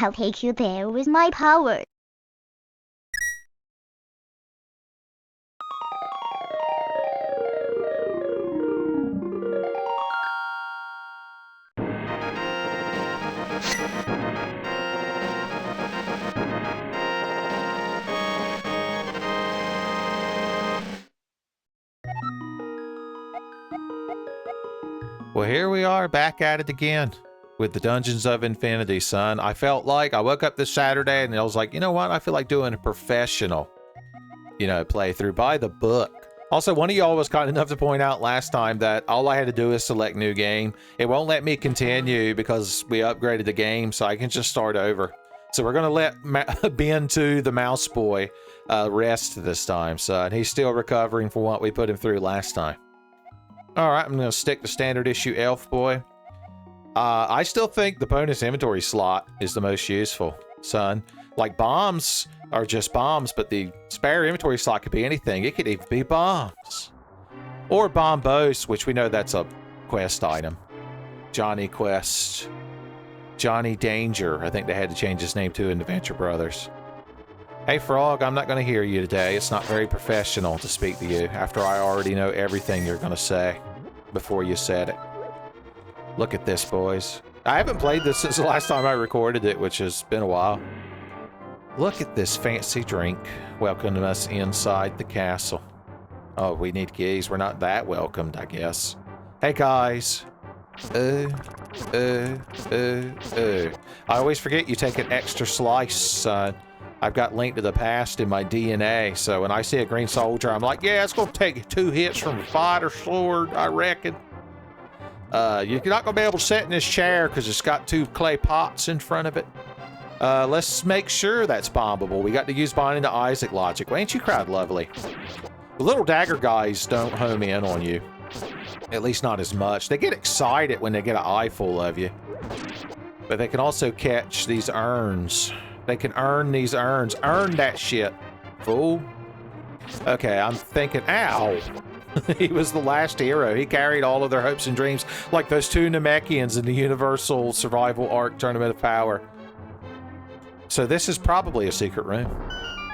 I'll take you there with my power. Well, here we are back at it again with the Dungeons of Infinity, son. I felt like I woke up this Saturday and I was like, you know what? I feel like doing a professional, playthrough by the book. Also, one of y'all was kind enough to point out last time that all I had to do is select new game. It won't let me continue because we upgraded the game, so I can just start over. So we're going to let Ben 2, the mouse boy, rest this time, son. He's still recovering from what we put him through last time. All right, I'm going to stick to standard issue elf boy. I still think the bonus inventory slot is the most useful, son. Like, bombs are just bombs, but the spare inventory slot could be anything. It could even be bombs. Or bombos, which we know that's a quest item. Johnny Quest. Johnny Danger. I think they had to change his name to in the Venture Brothers. Hey, Frog, I'm not going to hear you today. It's not very professional to speak to you after I already know everything you're going to say before you said it. Look at this, boys. I haven't played this since the last time I recorded it, which has been a while. Look at this fancy drink welcoming us inside the castle. Oh, we need keys. We're not that welcomed, I guess. Hey, guys. I always forget you take an extra slice, son. I've got Link to the Past in my DNA, so when I see a green soldier, I'm like, yeah, it's going to take 2 hits from a fighter sword, I reckon. You're not going to be able to sit in this chair because it's got 2 clay pots in front of it. Let's make sure that's bombable. We got to use Binding to Isaac logic. Well, ain't you crowd lovely? The little dagger guys don't home in on you. At least not as much. They get excited when they get an eye full of you. But they can also catch these urns. They can earn these urns. Earn that shit, fool. Okay, I'm thinking, ow. He was the last hero. He carried all of their hopes and dreams, like those 2 Namekians in the Universal Survival Arc Tournament of Power. So this is probably a secret room.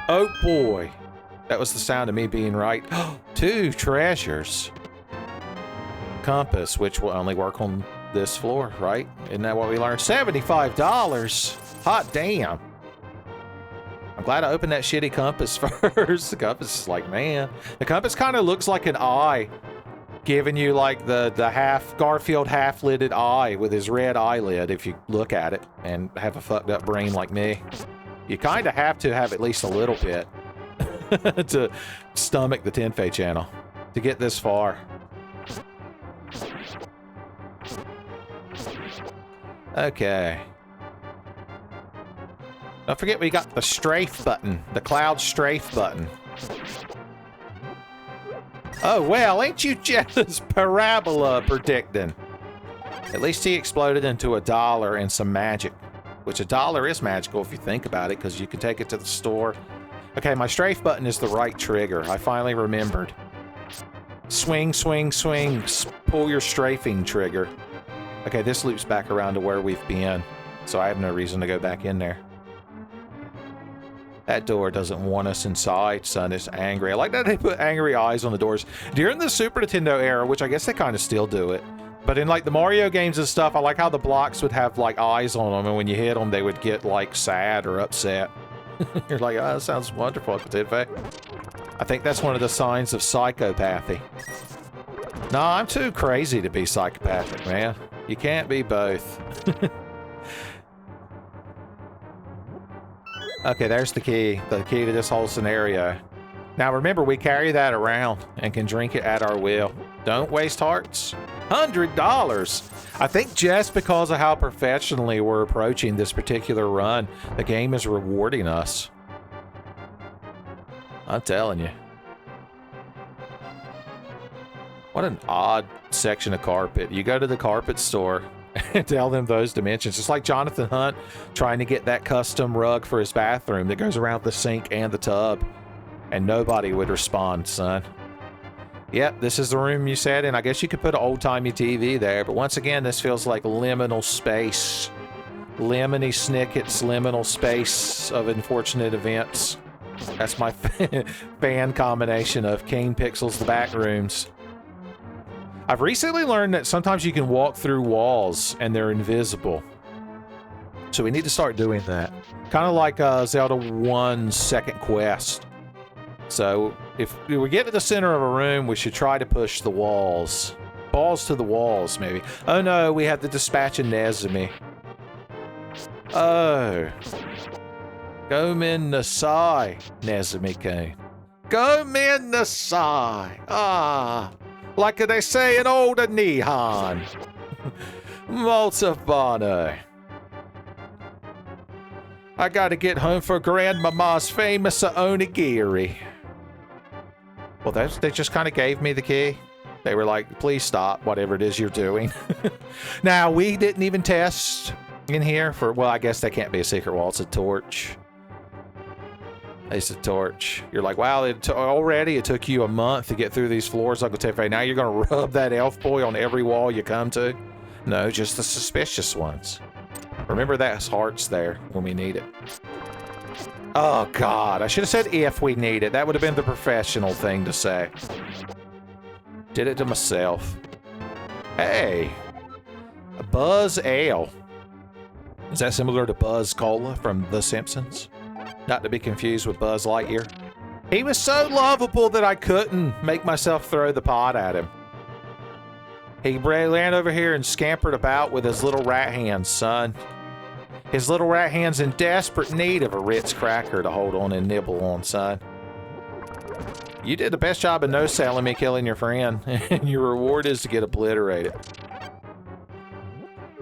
Oh boy. That was the sound of me being right. 2 treasures. Compass, which will only work on this floor, right? Isn't that what we learned? $75. Hot damn. I'm glad I opened that shitty compass first. The compass is like, man. The compass kind of looks like an eye, giving you like the Garfield half-lidded eye with his red eyelid if you look at it and have a fucked up brain like me. You kind of have to have at least a little bit to stomach the Tenfei channel to get this far. Okay. Don't forget we got the strafe button, the cloud strafe button. Oh, well, ain't you just parabola predicting? At least he exploded into $1 and some magic, which $1 is magical if you think about it, because you can take it to the store. Okay, my strafe button is the right trigger. I finally remembered. Swing, swing, swing. Pull your strafing trigger. Okay, this loops back around to where we've been, so I have no reason to go back in there. That door doesn't want us inside, son. It's angry. I like that they put angry eyes on the doors. During the Super Nintendo era, which I guess they kind of still do it, but in like the Mario games and stuff, I like how the blocks would have like eyes on them, and when you hit them, they would get like sad or upset. You're like, oh, that sounds wonderful, Tenfei. I think that's one of the signs of psychopathy. No, I'm too crazy to be psychopathic, man. You can't be both. Okay, there's the key to this whole scenario. Now remember, we carry that around and can drink it at our will. Don't waste hearts. $100! I think just because of how professionally we're approaching this particular run, the game is rewarding us. I'm telling you. What an odd section of carpet. You go to the carpet store and tell them those dimensions. It's like Jonathan Hunt trying to get that custom rug for his bathroom that goes around the sink and the tub, and nobody would respond, son. Yep, this is the room you sat in. I guess you could put an old-timey TV there, but once again, this feels like liminal space. Lemony Snicket's liminal space of unfortunate events. That's my fan combination of Kane Pixels, the back rooms. I've recently learned that sometimes you can walk through walls and they're invisible. So we need to start doing that. Kind of like Zelda 1's second quest. So if we get to the center of a room, we should try to push the walls. Balls to the walls, maybe. Oh no, we have to dispatch a Nezumi. Oh. Gomen Nasai, Nezumi-kun. Gomen Nasai. Ah. Like they say in old Nihon. Multivano. I gotta get home for Grandmama's famous onigiri. Well, they just kind of gave me the key. They were like, please stop whatever it is you're doing. Now, we didn't even test in here for, well, I guess that can't be a secret wall. It's a torch. It's a torch. You're like, wow, already it took you a month to get through these floors, Uncle Tefe. Now you're going to rub that elf boy on every wall you come to? No, just the suspicious ones. Remember that heart's there when we need it. Oh, God. I should have said if we need it. That would have been the professional thing to say. Did it to myself. Hey. A Buzz Ale. Is that similar to Buzz Cola from The Simpsons? Not to be confused with Buzz Lightyear. He was so lovable that I couldn't make myself throw the pot at him. He ran over here and scampered about with his little rat hands, son. His little rat hand's in desperate need of a Ritz cracker to hold on and nibble on, son. You did the best job of no-selling me killing your friend, and your reward is to get obliterated.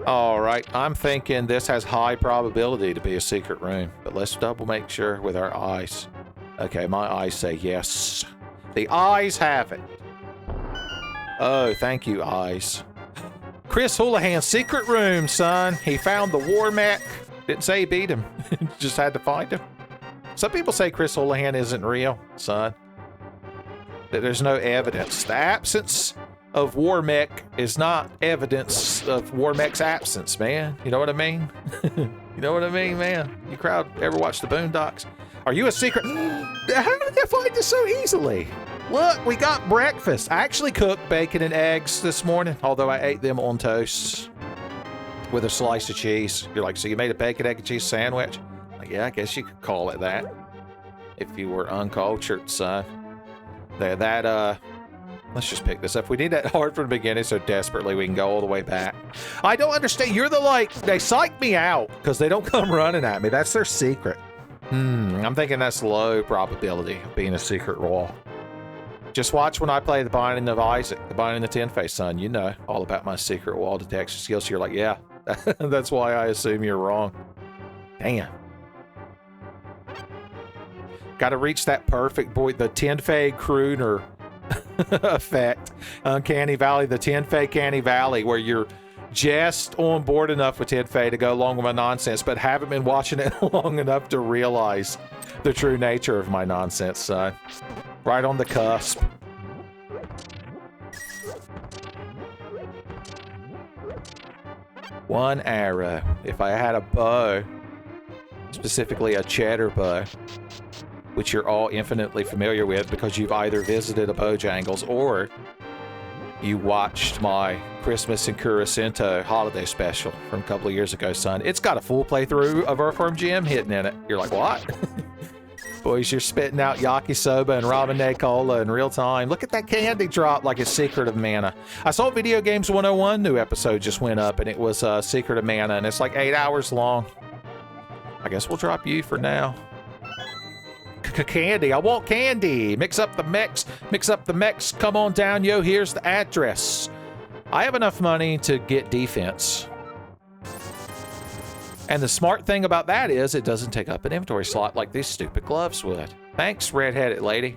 Alright, I'm thinking this has high probability to be a secret room, but let's double make sure with our eyes. Okay, my eyes say yes. The eyes have it. Oh, thank you, eyes. Chris Houlihan's secret room, son. He found the war mech. Didn't say he beat him. Just had to find him. Some people say Chris Houlihan isn't real, son. That there's no evidence. The absence of war mech is not evidence of war mech's absence, man. You know what I mean? You know what I mean, man? You crowd ever watch the Boondocks? Are you a secret? How did they find this so easily? Look, we got breakfast. I actually cooked bacon and eggs this morning, although I ate them on toast with a slice of cheese. You're like, so you made a bacon, egg, and cheese sandwich? Like, yeah, I guess you could call it that. If you were uncultured, son. Let's just pick this up. We need that hard from the beginning so desperately we can go all the way back. I don't understand. You're the, like, they psych me out because they don't come running at me. That's their secret. I'm thinking that's low probability of being a secret wall. Just watch when I play The Binding of Isaac, The Binding of Ten-Face, son. You know all about my secret wall detection skills. So you're like, yeah, that's why I assume you're wrong. Damn. Got to reach that perfect boy, the Tenfei crooner effect. Uncanny Valley, the Tenfei Canny Valley, where you're just on board enough with Tenfei to go along with my nonsense, but haven't been watching it long enough to realize the true nature of my nonsense, son. Right on the cusp. One arrow. If I had a bow, specifically a cheddar bow, which you're all infinitely familiar with because you've either visited a Bojangles or you watched my Christmas in Kurosento holiday special from a couple of years ago, son. It's got a full playthrough of Earthworm Jim hidden in it. You're like, what? Boys, you're spitting out yakisoba and ramen cola in real time. Look at that candy drop like it's Secret of Mana. I saw Video Games 101 new episode just went up, and it was Secret of Mana, and it's like 8 hours long. I guess we'll drop you for now. Candy, I want candy. Mix up the mix. Mix up the mix. Come on down, yo. Here's the address. I have enough money to get defense. And the smart thing about that is it doesn't take up an inventory slot like these stupid gloves would. Thanks, red-headed lady.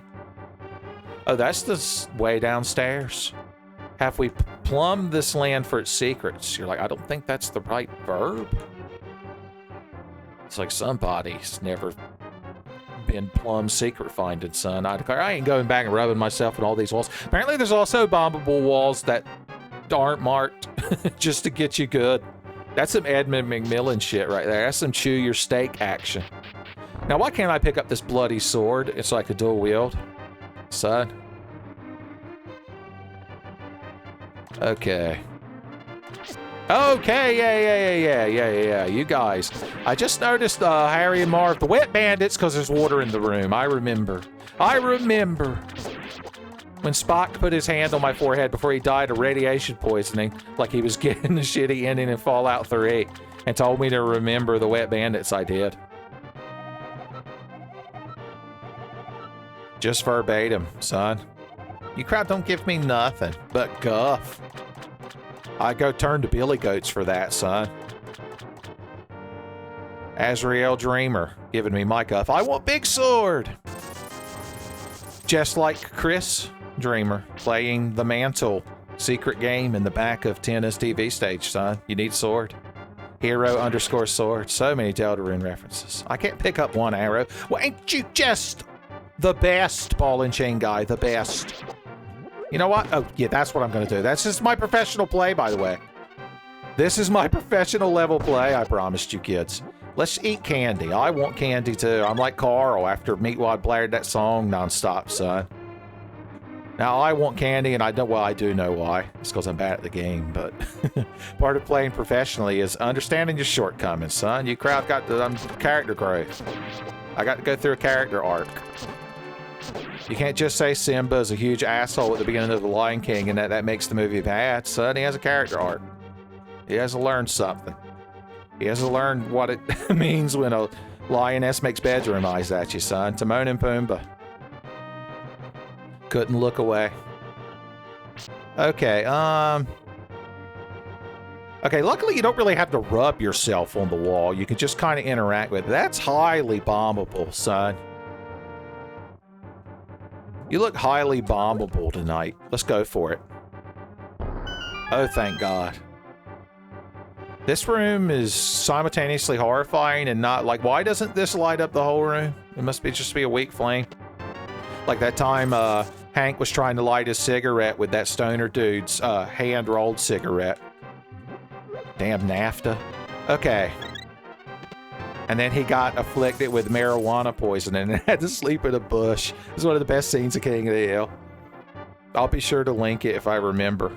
Oh, that's the way downstairs. Have we plumbed this land for its secrets? You're like, I don't think that's the right verb. It's like somebody's never been plumb secret finding, son. I declare I ain't going back and rubbing myself in all these walls. Apparently there's also bombable walls that aren't marked just to get you good. That's some Edmund McMillan shit right there. That's some chew your steak action. Now, why can't I pick up this bloody sword? It's like a dual wield. Son. Okay. Okay, yeah. You guys. I just noticed Harry and Marv, the wet bandits, because there's water in the room. I remember. When Spock put his hand on my forehead before he died of radiation poisoning, like he was getting the shitty ending in Fallout 3, and told me to remember the wet bandits, I did. Just verbatim, son. You crowd don't give me nothing but guff. I go turn to Billy Goats for that, son. Azrael Dreamer giving me my guff. I want big sword. Just like Chris Dreamer playing the Mantle secret game in the back of Tennis TV stage, son. You need sword. Hero_sword. So many Deltarune references. I can't pick up one arrow. Well, ain't you just the best ball and chain guy? The best. You know what? Oh, yeah, that's what I'm going to do. That's just my professional play, by the way. This is my professional level play, I promised you kids. Let's eat candy. I want candy, too. I'm like Carl after Meatwad blared that song nonstop, son. Now, I want candy, and I do know why. It's because I'm bad at the game, but part of playing professionally is understanding your shortcomings, son. You crowd got the character growth. I got to go through a character arc. You can't just say Simba is a huge asshole at the beginning of The Lion King and that makes the movie bad. Son, he has a character arc. He has to learn something. He has to learn what it means when a lioness makes bedroom eyes at you, son. Timon and Pumbaa. Couldn't look away. Okay, okay, luckily you don't really have to rub yourself on the wall. You can just kind of interact with it. That's highly bombable, son. You look highly bombable tonight. Let's go for it. Oh, thank God. This room is simultaneously horrifying and not like, why doesn't this light up the whole room? It must be just be a weak flame. Like that time Hank was trying to light his cigarette with that stoner dude's hand-rolled cigarette. Damn NAFTA. Okay. And then he got afflicted with marijuana poisoning and had to sleep in a bush. It's one of the best scenes of King of the Hill. I'll be sure to link it if I remember.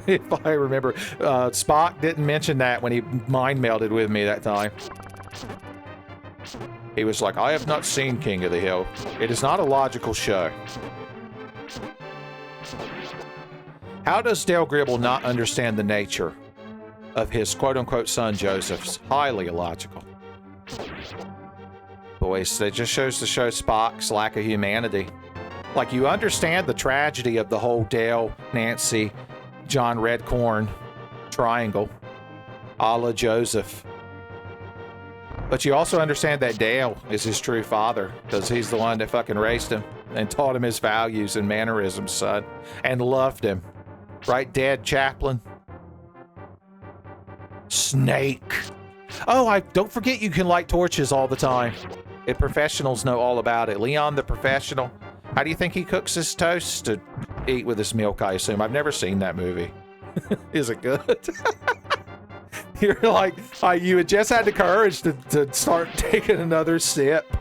If I remember. Spock didn't mention that when he mind melded with me that time. He was like, I have not seen King of the Hill. It is not a logical show. How does Dale Gribble not understand the nature of his quote-unquote son Joseph's? Highly illogical. Boys, that just shows to show Spock's lack of humanity. Like, you understand the tragedy of the whole Dale, Nancy, John Redcorn triangle, a la Joseph. But you also understand that Dale is his true father, because he's the one that fucking raised him and taught him his values and mannerisms, son, and loved him. Right, Dad Chaplin? Snake. Oh, don't forget you can light torches all the time. And professionals know all about it. Leon the Professional. How do you think he cooks his toast to eat with his milk, I assume? I've never seen that movie. Is it good? You're like, you had just had the courage to start taking another sip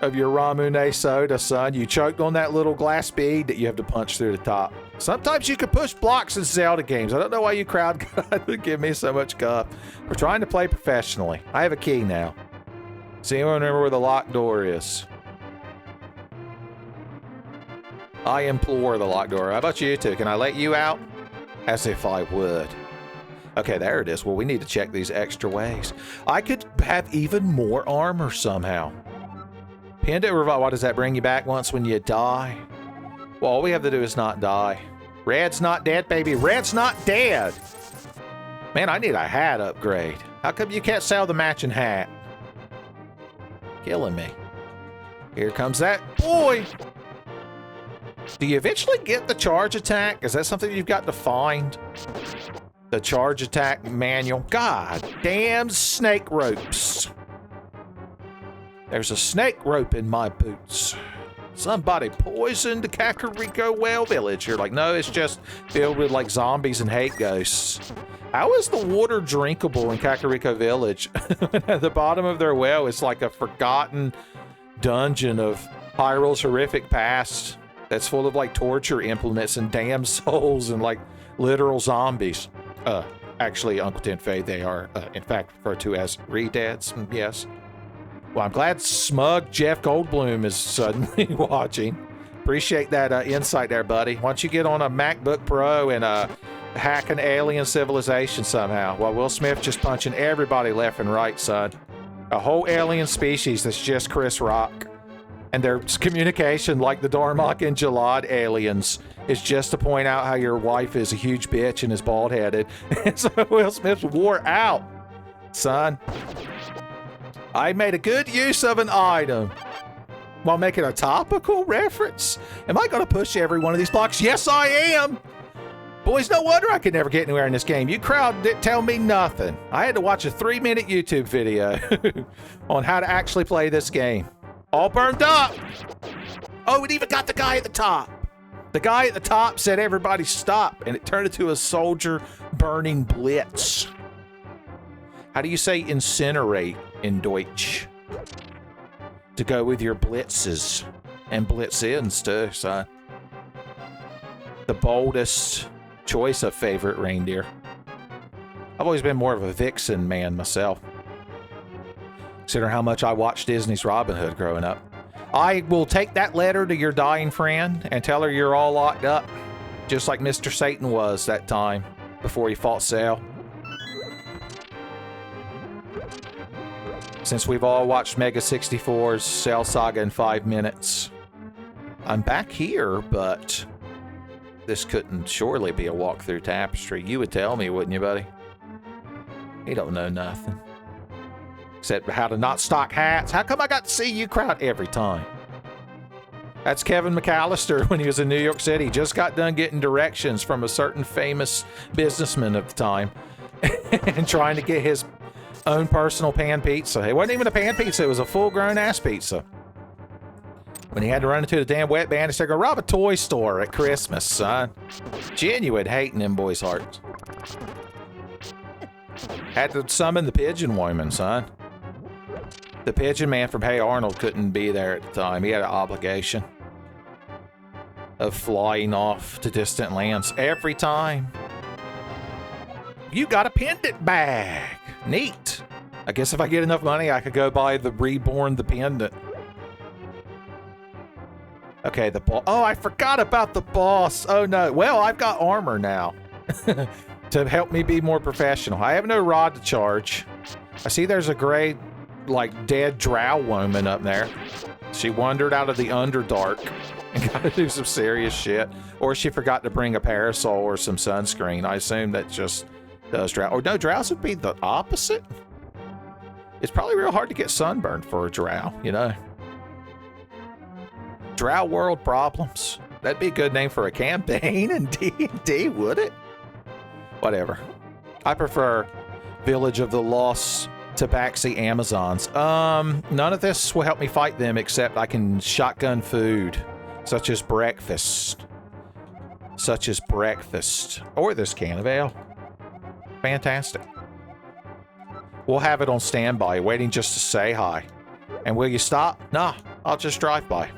of your Ramune soda, son. You choked on that little glass bead that you have to punch through the top. Sometimes you can push blocks in Zelda games. I don't know why you crowd gotta give me so much guff. We're trying to play professionally. I have a key now. Does anyone remember where the locked door is? I implore the locked door. How about you two? Can I let you out? As if I would. Okay, there it is. Well, we need to check these extra ways. I could have even more armor somehow. Pinned it, why does that bring you back once when you die? Well, all we have to do is not die. Red's not dead, baby. Red's not dead. Man, I need a hat upgrade. How come you can't sell the matching hat? Killing me. Here comes that boy. Do you eventually get the charge attack? Is that something you've got to find? The charge attack manual. God damn snake ropes. There's a snake rope in my boots. Somebody poisoned the Kakariko well village. You're like, no, it's just filled with like zombies and hate ghosts. How is the water drinkable in Kakariko Village? At the bottom of their well, it's like a forgotten dungeon of Hyrule's horrific past that's full of like torture implements and damn souls and like literal zombies. Actually, Uncle Tenfei, they are in fact referred to as re-dads. Yes. Well, I'm glad smug Jeff Goldblum is suddenly watching. Appreciate that insight there, buddy. Why don't you get on a MacBook Pro and hack an alien civilization somehow while Will Smith just punching everybody left and right, son. A whole alien species that's just Chris Rock. And their communication, like the Darmok and Jalad aliens, is just to point out how your wife is a huge bitch and is bald-headed. And so Will Smith wore out, son. I made a good use of an item while making a topical reference. Am I going to push every one of these blocks? Yes, I am. Boys, no wonder I could never get anywhere in this game. You crowd didn't tell me nothing. I had to watch a 3-minute YouTube video on how to actually play this game. All burned up. Oh, it even got the guy at the top. The guy at the top said everybody stop, and it turned into a soldier burning blitz. How do you say incinerate in Deutsch? To go with your blitzes and blitz-ins too, son. The boldest choice of favorite reindeer. I've always been more of a vixen man myself. Consider how much I watched Disney's Robin Hood growing up. I will take that letter to your dying friend and tell her you're all locked up, just like Mr. Satan was that time before he fought Cell. Since we've all watched Mega 64's Cell Saga in 5 minutes, I'm back here, but this couldn't surely be a walk through Tapestry. You would tell me, wouldn't you, buddy? He don't know nothing. Except how to not stock hats. How come I got to see you crowd every time? That's Kevin McAllister when he was in New York City. Just got done getting directions from a certain famous businessman of the time and trying to get his own personal pan pizza. It wasn't even a pan pizza. It was a full-grown ass pizza. When he had to run into the damn wet bandits, they're going to rob a toy store at Christmas, son. Genuine hate in them boys' hearts. Had to summon the pigeon woman, son. The pigeon man from Hey Arnold couldn't be there at the time. He had an obligation of flying off to distant lands every time. You got a pendant bag. Neat. I guess if I get enough money, I could go buy the Reborn the pendant. Okay, the boss. Oh, I forgot about the boss. Oh, no. Well, I've got armor now to help me be more professional. I have no rod to charge. I see there's a gray, like, dead drow woman up there. She wandered out of the Underdark and got to do some serious shit. Or she forgot to bring a parasol or some sunscreen. I assume that just does drow. Or no, drows would be the opposite. It's probably real hard to get sunburned for a drow, you know. Drow World Problems. That'd be a good name for a campaign in D&D, would it? Whatever. I prefer Village of the Lost Tabaxi Amazons. None of this will help me fight them except I can shotgun food, such as breakfast. Or this can of ale. Fantastic. We'll have it on standby, waiting just to say hi. And will you stop? Nah, I'll just drive by.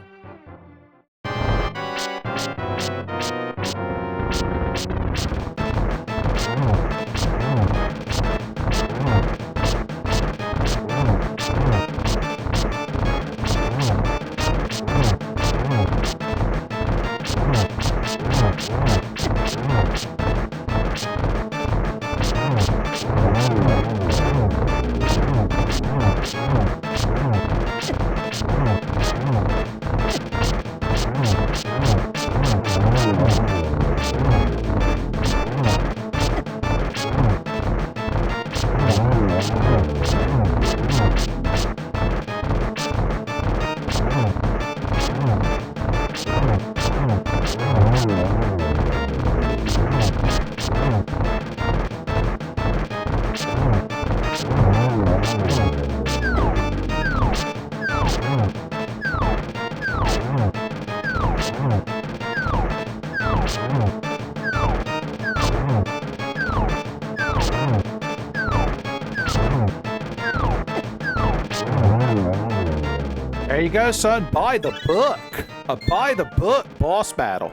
There you go, son. Buy the book. A buy the book boss battle.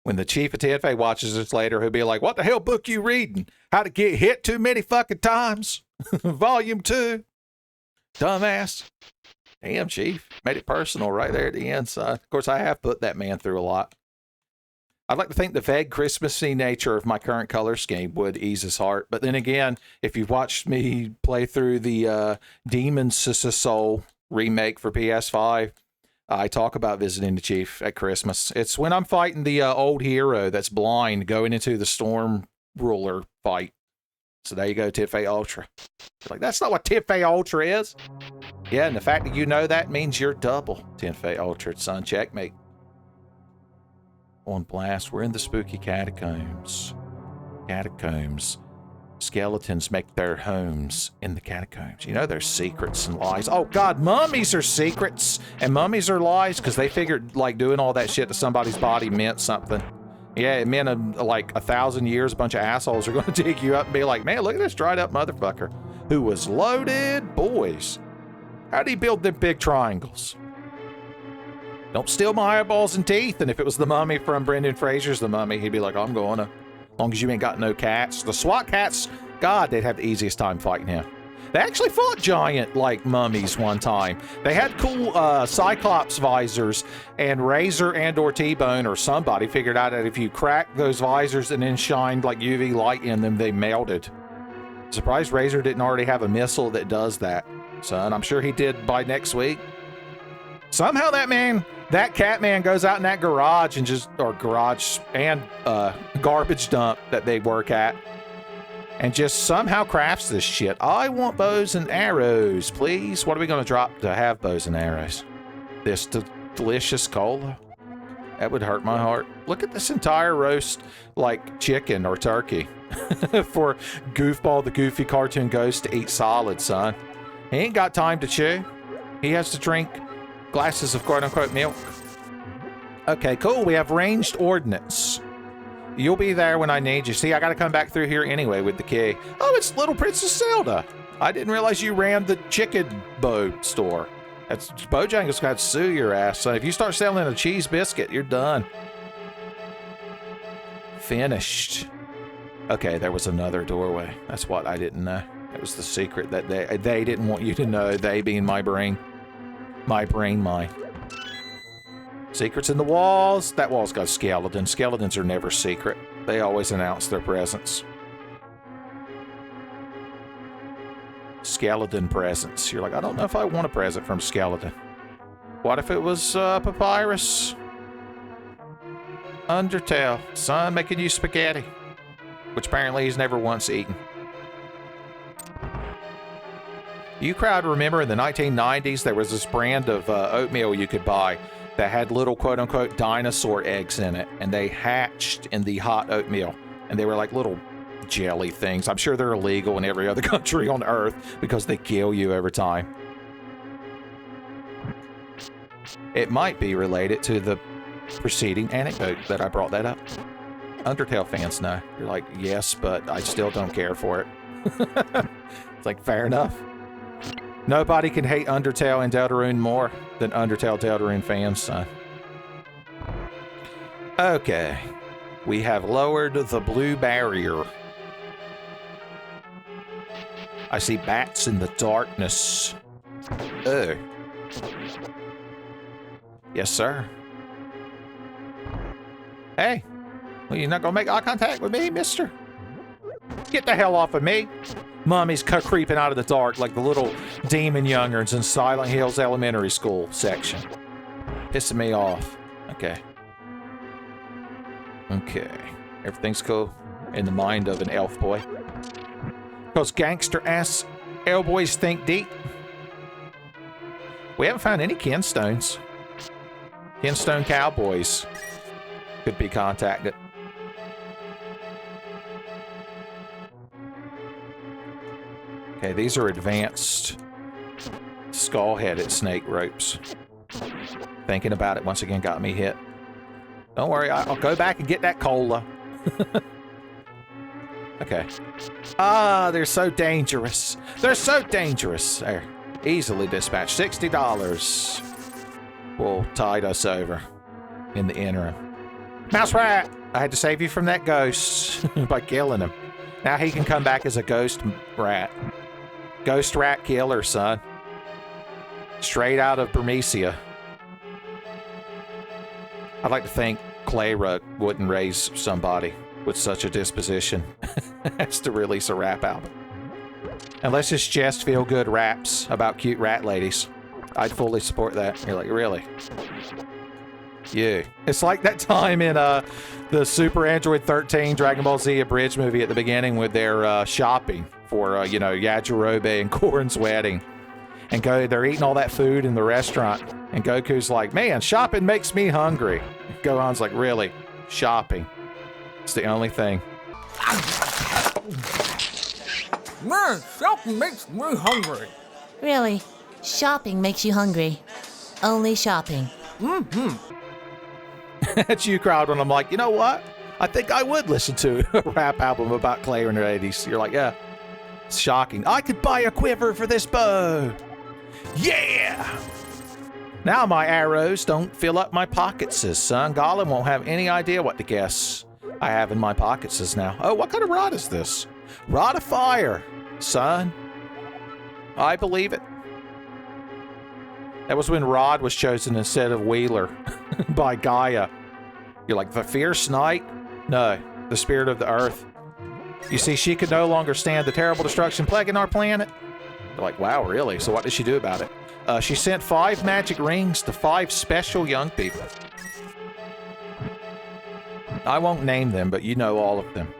When the chief of Tenfei watches this later, he'll be like, what the hell book you reading? How to get hit too many fucking times? Volume 2. Dumbass. Damn, chief. Made it personal right there at the end, son. Of course, I have put that man through a lot. I'd like to think the vague Christmassy nature of my current color scheme would ease his heart. But then again, if you've watched me play through the Demon's Soul remake for PS5, I talk about visiting the chief at Christmas. It's when I'm fighting the old hero that's blind going into the Storm Ruler fight. So there you go, Tenfei Ultra. You're like, that's not what Tenfei Ultra is. Yeah, and the fact that you know that means you're double Tenfei Ultra, son. Checkmate. On blast, we're in the spooky catacombs. Catacombs. Skeletons make their homes in the catacombs. You know, there's secrets and lies. Oh, God, mummies are secrets and mummies are lies because they figured, like, doing all that shit to somebody's body meant something. Yeah, it meant, like, 1,000 years, a bunch of assholes are going to dig you up and be like, man, look at this dried up motherfucker who was loaded. Boys, how'd he build them big triangles? Don't steal my eyeballs and teeth. And if it was the mummy from Brendan Fraser's The Mummy, he'd be like, I'm going to. As long as you ain't got no cats. The SWAT cats, God, they'd have the easiest time fighting him. They actually fought giant, like, mummies one time. They had cool Cyclops visors, and Razor and or T-Bone or somebody figured out that if you crack those visors and then shined, like, UV light in them, they melted. Surprised Razor didn't already have a missile that does that, son. I'm sure he did by next week. Somehow that cat man goes out in that garage and garage and garbage dump that they work at and just somehow crafts this shit. I want bows and arrows, please. What are we going to drop to have bows and arrows? This delicious cola? That would hurt my heart. Look at this entire roast, like chicken or turkey for Goofball the Goofy Cartoon Ghost to eat solid, son. He ain't got time to chew. He has to drink glasses of quote-unquote milk. Okay, cool. We have ranged ordnance. You'll be there when I need you. See, I got to come back through here anyway with the key. Oh, it's Little Princess Zelda. I didn't realize you ran the chicken bow store. That's Bojangles got to sue your ass. So if you start selling a cheese biscuit, you're done. Finished. Okay, there was another doorway. That's what I didn't know. It was the secret that they didn't want you to know. They being my brain. My brain mind. Secrets in the walls. That wall's got skeletons. Skeletons are never secret. They always announce their presence. Skeleton presence. You're like, I don't know if I want a present from skeleton. What if it was Papyrus? Undertale. Son making you spaghetti. Which apparently he's never once eaten. You crowd remember in the 1990s there was this brand of oatmeal you could buy that had little quote-unquote dinosaur eggs in it, and they hatched in the hot oatmeal, and they were like little jelly things. I'm sure they're illegal in every other country on earth because they kill you every time. It might be related to the preceding anecdote that I brought that up. Undertale fans know. You're like, yes, but I still don't care for it. It's like, fair enough. Nobody can hate Undertale and Deltarune more than Undertale Deltarune fans, son. Okay. We have lowered the blue barrier. I see bats in the darkness. Oh. Yes, sir. Hey. Well, you're not gonna make eye contact with me, mister? Get the hell off of me. Mummy's creeping out of the dark like the little demon young'uns in Silent Hills Elementary School section. Pissing me off. Okay. Okay. Everything's cool in the mind of an elf boy. Because gangster-ass elf-boys think deep. We haven't found any kinstones. Kinstone cowboys could be contacted. Okay, these are advanced skull-headed snake ropes. Thinking about it once again got me hit. Don't worry, I'll go back and get that cola. Okay. Ah, they're so dangerous. They're so dangerous. There. Easily dispatched. $60 will tide us over in the interim. Mouse rat! I had to save you from that ghost by killing him. Now he can come back as a ghost rat. Ghost rat killer, son. Straight out of Burmecia. I'd like to think Clara wouldn't raise somebody with such a disposition as to release a rap album. Unless it's just feel-good raps about cute rat ladies. I'd fully support that. You're like, really? Yeah. It's like that time in the Super Android 13 Dragon Ball Z abridged movie at the beginning with their shopping for, you know, Yajirobe and Korn's wedding. And they're eating all that food in the restaurant. And Goku's like, man, shopping makes me hungry. Gohan's like, really? Shopping. It's the only thing. Man, shopping makes me hungry. Really? Shopping makes you hungry. Only shopping. That's you, crowd, when I'm like, you know what? I think I would listen to a rap album about Clay in the 80s. You're like, yeah. It's shocking. I could buy a quiver for this bow. Yeah! Now my arrows don't fill up my pockets, son. Gollum won't have any idea what to guess I have in my pockets now. Oh, what kind of rod is this? Rod of fire, son. I believe it. That was when Rod was chosen instead of Wheeler by Gaia. You're like, the fierce knight? No, the spirit of the earth. You see, she could no longer stand the terrible destruction plaguing our planet. You're like, wow, really? So what did she do about it? She sent 5 magic rings to 5 special young people. I won't name them, but you know all of them.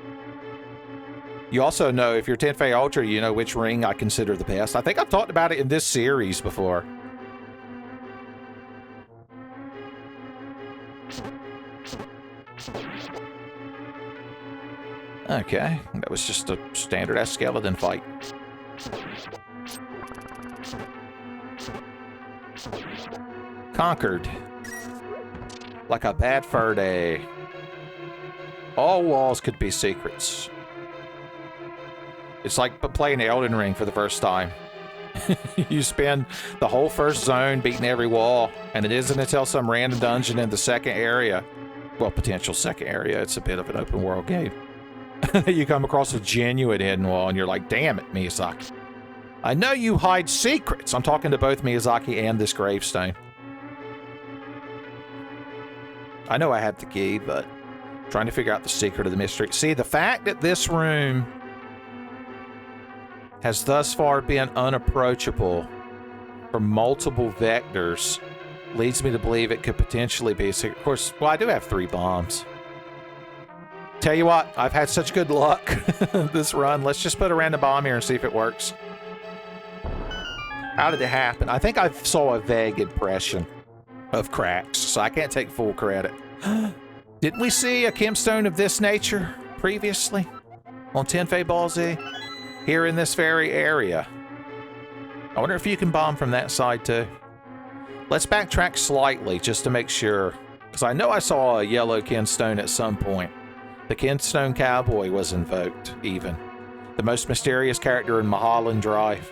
You also know, if you're Tenfei Ultra, you know which ring I consider the best. I think I've talked about it in this series before. Okay, that was just a standard-ass skeleton fight. Conquered. Like a bad fur day. All walls could be secrets. It's like playing Elden Ring for the first time. You spend the whole first zone beating every wall, and it isn't until some random dungeon in the second area, well, potential second area, it's a bit of an open world game, you come across a genuine hidden wall, and you're like, damn it, Miyazaki. I know you hide secrets. I'm talking to both Miyazaki and this gravestone. I know I have the key, but trying to figure out the secret of the mystery. See, the fact that this room has thus far been unapproachable from multiple vectors leads me to believe it could potentially be a secret. Of course, well, I do have 3 bombs. Tell you what, I've had such good luck this run. Let's just put a random bomb here and see if it works. How did it happen? I think I saw a vague impression of cracks, so I can't take full credit. Didn't we see a Kimstone of this nature previously on Tenfei Ball Z? Here in this very area. I wonder if you can bomb from that side too. Let's backtrack slightly just to make sure, because I know I saw a yellow Kinstone at some point. The Kinstone Cowboy was invoked, even. The most mysterious character in Mulholland Drive.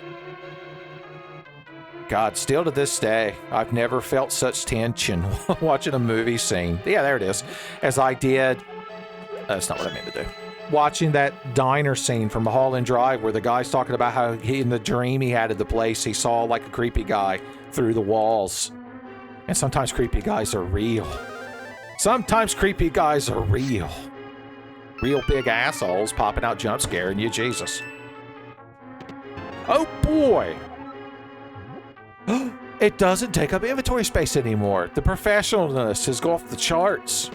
God, still to this day, I've never felt such tension watching a movie scene. Yeah, there it is. As I did... That's not what I meant to do. Watching that diner scene from Mulholland Drive where the guy's talking about how in the dream he had of the place, he saw like a creepy guy through the walls. And sometimes creepy guys are real. Sometimes creepy guys are real. Real big assholes popping out jump scaring you, Jesus. Oh boy! It doesn't take up inventory space anymore. The professionalness has gone off the charts.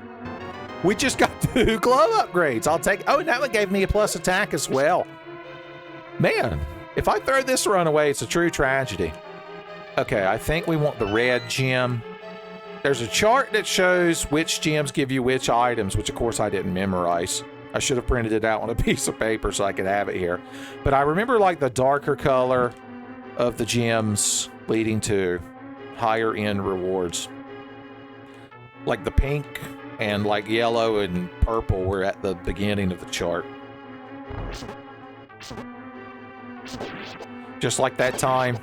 We just got 2 glove upgrades. I'll take... Oh, and that one gave me a plus attack as well. Man, if I throw this run away, it's a true tragedy. Okay, I think we want the red gem. There's a chart that shows which gems give you which items, which of course I didn't memorize. I should have printed it out on a piece of paper so I could have it here. But I remember like the darker color of the gems leading to higher end rewards. Like the pink and like yellow and purple were at the beginning of the chart. Just like that time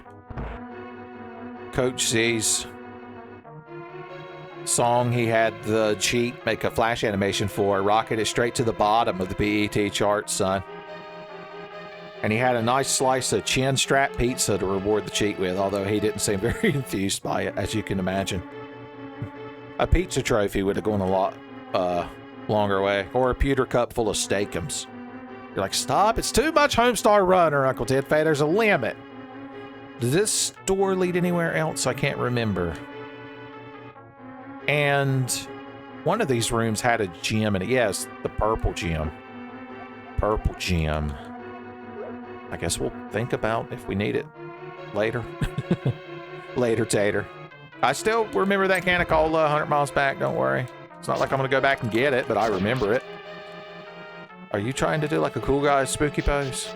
Coach Z's song he had the cheat make a flash animation for rocketed straight to the bottom of the BET chart, son. And he had a nice slice of chin strap pizza to reward the cheat with, although he didn't seem very enthused by it, as you can imagine. A pizza trophy would have gone a lot longer way, or a pewter cup full of steakums. You're like, stop, it's too much Homestar Runner, Uncle Ted Fay, there's a limit. Does this door lead anywhere else? I can't remember. And one of these rooms had a gem in it. Yes, the purple gem. Purple gem. I guess we'll think about if we need it later. Later, tater. I still remember that can of cola 100 miles back, don't worry. It's not like I'm going to go back and get it, but I remember it. Are you trying to do like a cool guy spooky pose?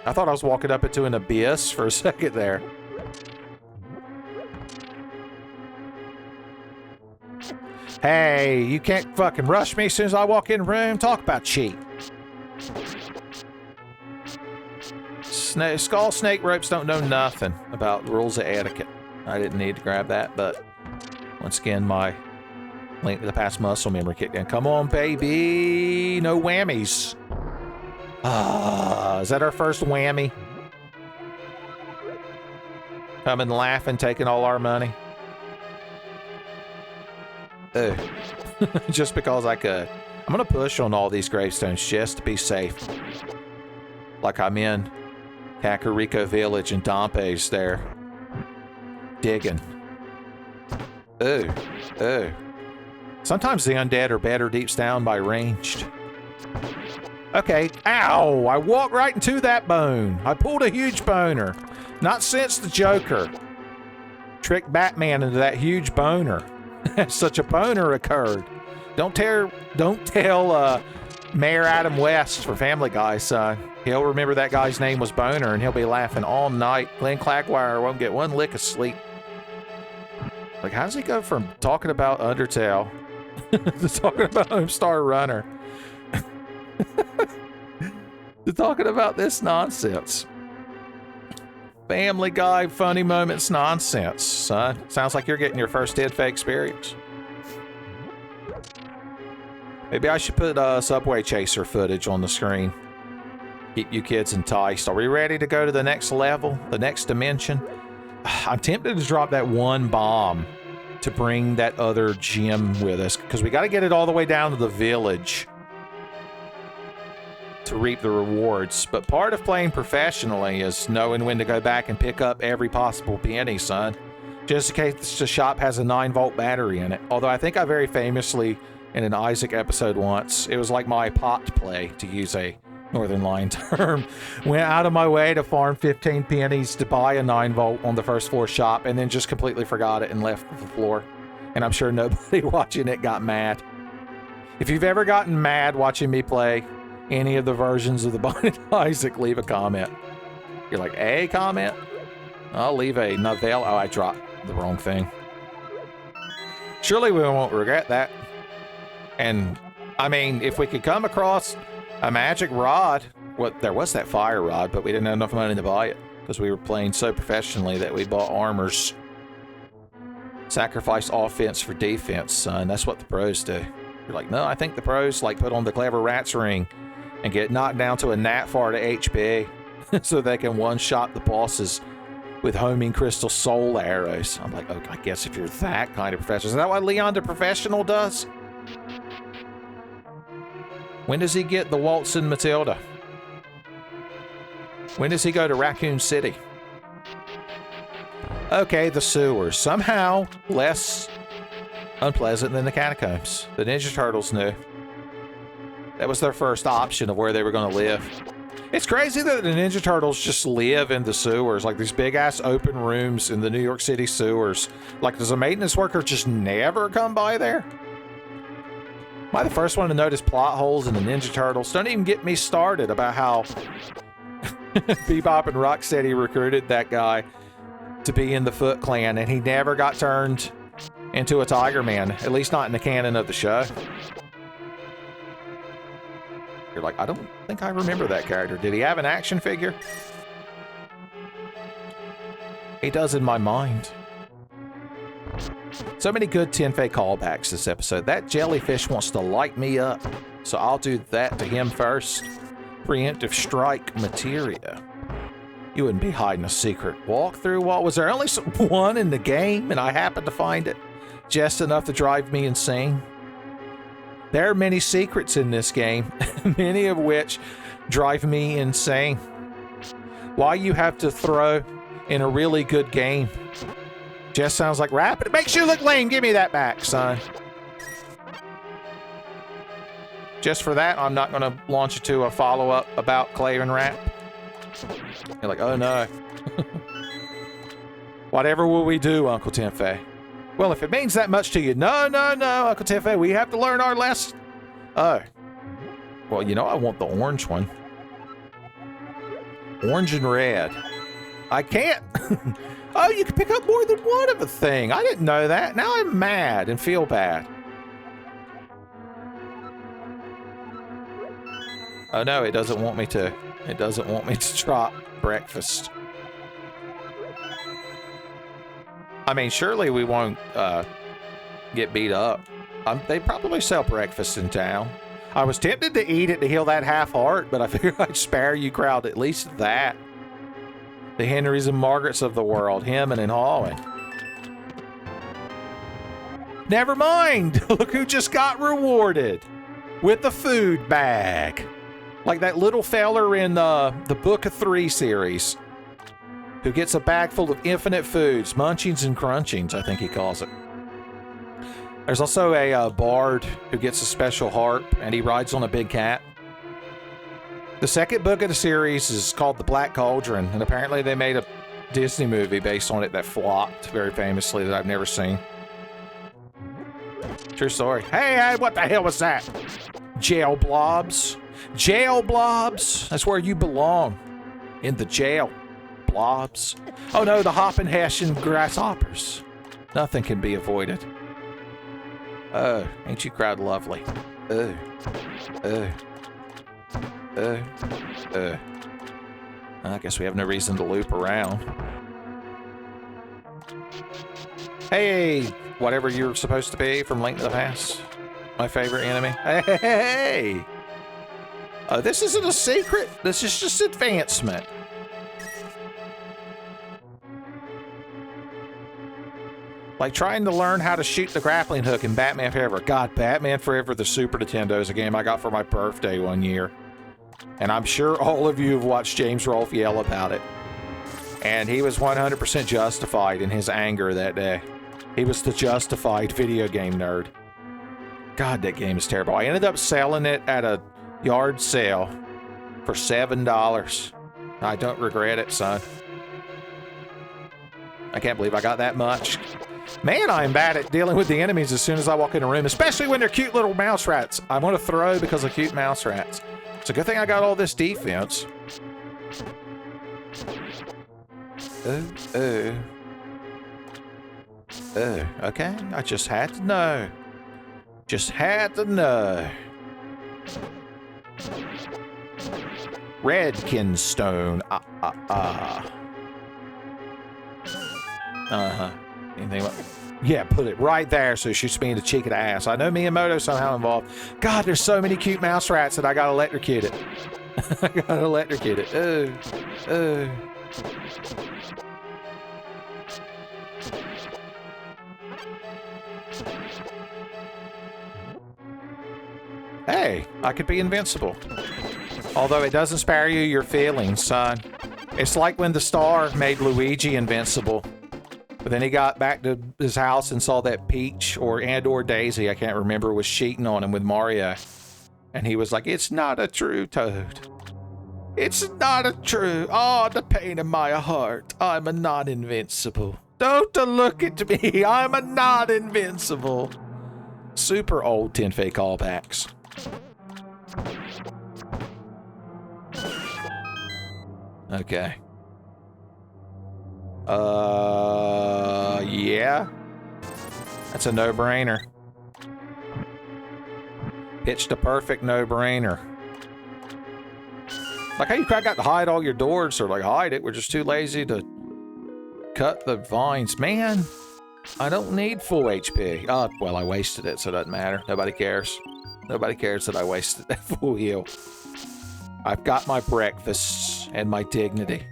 I thought I was walking up into an abyss for a second there. Hey, you can't fucking rush me as soon as I walk in the room. Talk about cheat. Skull snake ropes don't know nothing about rules of etiquette. I didn't need to grab that, but once again, my Link to the Past muscle memory kicked in. Come on, baby. No whammies. Is that our first whammy? Coming laughing, taking all our money. Ugh. Just because I could. I'm going to push on all these gravestones just to be safe. Like I'm in Kakariko Village and Dompe's there. Digging. Ooh. Ooh. Sometimes the undead are better deep down by ranged. Okay. Ow! I walked right into that bone. I pulled a huge boner. Not since the Joker tricked Batman into that huge boner. Such a boner occurred. Don't tell Mayor Adam West for Family Guy, son. He'll remember that guy's name was Boner, and he'll be laughing all night. Glenn Clackwire won't get one lick of sleep. Like, how does he go from talking about Undertale to talking about Homestar Runner to talking about this nonsense? Family Guy funny moments nonsense, son. Sounds like you're getting your first Dead Fake experience. Maybe I should put Subway Chaser footage on the screen. Keep you kids enticed. Are we ready to go to the next level, the next dimension? I'm tempted to drop that one bomb to bring that other gem with us, because we got to get it all the way down to the village to reap the rewards. But part of playing professionally is knowing when to go back and pick up every possible penny, son. Just in case the shop has a 9-volt battery in it. Although I think I very famously, in an Isaac episode once, it was like my pot play, to use a Northern Line term, went out of my way to farm 15 pennies to buy a 9-volt on the first floor shop, and then just completely forgot it and left the floor. And I'm sure nobody watching it got mad. If you've ever gotten mad watching me play any of the versions of the Binding of Isaac, leave a comment. You're like, a comment? I'll leave a novella. Oh, I dropped the wrong thing. Surely we won't regret that. And, I mean, if we could come across a magic rod, well, there was that fire rod, but we didn't have enough money to buy it because we were playing so professionally that we bought armors. Sacrifice offense for defense, son. That's what the pros do. You're like, no, I think the pros like put on the clever rat's ring and get knocked down to a nat fart of HP so they can one-shot the bosses with homing crystal soul arrows. I'm like, oh, I guess if you're that kind of professional. Is that what Leon the Professional does? When does he get the Waltzin' Matilda? When does he go to Raccoon City? Okay, the sewers. Somehow less unpleasant than the catacombs. The Ninja Turtles knew. That was their first option of where they were going to live. It's crazy that the Ninja Turtles just live in the sewers, like these big-ass open rooms in the New York City sewers. Like, does a maintenance worker just never come by there? Am I the first one to notice plot holes in the Ninja Turtles? Don't even get me started about how Bebop and Rocksteady recruited that guy to be in the Foot Clan, and he never got turned into a Tiger Man, at least not in the canon of the show. You're like, I don't think I remember that character. Did he have an action figure? He does in my mind. So many good Tenfei callbacks this episode. That jellyfish wants to light me up, so I'll do that to him first. Preemptive strike materia. You wouldn't be hiding a secret walkthrough. What was there? Only one in the game, and I happened to find it just enough to drive me insane. There are many secrets in this game, many of which drive me insane. Why you have to throw in a really good game just sounds like rap, but it makes you look lame. Give me that back, son. Just for that, I'm not going to launch into a follow-up about Clay and rap. You're like, oh no. Whatever will we do, Uncle Tenfei? Well, if it means that much to you, no, Uncle Tenfei, we have to learn our lesson. Oh. Well, you know, I want the orange one. Orange and red. I can't. Oh, you can pick up more than one of a thing. I didn't know that. Now I'm mad and feel bad. Oh no, it doesn't want me to. It doesn't want me to drop breakfast. I mean, surely we won't get beat up. They probably sell breakfast in town. I was tempted to eat it to heal that half heart, but I figured I'd spare you crowd at least that. The Henrys and Margarets of the world, hemming and hawing. Never mind. Look who just got rewarded with the food bag. Like that little feller in the Book of Three series who gets a bag full of infinite foods, munchings and crunchings, I think he calls it. There's also a bard who gets a special harp, and he rides on a big cat. The second book of the series is called The Black Cauldron, and apparently they made a Disney movie based on it that flopped very famously that I've never seen. True story. Hey, what the hell was that? Jail blobs. Jail blobs. That's where you belong. In the jail. Blobs. Oh no, the hopping Hessian grasshoppers. Nothing can be avoided. Oh, ain't you crowd lovely? I guess we have no reason to loop around. Hey, whatever you're supposed to be from Link to the Past. My favorite enemy. Hey! This isn't a secret. This is just advancement. Like trying to learn how to shoot the grappling hook in Batman Forever. God, Batman Forever, the Super Nintendo is a game I got for my birthday one year. And I'm sure all of you have watched James Rolfe yell about it. And he was 100% justified in his anger that day. He was the justified video game nerd. God, that game is terrible. I ended up selling it at a yard sale for $7. I don't regret it, son. I can't believe I got that much. Man, I'm bad at dealing with the enemies as soon as I walk in a room, especially when they're cute little mouse rats. I want to throw because of cute mouse rats. It's a good thing I got all this defense. Okay. I just had to know. Just had to know. Redkin stone. Anything about... Yeah, put it right there so it shoots me in the cheek of the ass. I know Miyamoto's somehow involved. God, there's so many cute mouse rats that I gotta electrocute it. I gotta electrocute it. Hey, I could be invincible. Although it doesn't spare you your feelings, son. It's like when the star made Luigi invincible. But then he got back to his house and saw that Peach or Daisy, I can't remember, was cheating on him with Mario. And he was like, it's not a true Toad. It's not a true. Oh, the pain in my heart. I'm a not invincible. Don't look at me. I'm a not invincible. Super old Tenfei callbacks. Okay. Yeah. That's a no-brainer. Pitched a perfect no-brainer. Like how you got to hide all your doors, or like hide it. We're just too lazy to cut the vines. Man, I don't need full HP. Oh, well, I wasted it, so it doesn't matter. Nobody cares. Nobody cares that I wasted that full heal. I've got my breakfast and my dignity.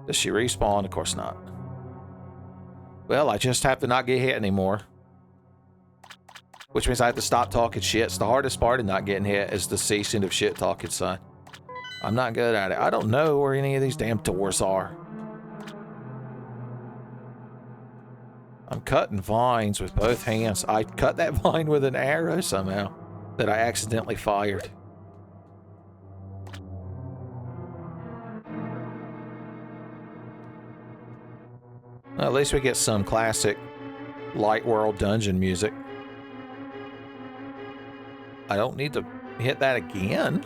Does she respawn? Of course not. Well, I just have to not get hit anymore. Which means I have to stop talking shit. It's the hardest part of not getting hit is the ceasing of shit talking, son. I'm not good at it. I don't know where any of these damn doors are. I'm cutting vines with both hands. I cut that vine with an arrow somehow that I accidentally fired. Well, at least we get some classic Light World dungeon music. I don't need to hit that again.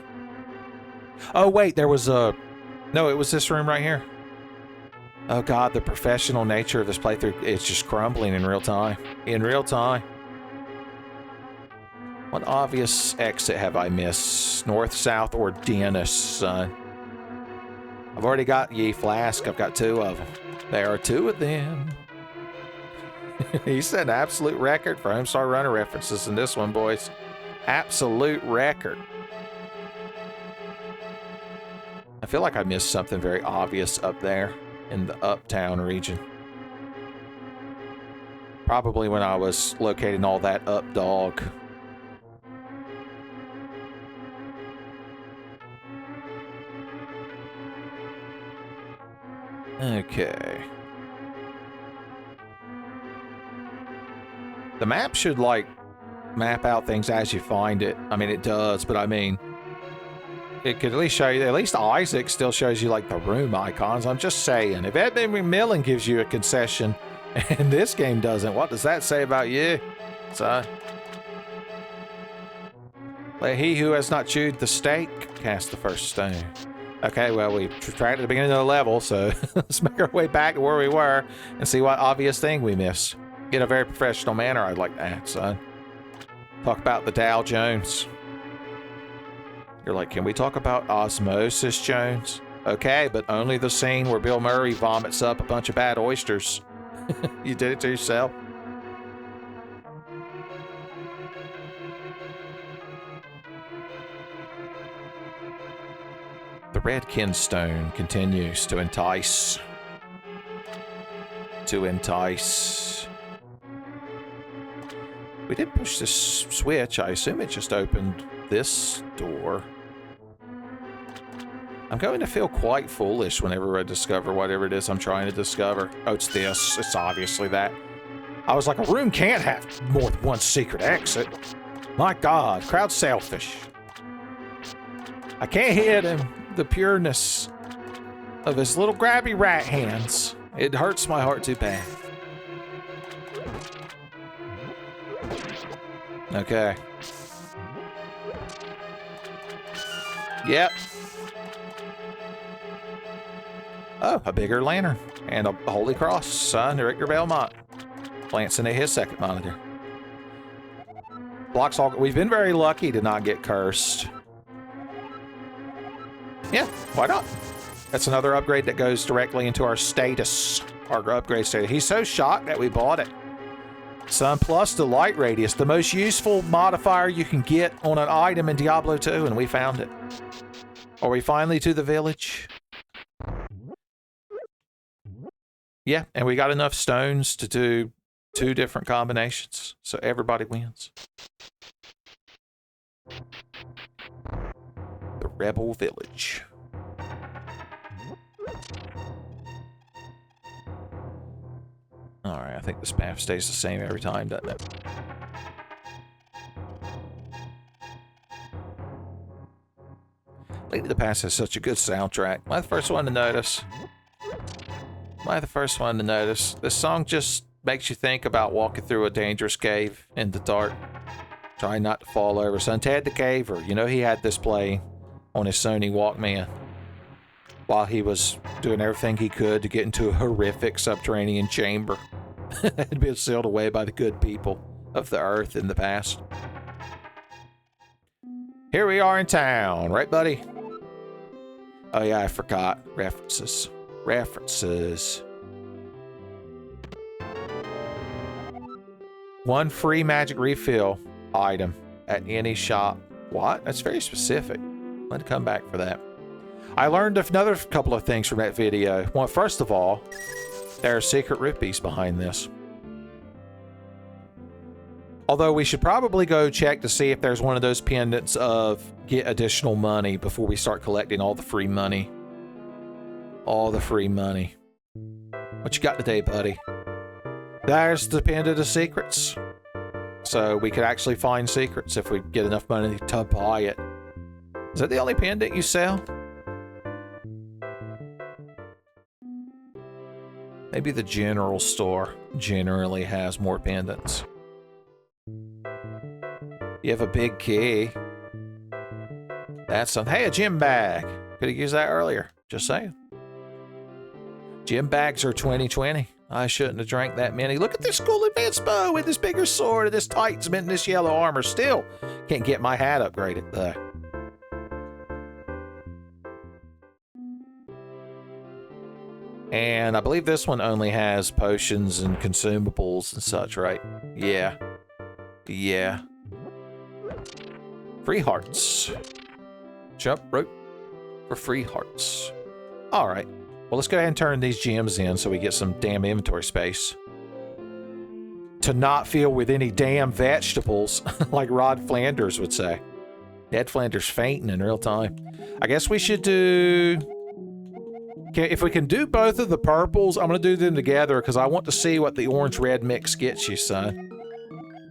Oh, wait, there was a... No, it was this room right here. Oh, God, the professional nature of this playthrough, it's just crumbling in real time. In real time. What obvious exit have I missed? North, south, or dentist, son? I've already got Ye Flask. I've got 2 of them. There are 2 of them. He set an absolute record for Homestar Runner references in this one, boys. Absolute record. I feel like I missed something very obvious up there in the uptown region. Probably when I was locating all that up dog. Okay. The map should, like, map out things as you find it. I mean, it does, but I mean, it could at least show you, at least Isaac still shows you, like, the room icons. I'm just saying, if Edmund McMillan gives you a concession and this game doesn't, what does that say about you, son? Let he who has not chewed the steak cast the first stone. Okay, well, we tried at the beginning of the level, so let's make our way back to where we were and see what obvious thing we missed. In a very professional manner, I'd like that, son. Talk about the Dow Jones. You're like, can we talk about Osmosis Jones? Okay, but only the scene where Bill Murray vomits up a bunch of bad oysters. You did it to yourself. The Redkin Stone continues to entice. To entice. We did push this switch. I assume it just opened this door. I'm going to feel quite foolish whenever I discover whatever it is I'm trying to discover. Oh, it's this. It's obviously that. I was like, a room can't have more than one secret exit. My God, crowd's selfish. I can't hit him. The pureness of his little grabby rat hands. It hurts my heart too bad. Okay. Yep. Oh, a bigger lantern. And a holy cross. Son, Richter Belmont. Glancing at his second monitor. Blocks all... We've been very lucky to not get cursed. Yeah, why not? That's another upgrade that goes directly into our status. Our upgrade status. He's so shocked that we bought it. Sun plus the light radius, the most useful modifier you can get on an item in Diablo 2, and we found it. Are we finally to the village? Yeah, and we got enough stones to do 2 different combinations, so everybody wins. The Rebel Village. Alright, I think this path stays the same every time, doesn't it? Lady of the Past has such a good soundtrack. Am I the first one to notice? Am I the first one to notice? This song just makes you think about walking through a dangerous cave in the dark. Trying not to fall over. Son Ted the Caver, you know he had this playing on his Sony Walkman. while he was doing everything he could to get into a horrific subterranean chamber that had been sealed away by the good people of the earth in the past. Here we are in town, right, buddy? Oh yeah, I forgot. References. References. One free magic refill item at any shop. What? That's very specific. Let's come back for that. I learned another couple of things from that video. Well, first of all, there are secret rupees behind this. Although we should probably go check to see if there's one of those pendants of get additional money before we start collecting all the free money. All the free money. What you got today, buddy? There's the pendant of secrets. So we could actually find secrets if we get enough money to buy it. Is that the only pendant you sell? Maybe the general store generally has more pendants. You have a big key. That's something. Hey, a gym bag. Could have used that earlier. Just saying. Gym bags are 2020. I shouldn't have drank that many. Look at this cool advanced bow with this bigger sword and this tights and this yellow armor. Still can't get my hat upgraded though. And I believe this one only has potions and consumables and such, right? Yeah. Yeah. Free hearts. Jump rope for free hearts. All right. Well, let's go ahead and turn these gems in so we get some damn inventory space. To not fill with any damn vegetables, like Rod Flanders would say. Ned Flanders fainting in real time. I guess we should do... Okay, if we can do both of the purples, I'm going to do them together because I want to see what the orange-red mix gets you, son.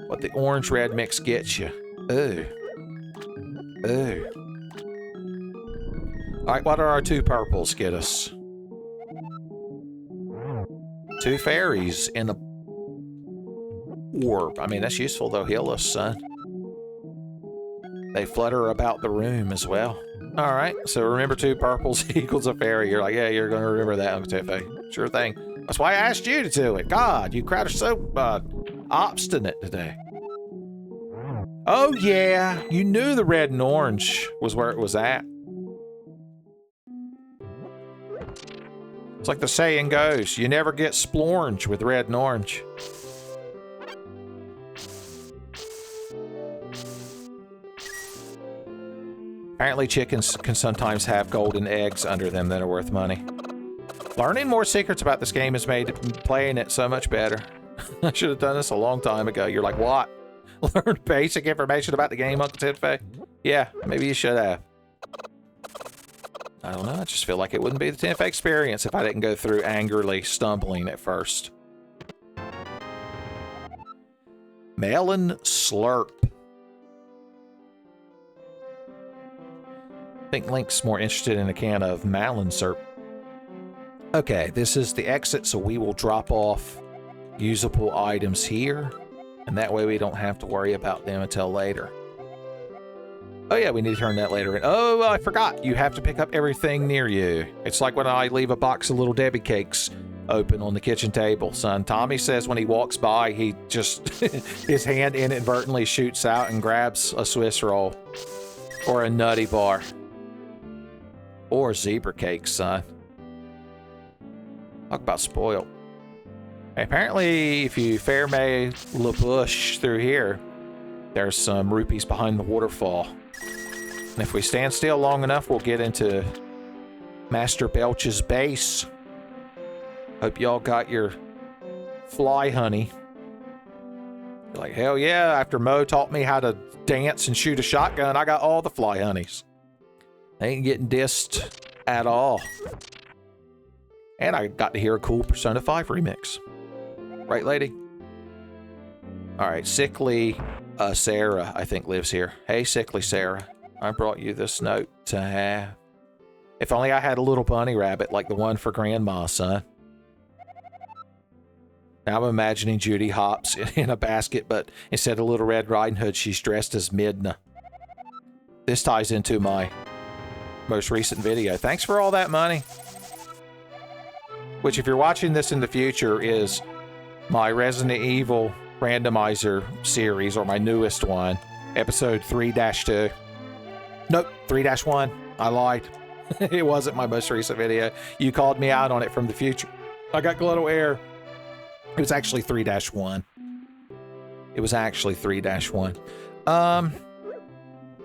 What the orange-red mix gets you. Ooh. Ooh. Alright, what are our two purples get us? Two fairies and a orb. I mean, that's useful, though. Heal us, son. They flutter about the room as well. Alright, so remember two purples equals a fairy. You're like, yeah, you're going to remember that, Uncle Tiffy. Sure thing. That's why I asked you to do it. God, you crowd are so obstinate today. Oh, yeah. You knew the red and orange was where it was at. It's like the saying goes, you never get splorge with red and orange. Apparently chickens can sometimes have golden eggs under them that are worth money. Learning more secrets about this game has made playing it so much better. I should have done this a long time ago. You're like, what? Learn basic information about the game, Uncle Tidfay? Yeah, maybe you should have. I don't know, I just feel like it wouldn't be the Tidfay experience if I didn't go through angrily stumbling at first. Melon Slurp. I think Link's more interested in a can of Malin Slurp. Okay, this is the exit, so we will drop off usable items here. And that way we don't have to worry about them until later. Oh yeah, we need to turn that later in. Oh, I forgot. You have to pick up everything near you. It's like when I leave a box of Little Debbie cakes open on the kitchen table, son. Tommy says when he walks by, he just, his hand inadvertently shoots out and grabs a Swiss roll. Or a nutty bar. Or zebra cakes, son. Talk about spoiled. Apparently, if you Fairmay La Bush through here, there's some rupees behind the waterfall. And if we stand still long enough, we'll get into Master Belch's base. Hope y'all got your fly honey. You're like, hell yeah, after Mo taught me how to dance and shoot a shotgun, I got all the fly honeys. I ain't getting dissed at all. And I got to hear a cool Persona 5 remix. Right, lady? Alright, Sickly Sarah, I think, lives here. Hey, Sickly Sarah. I brought you this note to have. If only I had a little bunny rabbit like the one for Grandma, son. Now I'm imagining Judy Hopps in a basket, but instead of Little Red Riding Hood, she's dressed as Midna. This ties into my most recent video. Thanks for all that money. Which, if you're watching this in the future, is my Resident Evil randomizer series, or my newest one, episode 3-2. Nope, 3-1. I lied. It wasn't my most recent video. You called me out on it from the future. I got glottal error. It was actually 3-1. It was actually 3-1.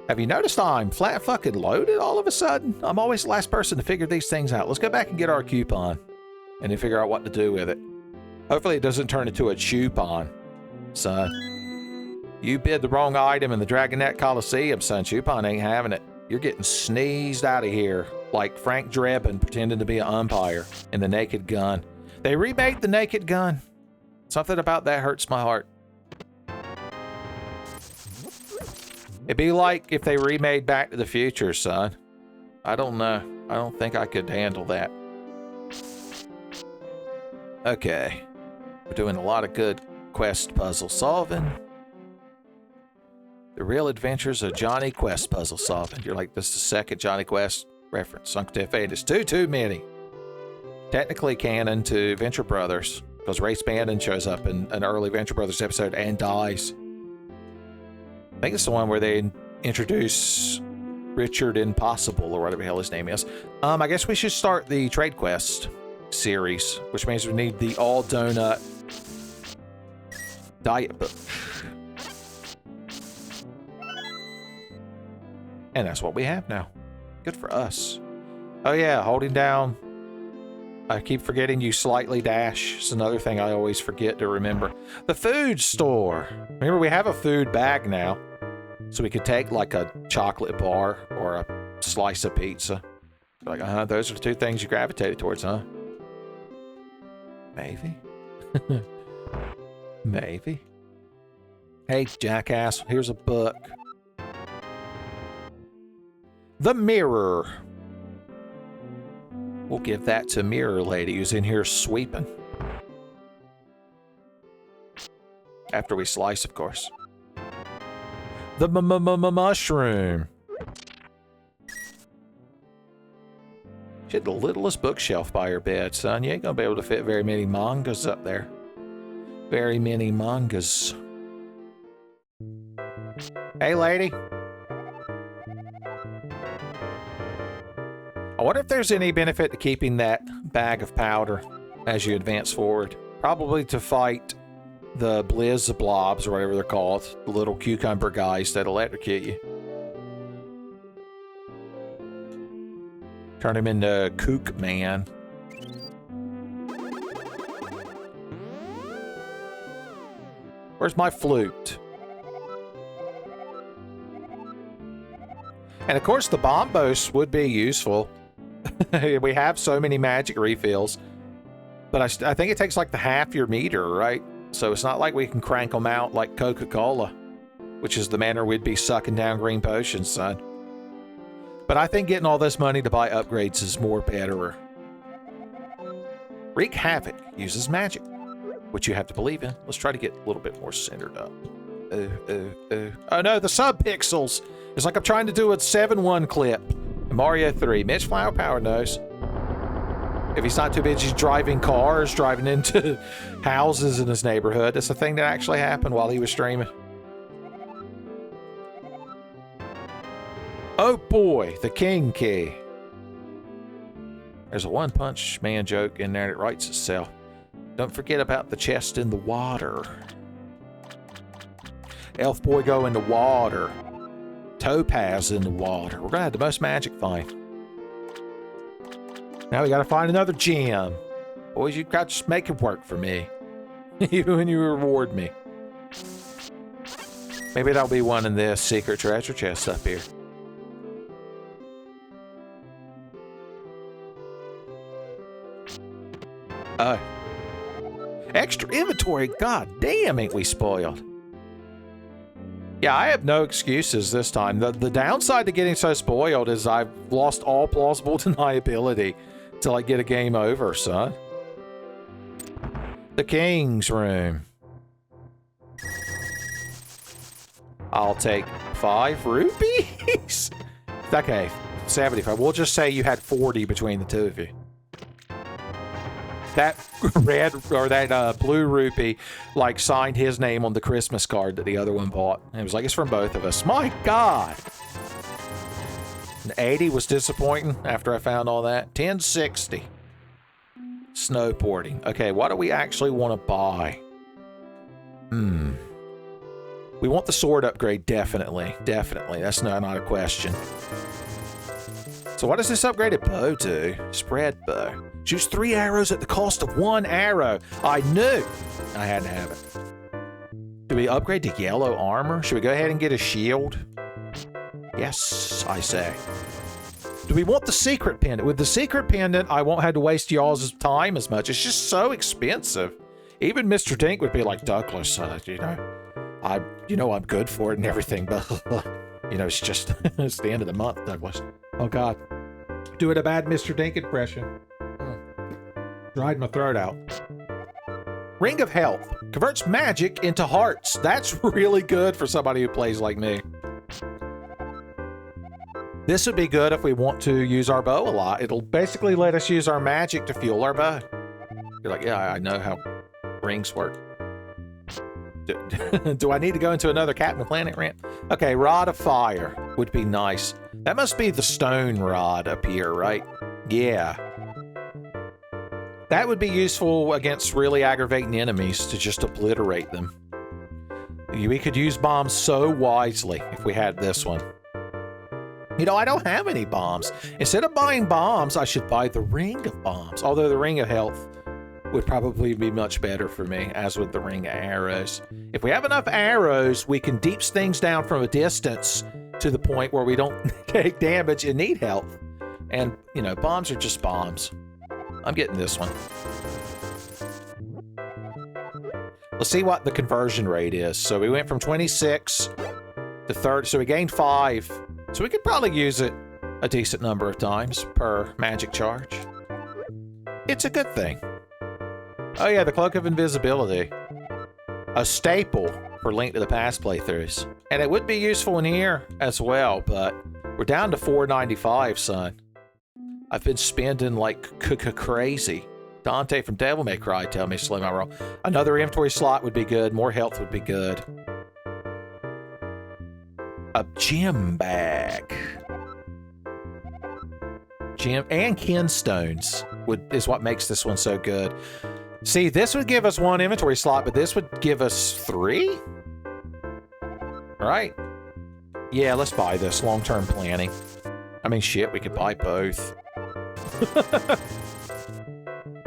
Have you noticed I'm flat fucking loaded all of a sudden? I'm always the last person to figure these things out. Let's go back and get our coupon and then figure out what to do with it. Hopefully it doesn't turn into a choupon, son. You bid the wrong item in the Dragonette Coliseum, son. Choupon ain't having it. You're getting sneezed out of here like Frank Drebin pretending to be an umpire in The Naked Gun. They remade The Naked Gun. Something about that hurts my heart. It'd be like if they remade Back to the Future, son. I don't know. I don't think I could handle that. Okay. We're doing a lot of good quest puzzle solving. The Real Adventures of Johnny Quest puzzle solving. You're like, this is the second Johnny Quest reference. Sunk to F8. It's too many. Technically canon to Venture Brothers, because Ray Spandon shows up in an early Venture Brothers episode and dies. I think it's the one where they introduce Richard Impossible, or whatever the hell his name is. I guess we should start the Trade Quest series, which means we need the All Donut Diet Book. And that's what we have now. Good for us. Oh yeah, holding down. I keep forgetting you slightly dash. It's another thing I always forget to remember. The food store. Remember, we have a food bag now. So we could take like a chocolate bar or a slice of pizza. Like, those are the two things you gravitated towards, huh? Maybe. Maybe. Hey, jackass, here's a book. The Mirror. We'll give that to Mirror Lady, who's in here sweeping. After we slice, of course. The mushroom. She had the littlest bookshelf by her bed, son. You ain't gonna be able to fit very many mangas up there. Very many mangas. Hey, lady. I wonder if there's any benefit to keeping that bag of powder as you advance forward. Probably to fight the blizz blobs, or whatever they're called. The little cucumber guys that electrocute you. Turn him into Kook Man. Where's my flute? And of course the bombos would be useful. We have so many magic refills. But I think it takes like the half your meter, right? So it's not like we can crank them out like Coca-Cola, which is the manner we'd be sucking down green potions, son. But I think getting all this money to buy upgrades is more betterer. Wreak Havoc uses magic, which you have to believe in. Let's try to get a little bit more centered up. Oh no, the sub-pixels! It's like I'm trying to do a 7-1 clip in Mario 3. Mitch Flower Power knows. If he's not too busy driving cars, driving into houses in his neighborhood. It's a thing that actually happened while he was streaming. Oh boy, the King Key. There's a One Punch Man joke in there that writes itself. Don't forget about the chest in the water. Elf Boy go in the water. Topaz in the water. We're gonna have the most magic find. Now we gotta find another gem. Boys, you got to just make it work for me. Even when you reward me. Maybe that'll be one in this secret treasure chest up here. Oh. Extra inventory. God damn, ain't we spoiled. Yeah, I have no excuses this time. The downside to getting so spoiled is I've lost all plausible deniability till I get a game over, son. The King's Room. I'll take 5 rupees. Okay, 75. We'll just say you had 40 between the two of you. That red or that blue rupee like signed his name on the Christmas card that the other one bought. And it was like, it's from both of us. My God. And 80 was disappointing after I found all that. 1060. Snowboarding. Okay, what do we actually want to buy? We want the sword upgrade, definitely. Definitely. That's not a question. So what does this upgraded bow do? Spread bow. Shoots 3 arrows at the cost of 1 arrow. I knew I had to have it. Do we upgrade to yellow armor? Should we go ahead and get a shield? Yes, I say. Do we want the secret pendant? With the secret pendant, I won't have to waste y'all's time as much. It's just so expensive. Even Mr. Dink would be like, Douglas, I'm good for it and everything, but it's just it's the end of the month, Douglas. Oh God, doing a bad Mr. Dink impression. Dried my throat out. Ring of Health converts magic into hearts. That's really good for somebody who plays like me. This would be good if we want to use our bow a lot. It'll basically let us use our magic to fuel our bow. You're like, yeah, I know how rings work. Do I need to go into another Captain Planet rant? Okay, Rod of Fire would be nice. That must be the stone rod up here, right? Yeah. That would be useful against really aggravating enemies to just obliterate them. We could use bombs so wisely if we had this one. I don't have any bombs. Instead of buying bombs, I should buy the Ring of Bombs. Although the Ring of Health would probably be much better for me, as with the Ring of Arrows. If we have enough arrows, we can deep things down from a distance to the point where we don't take damage and need health. And, bombs are just bombs. I'm getting this one. Let's see what the conversion rate is. So we went from 26 to 30, so we gained 5. So we could probably use it a decent number of times per magic charge. It's a good thing. Oh yeah, the Cloak of Invisibility. A staple for Link to the Past playthroughs. And it would be useful in here as well, but we're down to 495, son. I've been spending like crazy. Dante from Devil May Cry tell me slow my roll. Another inventory slot would be good. More health would be good. A gem bag. Gem and kinstones is what makes this one so good. See, this would give us 1 inventory slot, but this would give us 3? Right? Yeah, let's buy this. Long-term planning. I mean, shit, we could buy both.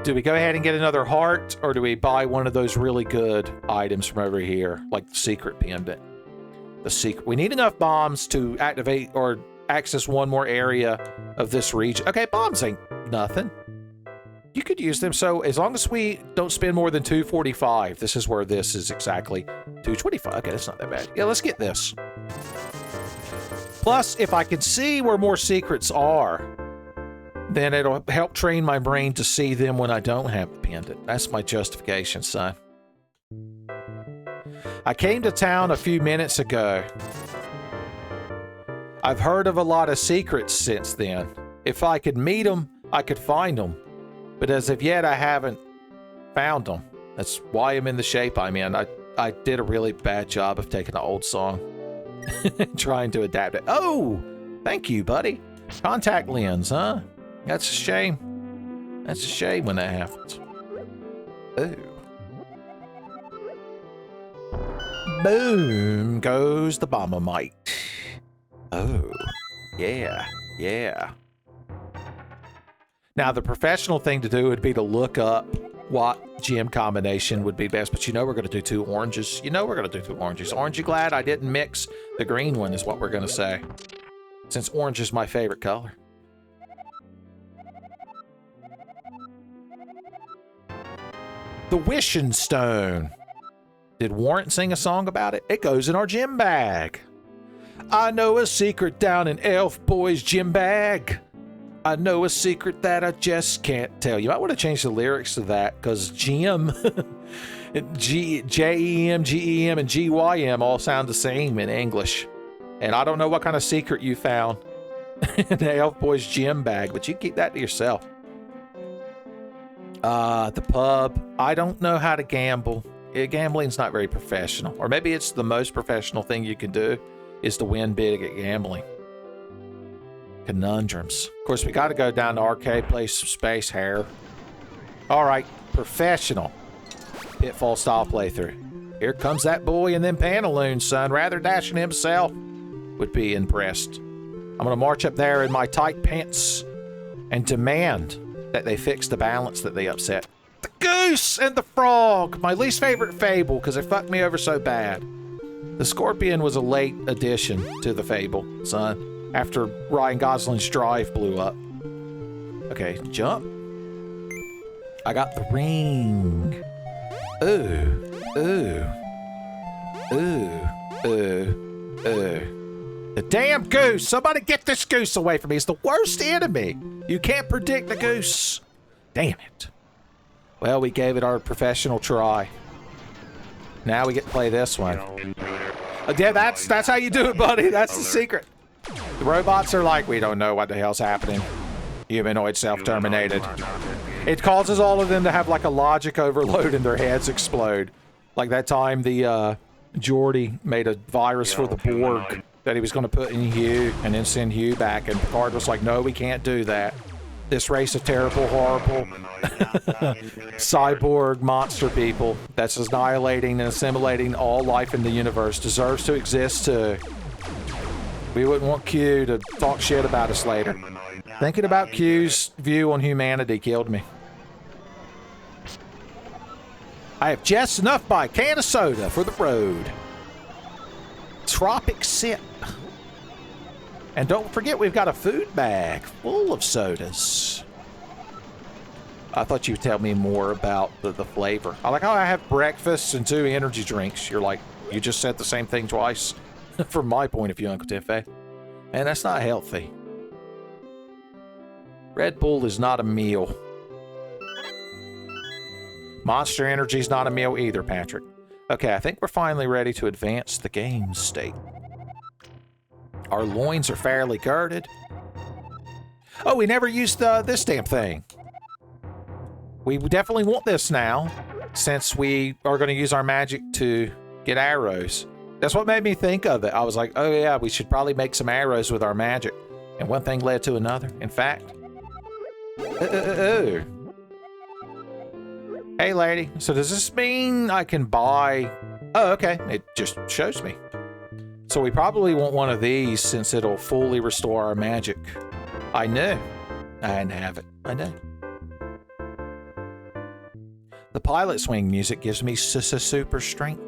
Do we go ahead and get another heart, or do we buy one of those really good items from over here, like the secret pendant? The secret. We need enough bombs to activate or access one more area of this region. Okay, bombs ain't nothing. You could use them. So as long as we don't spend more than 245, this is where this is exactly 225. Okay, that's not that bad. Yeah, let's get this. Plus, if I can see where more secrets are, then it'll help train my brain to see them when I don't have the pendant. That's my justification, son. I came to town a few minutes ago. I've heard of a lot of secrets since then. If I could meet them, I could find them. But as of yet, I haven't found them. That's why I'm in the shape I'm in. I did a really bad job of taking an old song, trying to adapt it. Oh, thank you, buddy. Contact lens, huh? That's a shame. That's a shame when that happens. Oh. Boom goes the Bombomite. Oh, yeah, yeah. Now, the professional thing to do would be to look up what gem combination would be best, but we're going to do 2 oranges. We're going to do 2 oranges. Aren't you glad I didn't mix the green one is what we're going to say, since orange is my favorite color. The Wishing Stone. Did Warrant sing a song about it? It goes in our gym bag. I know a secret down in Elf Boy's gym bag. I know a secret that I just can't tell you. I want to change the lyrics to that because gym, J-E-M, G-E-M, and G-Y-M all sound the same in English. And I don't know what kind of secret you found the Elf Boy's gym bag, but you keep that to yourself. The pub. I don't know how to gamble. Gambling's not very professional. Or maybe it's the most professional thing you can do is to win big at gambling. Conundrums. Of course, we got to go down to arcade, play some space hair. All right, professional. Pitfall style playthrough. Here comes that boy in them pantaloons, son. Rather dashing himself. Would be impressed. I'm going to march up there in my tight pants and demand that they fix the balance that they upset. The goose and the frog. My least favorite fable because it fucked me over so bad. The scorpion was a late addition to the fable, son, after Ryan Gosling's drive blew up. Okay, jump. I got the ring. Ooh, ooh, ooh, ooh, ooh. The damn goose! Somebody get this goose away from me. It's the worst enemy. You can't predict the goose. Damn it. Well, we gave it our professional try. Now we get to play this one. Yeah, that's how you do it, buddy. That's the secret. The robots are like, we don't know what the hell's happening. Humanoid self-terminated. It causes all of them to have like a logic overload and their heads explode. Like that time the Geordie made a virus for the Borg that he was going to put in Hugh and then send Hugh back, and Picard was like, no, we can't do that. This race of terrible, horrible cyborg monster people that's annihilating and assimilating all life in the universe deserves to exist too. We wouldn't want Q to talk shit about us later. Thinking about Q's view on humanity killed me. I have just enough by a can of soda for the road. Tropic sip. And don't forget we've got a food bag full of sodas. I thought you would tell me more about the flavor. I like how I have breakfast and 2 energy drinks. You're like, you just said the same thing twice. From my point of view, Uncle Tiffy. And that's not healthy. Red Bull is not a meal. Monster Energy is not a meal either, Patrick. Okay, I think we're finally ready to advance the game state. Our loins are fairly girded. Oh, we never used this damn thing. We definitely want this now, since we are going to use our magic to get arrows. That's what made me think of it. I was like, oh yeah, we should probably make some arrows with our magic. And one thing led to another. In fact... Hey, lady. So does this mean I can buy... Oh, okay. It just shows me. So we probably want one of these since it'll fully restore our magic. I knew. I didn't have it. I know. The pilot swing music gives me super strength.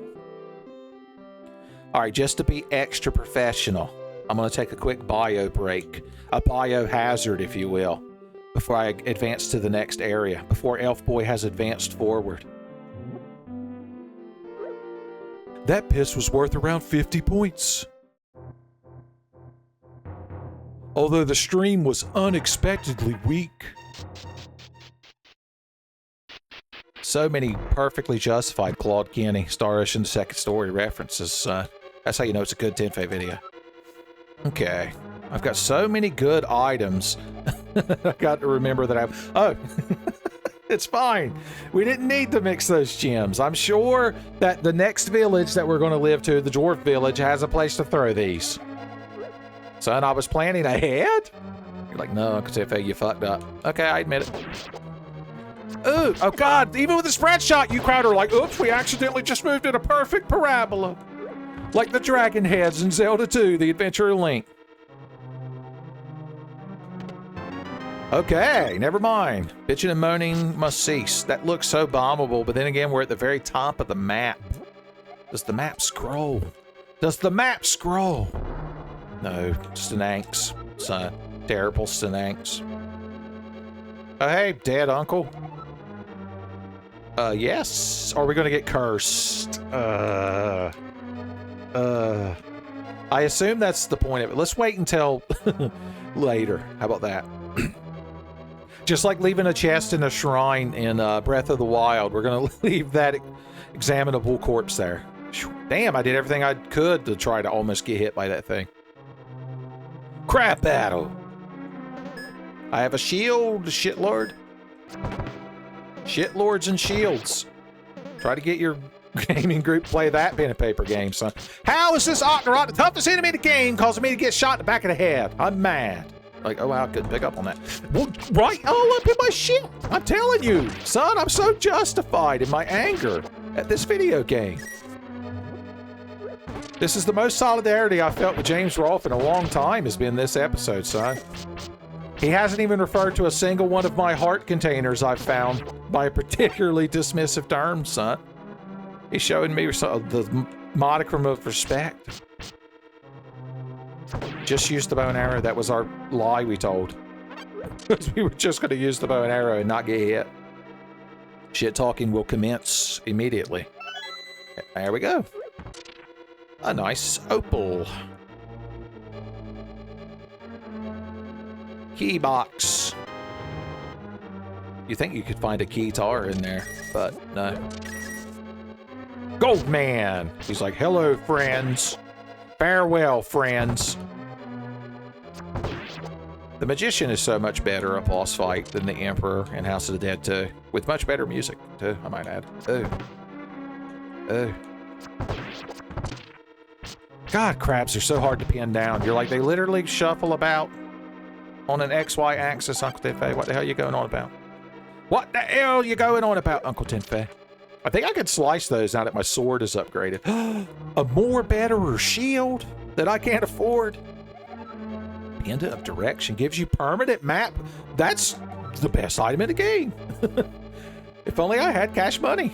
All right, just to be extra professional, I'm going to take a quick bio break. A biohazard, if you will, before I advance to the next area, before Elf Boy has advanced forward. That piss was worth around 50 points. Although the stream was unexpectedly weak. So many perfectly justified Claude Kenny, Star Ocean Second Story references. That's how you know it's a good Tenfei video. Okay. I've got so many good items. I got to remember that oh, it's fine. We didn't need to mix those gems. I'm sure that the next village that we're going to live to, the Dwarf Village, has a place to throw these. Son, I was planning ahead? You're like, no, Uncle Tiffy, you fucked up. Okay, I admit it. Ooh, oh God, even with the spread shot, you crowd are like, oops, we accidentally just moved in a perfect parabola. Like the dragon heads in Zelda 2, The Adventure of Link. Okay, never mind. Bitching and moaning must cease. That looks so bombable, but then again, we're at the very top of the map. Does the map scroll? Does the map scroll? No, Stenanks, son. Terrible Stenanks. Oh, hey, dead uncle. Yes. Are we gonna get cursed? I assume that's the point of it. Let's wait until later. How about that? Just like leaving a chest in a shrine in Breath of the Wild, we're gonna leave that examinable corpse there. Damn, I did everything I could to try to almost get hit by that thing. Crap battle. I have a shield, shitlord. Shitlords and shields. Try to get your gaming group to play that pen and paper game, son. How is this Octorok the toughest enemy in the game, causing me to get shot in the back of the head? I'm mad. Like, oh wow, I couldn't pick up on that. Well, right all up in my shit. I'm telling you, son, I'm so justified in my anger at this video game. This is the most solidarity I've felt with James Rolfe in a long time has been this episode, son. He hasn't even referred to a single one of my heart containers I've found by a particularly dismissive term, son. He's showing me the modicum of respect. Just use the bow and arrow. That was our lie we told. Because we were just going to use the bow and arrow and not get hit. Shit talking will commence immediately. There we go. A nice opal. Key box. You think you could find a keytar in there, but no. Goldman! He's like, hello, friends. Farewell, friends. The Magician is so much better a boss fight than the Emperor in House of the Dead 2. With much better music, too, I might add. Oh. God, crabs are so hard to pin down. You're like, they literally shuffle about on an XY axis, Uncle Tenfei. What the hell are you going on about? What the hell are you going on about, Uncle Tenfei? I think I could slice those now that my sword is upgraded. A more betterer shield that I can't afford. Panda of Direction gives you permanent map. That's the best item in the game. If only I had cash money.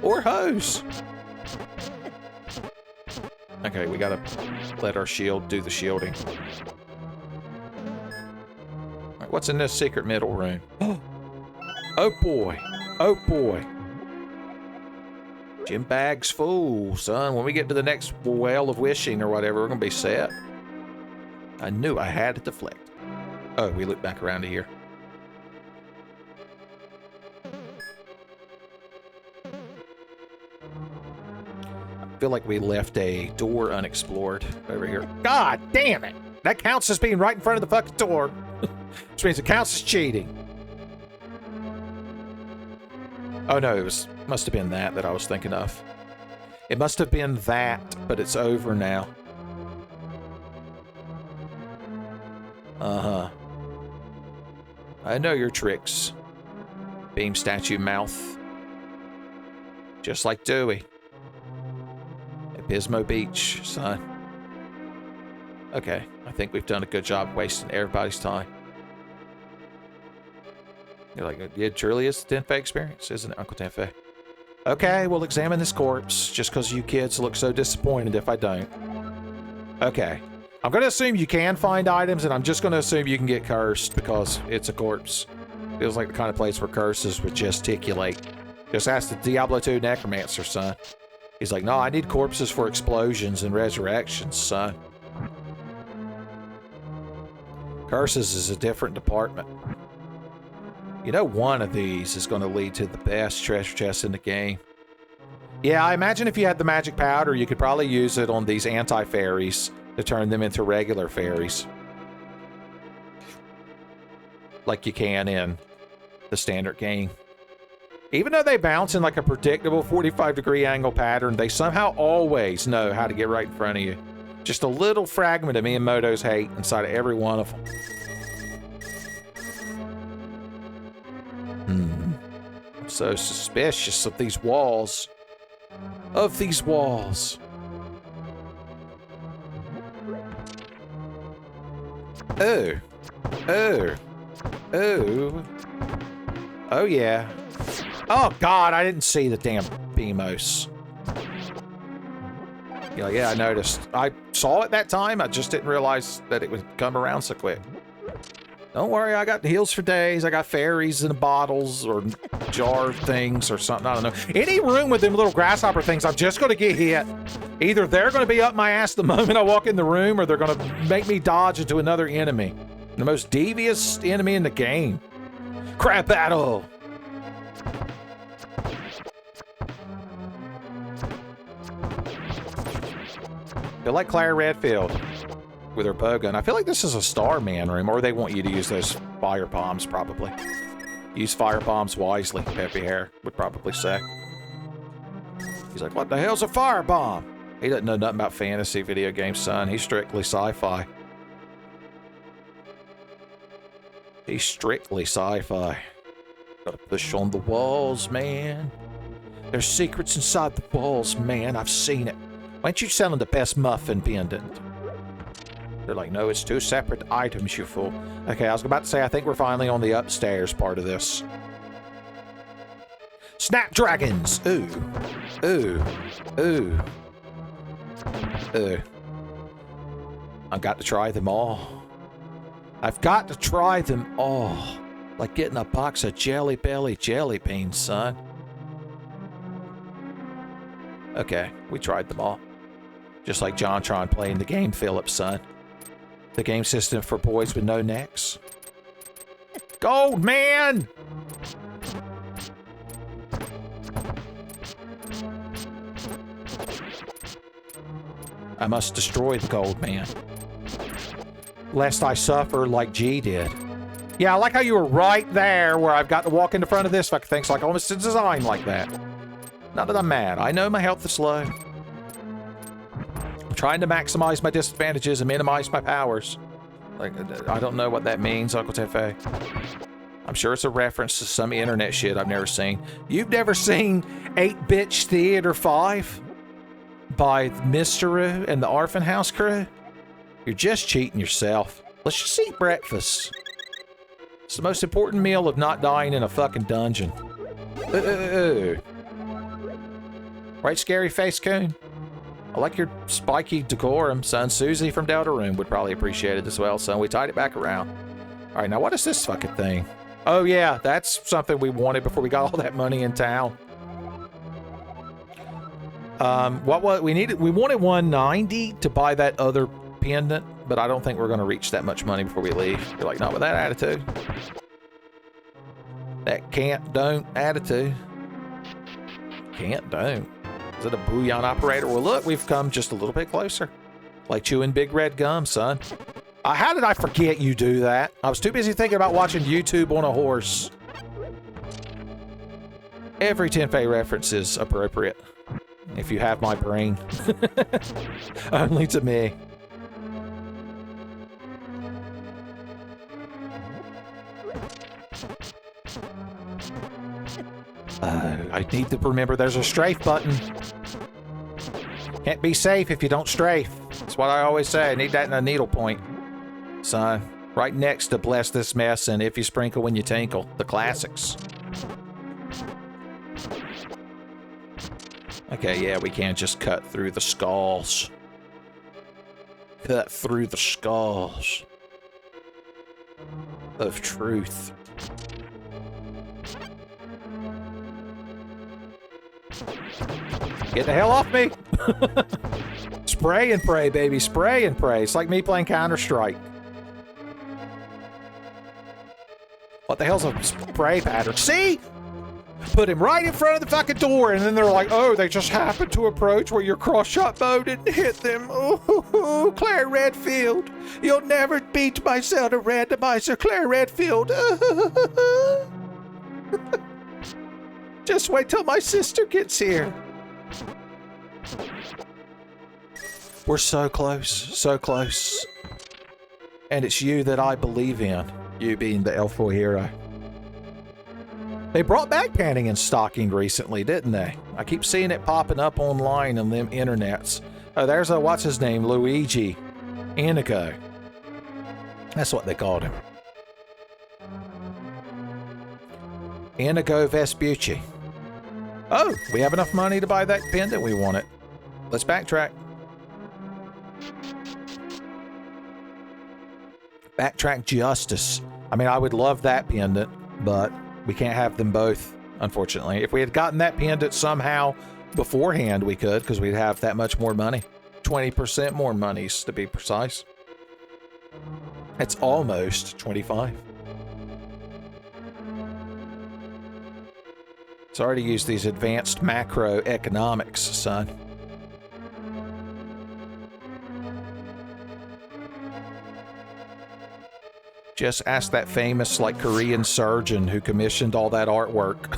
Or hose. Okay, we gotta let our shield do the shielding. Right, what's in this secret middle room? Oh boy. Oh boy. Gym bag's full, son. When we get to the next well of wishing or whatever, we're gonna be set. I knew I had to deflect. Oh, we look back around to here. I feel like we left a door unexplored over here. God damn it! That counts as being right in front of the fucking door. Which means it counts as cheating. Oh no, must have been that I was thinking of. It must have been that, but it's over now. Uh-huh. I know your tricks. Beam statue mouth. Just like Dewey. At Pismo Beach, son. Okay, I think we've done a good job wasting everybody's time. You're like, it truly is the Tenfei experience, isn't it, Uncle Tenfei? Okay, we'll examine this corpse, just because you kids look so disappointed if I don't. Okay. I'm going to assume you can find items, and I'm just going to assume you can get cursed, because it's a corpse. Feels like the kind of place where curses would gesticulate. Just ask the Diablo 2 Necromancer, son. He's like, no, I need corpses for explosions and resurrections, son. Curses is a different department. You know, one of these is going to lead to the best treasure chest in the game. Yeah, I imagine if you had the magic powder, you could probably use it on these anti-fairies to turn them into regular fairies. Like you can in the standard game. Even though they bounce in like a predictable 45-degree angle pattern, they somehow always know how to get right in front of you. Just a little fragment of Miyamoto's hate inside of every one of them. I'm so suspicious of these walls. Of these walls. Oh. Oh. Oh. Oh, yeah. Oh, God, I didn't see the damn Beamos. Yeah, I noticed. I saw it that time. I just didn't realize that it would come around so quick. Don't worry, I got heals for days. I got fairies in bottles or jar things or something. I don't know. Any room with them little grasshopper things, I'm just going to get hit. Either they're going to be up my ass the moment I walk in the room, or they're going to make me dodge into another enemy. The most devious enemy in the game. Crap battle! Feel like Claire Redfield. with her bowgun. I feel like this is a Starman room, or they want you to use those fire bombs, probably. Use fire bombs wisely, Peppy Hair would probably say. He's like, what the hell's a fire bomb? He doesn't know nothing about fantasy video games, son. He's strictly sci-fi. He's strictly sci-fi. Gotta push on the walls, man. There's secrets inside the walls, man. I've seen it. Why aren't you selling the best muffin pendant? They're like, no, it's two separate items, you fool. Okay, I was about to say, I think we're finally on the upstairs part of this. Snapdragons! Ooh. Ooh. Ooh. Ooh. I've got to try them all. I've got to try them all. Like getting a box of Jelly Belly jelly beans, son. Okay, we tried them all. Just like JonTron playing the game, Phillips, son. The game system for boys with no necks. Gold, man! I must destroy the gold man. Lest I suffer like G did. Yeah, I like how you were right there where I've got to walk in the front of this fucking thing, so like almost designed like that. Not that I'm mad. I know my health is low. I'm trying to maximize my disadvantages and minimize my powers. Like, I don't know what that means, Uncle Tefe. I'm sure it's a reference to some internet shit I've never seen. You've never seen 8-Bitch Theater 5 by Mysteru and the Orphan House crew? You're just cheating yourself. Let's just eat breakfast. It's the most important meal of not dying in a fucking dungeon. Right, scary face coon? I like your spiky decorum, son. Susie from Deltarune would probably appreciate it as well, son. We tied it back around. All right, now what is this fucking thing? Oh yeah, that's something we wanted before we got all that money in town. What we needed? We wanted 190 to buy that other pendant, but I don't think we're going to reach that much money before we leave. You're like, not with that attitude. That don't attitude. Don't. Is it a bouillon operator? Well, look, we've come just a little bit closer. Like chewing big red gum, son. How did I forget you do that? I was too busy thinking about watching YouTube on a horse. Every Tenfei reference is appropriate. If you have my brain. Only to me. I need to remember there's a strafe button. Can't be safe if you don't strafe. That's what I always say. I need that in a needle point. Son, right next to Bless This Mess and If You Sprinkle When You Tinkle. The classics. Okay, yeah, we can't just cut through the skulls. Cut through the skulls of truth. Get the hell off me! Spray and pray, baby. Spray and pray. It's like me playing Counter-Strike. What the hell's a spray pattern? See? Put him right in front of the fucking door, and then they're like, oh, they just happened to approach where your cross-shot bow didn't hit them. Oh, Claire Redfield. You'll never beat my Zelda randomizer, Claire Redfield. Just wait till my sister gets here. We're so close, so close. And it's you that I believe in, you being the elf boy hero. They brought back panning and stocking recently, didn't they? I keep seeing it popping up online on them internets. Oh, there's a, what's his name, Luigi Inigo. That's what they called him. Inigo Vespucci. Oh, we have enough money to buy that pendant we wanted. Let's backtrack. Backtrack justice. I mean, I would love that pendant, but we can't have them both, unfortunately. If we had gotten that pendant somehow beforehand, we could, because we'd have that much more money. 20% more monies, to be precise. It's almost 25. Sorry to use these advanced macroeconomics, son. Just ask that famous, like, Korean surgeon who commissioned all that artwork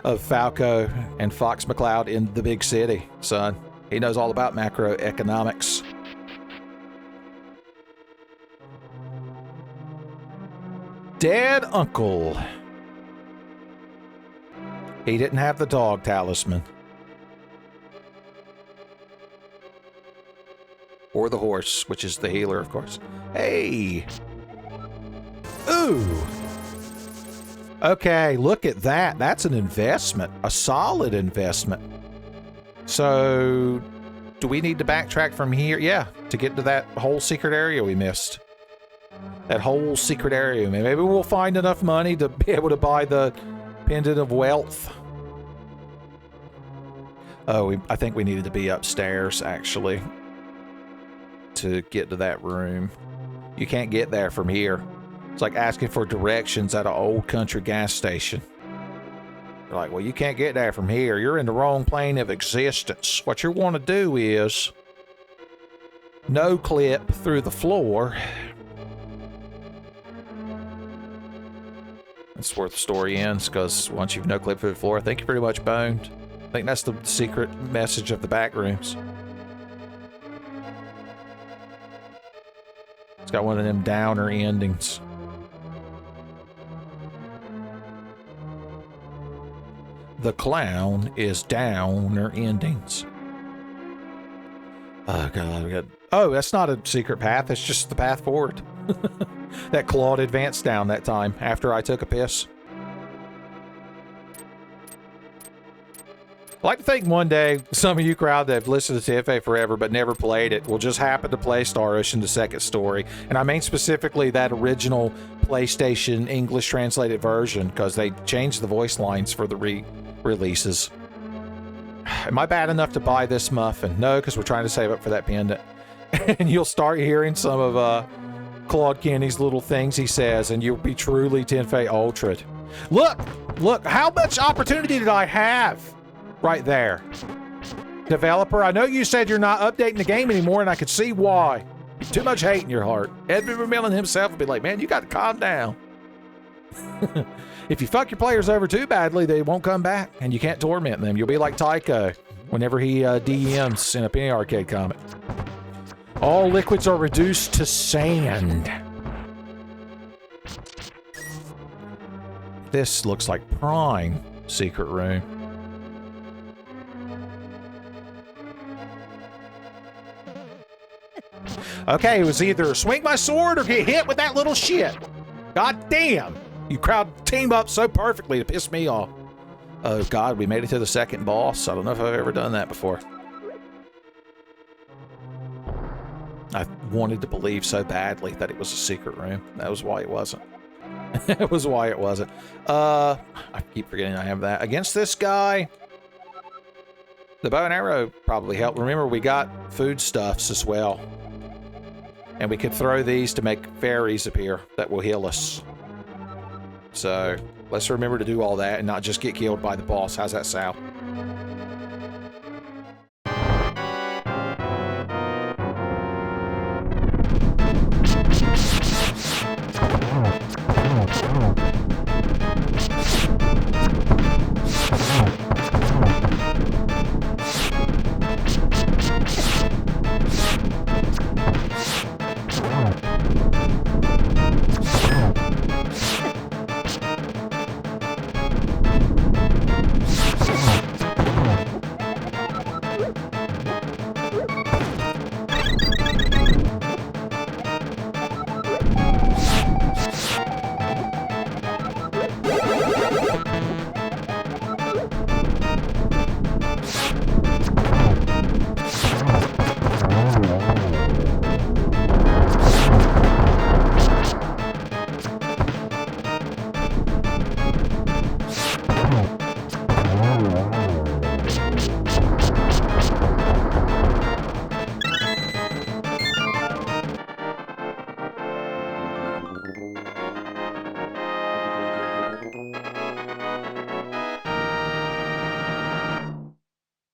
of Falco and Fox McCloud in the big city, son. He knows all about macroeconomics. Dead uncle. He didn't have the dog talisman. Or the horse, which is the healer, of course. Hey! Ooh! Okay, look at that. That's an investment. A solid investment. So, do we need to backtrack from here? Yeah, to get to that whole secret area we missed. That whole secret area. Maybe we'll find enough money to be able to buy the Pendant of Wealth. Oh, I think we needed to be upstairs, actually, to get to that room. You can't get there from here. It's like asking for directions at an old country gas station. You're like, well, you can't get there from here. You're in the wrong plane of existence. What you want to do is no clip through the floor. That's where the story ends, because once you've no clip through the floor, I think you're pretty much boned. I think that's the secret message of the back rooms. It's got one of them downer endings. The clown is downer endings. Oh, God. Oh, that's not a secret path. It's just the path forward. That Claude advanced down that time after I took a piss. I'd like to think one day some of you crowd that have listened to TFA forever but never played it will just happen to play Star Ocean: The Second Story. And I mean specifically that original PlayStation English translated version, because they changed the voice lines for the re-releases. Am I bad enough to buy this muffin? No, because we're trying to save up for that pendant. And you'll start hearing some of Claude Kenny's little things he says, and you'll be truly Tenfei Ultra'd. Look, how much opportunity did I have? Right there. Developer, I know you said you're not updating the game anymore, and I could see why. Too much hate in your heart. Edmund McMillan himself would be like, man, you got to calm down. If you fuck your players over too badly, they won't come back, and you can't torment them. You'll be like Tycho whenever he DMs in a Penny Arcade comic. All liquids are reduced to sand. This looks like prime secret room. Okay, it was either swing my sword or get hit with that little shit. God damn. You crowd team up so perfectly to piss me off. Oh God, we made it to the second boss. I don't know if I've ever done that before. I wanted to believe so badly that it was a secret room. That was why it wasn't. That was why it wasn't. I keep forgetting I have that. Against this guy, the bow and arrow probably helped. Remember, we got foodstuffs as well. And we could throw these to make fairies appear that will heal us. So let's remember to do all that and not just get killed by the boss. How's that sound?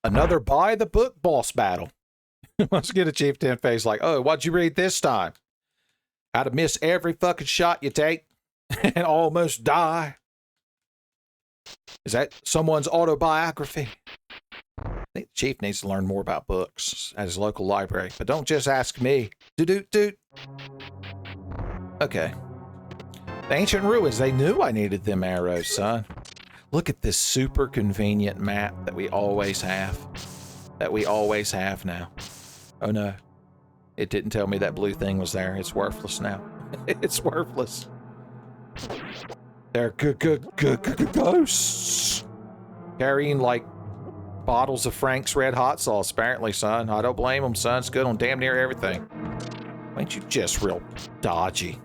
Another by the book boss battle. Let's get a Chief Tenfei's like, oh, what'd you read this time? How to miss every fucking shot you take and almost die. Is that someone's autobiography? I think the chief needs to learn more about books at his local library, but don't just ask me. Doot. Okay. The ancient ruins, they knew I needed them arrows, son. Look at this super convenient map that we always have. That we always have now. Oh no. It didn't tell me that blue thing was there. It's worthless now. It's worthless. They're ghosts. Carrying like bottles of Frank's Red Hot Sauce, apparently, son. I don't blame them, son. It's good on damn near everything. Ain't you just real dodgy?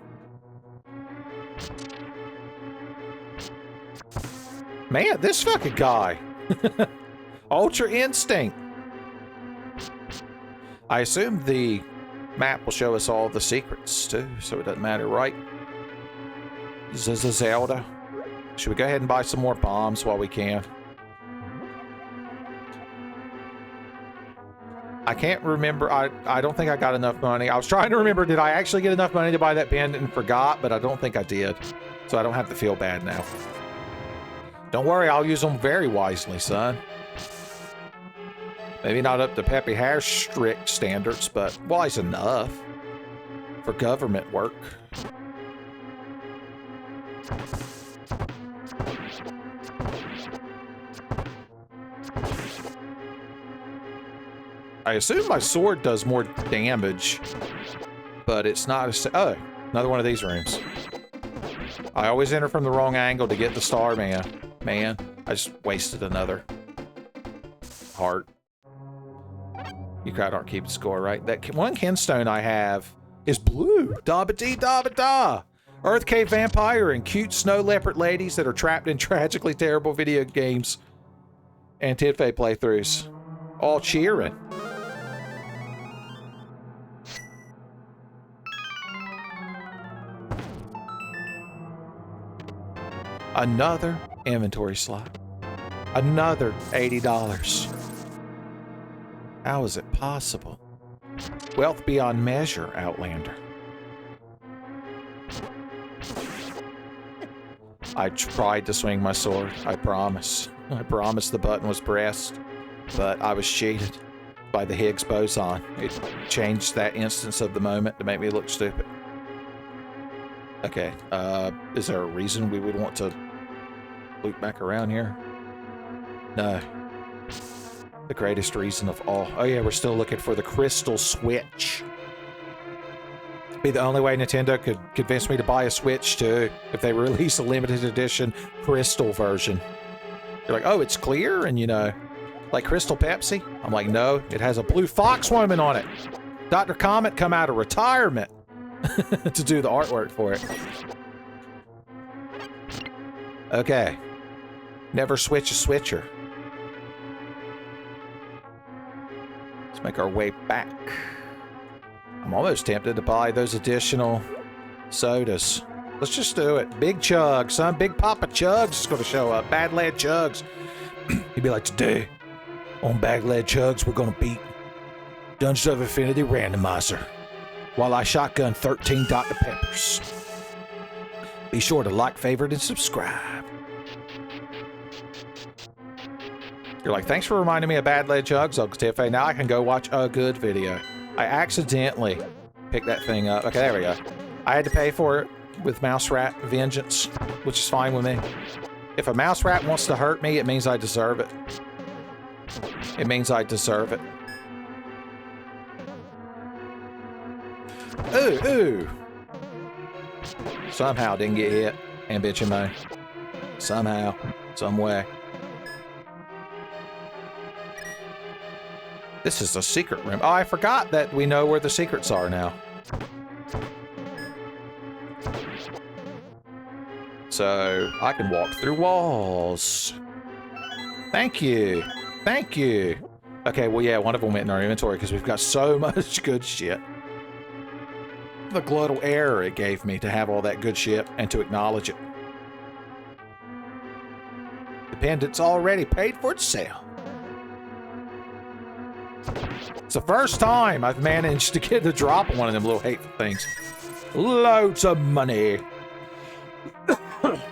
Man, this fucking guy. Ultra Instinct. I assume the map will show us all the secrets, too, so it doesn't matter, right? Zelda. Should we go ahead and buy some more bombs while we can? I can't remember. I don't think I got enough money. I was trying to remember, did I actually get enough money to buy that pendant and forgot, but I don't think I did. So I don't have to feel bad now. Don't worry, I'll use them very wisely, son. Maybe not up to Peppy Hare's strict standards, but wise enough for government work. I assume my sword does more damage, but it's not a... Oh, another one of these rooms. I always enter from the wrong angle to get the star, man. Man, I just wasted another heart. You crowd aren't keeping score, right? That one kinstone I have is blue. Da-ba-dee-da-ba-da. Earth Cave Vampire and cute snow leopard ladies that are trapped in tragically terrible video games and Tidfay playthroughs. All cheering. Another inventory slot. Another $80. How is it possible? Wealth beyond measure, Outlander. I tried to swing my sword, I promise. I promised the button was pressed, but I was cheated by the Higgs boson. It changed that instance of the moment to make me look stupid. Okay, is there a reason we would want to loop back around here? No. The greatest reason of all. Oh yeah, we're still looking for the crystal switch. Be the only way Nintendo could convince me to buy a Switch too, if they release a limited edition crystal version. You're like, oh, it's clear, and you know, like Crystal Pepsi? I'm like, no, it has a blue fox woman on it. Dr. Comet come out of retirement to do the artwork for it. Okay. Never switch a switcher. Let's make our way back. I'm almost tempted to buy those additional sodas. Let's just do it. Big Chug, son. Big Papa Chugs is going to show up. Bad Lad Chugs. He'd be like, today, on Bad Lad Chugs, we're going to beat Dungeons of Infinity Randomizer while I shotgun 13 Dr. Peppers. Be sure to like, favorite, and subscribe. You're like, thanks for reminding me of Bad Lad Chugs, Uncle Tiffany. Now I can go watch a good video. I accidentally picked that thing up. Okay, there we go. I had to pay for it with Mouse Rat Vengeance, which is fine with me. If a Mouse Rat wants to hurt me, it means I deserve it. It means I deserve it. Ooh, ooh. Somehow didn't get hit. And bitch and moan. Somehow. Some way. This is a secret room. Oh, I forgot that we know where the secrets are now. So, I can walk through walls. Thank you. Thank you. Okay, well, yeah, one of them went in our inventory because we've got so much good shit. The glottal error it gave me to have all that good shit and to acknowledge it. The pendant's already paid for itself. It's the first time I've managed to get a drop on one of them little hateful things. Loads of money.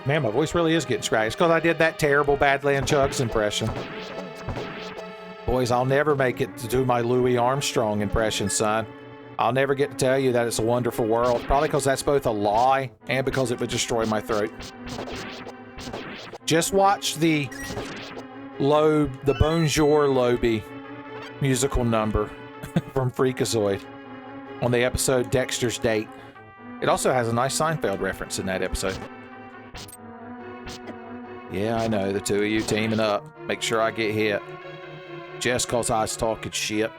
Man, my voice really is getting scratched because I did that terrible Badland Chugs impression. Boys, I'll never make it to do my Louis Armstrong impression, son. I'll never get to tell you that it's a wonderful world. Probably because that's both a lie and because it would destroy my throat. Just watch the Bonjour Lobie musical number from Freakazoid on the episode Dexter's Date. It also has a nice Seinfeld reference in that episode. Yeah, I know, the two of you teaming up. Make sure I get hit. Just cause I was talking shit.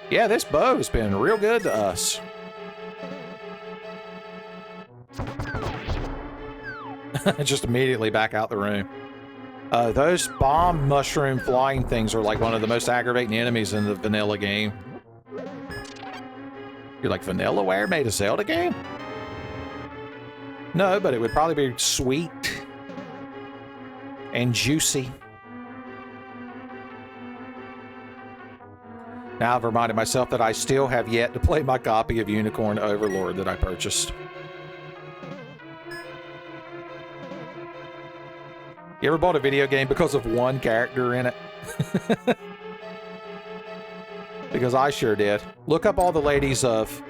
Yeah, this bow's been real good to us. Just immediately back out the room. Those bomb mushroom flying things are like one of the most aggravating enemies in the vanilla game. You're like, Vanillaware made a Zelda game? No, but it would probably be sweet and juicy. Now I've reminded myself that I still have yet to play my copy of Unicorn Overlord that I purchased. You ever bought a video game because of one character in it? Because I sure did. Look up all the ladies of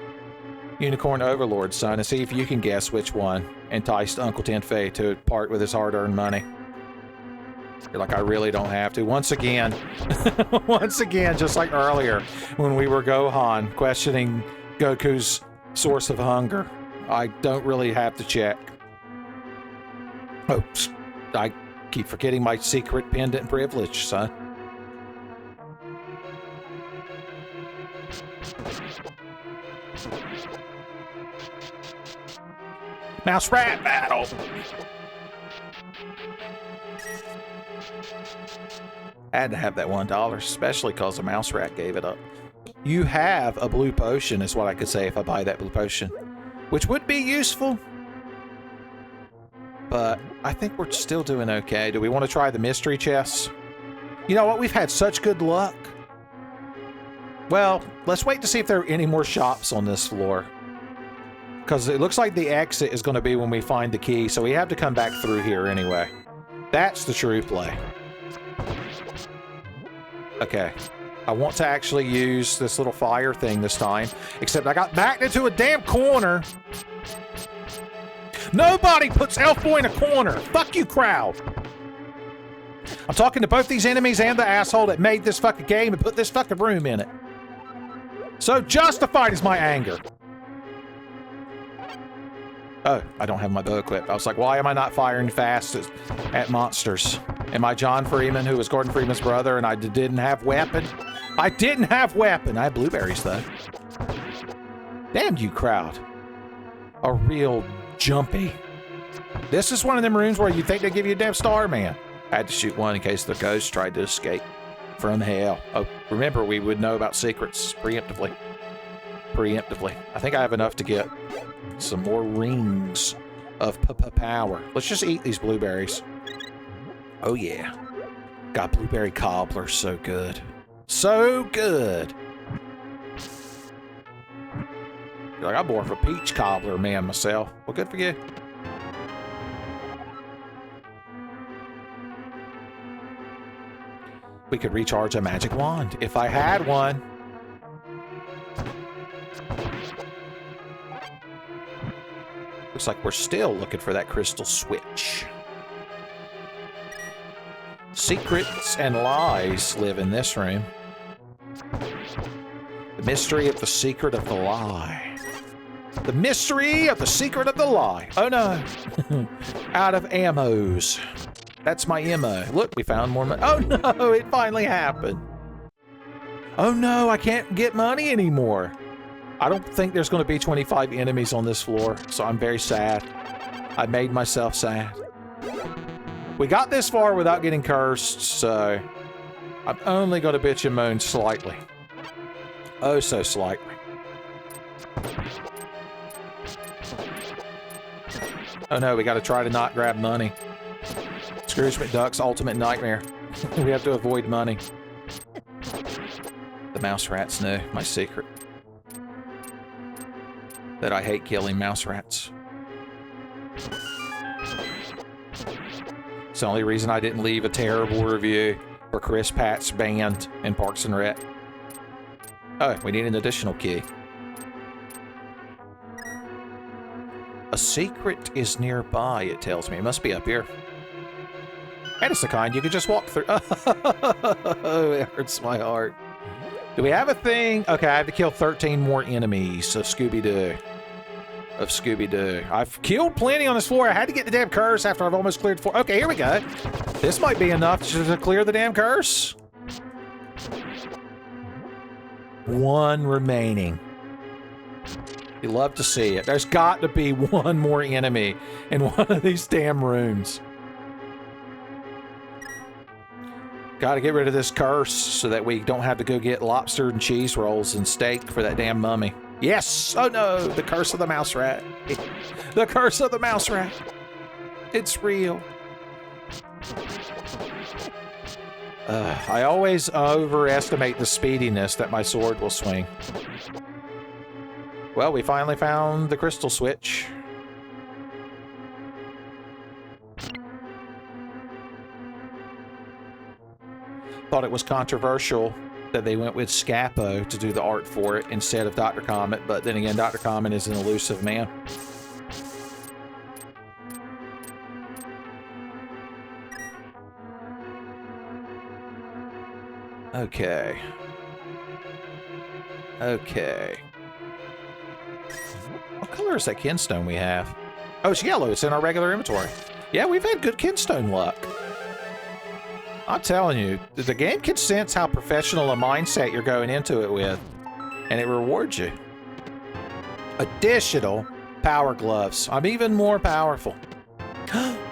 Unicorn Overlord, son, and see if you can guess which one enticed Uncle Tenfei to part with his hard-earned money. You're like, I really don't have to. Once again, just like earlier, when we were Gohan questioning Goku's source of hunger, I don't really have to check. Oops, I keep forgetting my secret pendant privilege, son. Mouse rat battle! I had to have that $1, especially because the mouse rat gave it up. You have a blue potion, is what I could say if I buy that blue potion. Which would be useful. But I think we're still doing okay. Do we want to try the mystery chests? You know what? We've had such good luck. Well, let's wait to see if there are any more shops on this floor. Because it looks like the exit is going to be when we find the key, so we have to come back through here anyway. That's the true play. Okay. I want to actually use this little fire thing this time, except I got backed into a damn corner. Nobody puts Elf Boy in a corner. Fuck you, crowd. I'm talking to both these enemies and the asshole that made this fucking game and put this fucking room in it. So justified is my anger. Oh, I don't have my bow equipped. I was like, why am I not firing fast at monsters? Am I John Freeman, who was Gordon Freeman's brother, and I didn't have weapon? I didn't have weapon. I have blueberries, though. Damn you, crowd. A real jumpy. This is one of them rooms where you think they give you a damn star, man. I had to shoot one in case the ghost tried to escape from hell. Oh, remember, we would know about secrets preemptively. I think I have enough to get some more rings of power. Let's just eat these blueberries. Oh, yeah. God, blueberry cobbler, so good. So good. You're like, I'm more of a peach cobbler man myself. Well, good for you. We could recharge a magic wand if I had one. Looks like we're still looking for that crystal switch. Secrets and lies live in this room. The mystery of the secret of the lie. The mystery of the secret of the lie. Oh no. Out of ammos. That's my ammo. Look, we found more money. Oh no, it finally happened. Oh no, I can't get money anymore. I don't think there's going to be 25 enemies on this floor, so I'm very sad. I made myself sad. We got this far without getting cursed, so I'm only going to bitch and moan slightly. Oh, so slightly. Oh no, we got to try to not grab money. Scrooge McDuck's ultimate nightmare. We have to avoid money. The mouse rats know my secret. That I hate killing mouse rats. It's the only reason I didn't leave a terrible review for Chris Pratt's band in Parks and Rec. Oh, we need an additional key. A secret is nearby, it tells me. It must be up here. And it's the kind you could just walk through. Oh, it hurts my heart. Do we have a thing? Okay, I have to kill 13 more enemies of Scooby-Doo. I've killed plenty on this floor. I had to get the damn curse after I've almost cleared 4. Okay, here we go. This might be enough to clear the damn curse. 1 remaining. You love to see it. There's got to be 1 more enemy in one of these damn rooms. Got to get rid of this curse so that we don't have to go get lobster and cheese rolls and steak for that damn mummy. Yes! Oh no! The curse of the mouse rat. The curse of the mouse rat. It's real. I always overestimate the speediness that my sword will swing. Well, we finally found the crystal switch. Thought it was controversial that they went with Scapo to do the art for it instead of Dr. Comet, but then again, Dr. Comet is an elusive man. Okay. Okay. What color is that kinstone we have? Oh, it's yellow. It's in our regular inventory. Yeah, we've had good kinstone luck. I'm telling you, the game can sense how professional a mindset you're going into it with, and it rewards you. Additional power gloves. I'm even more powerful.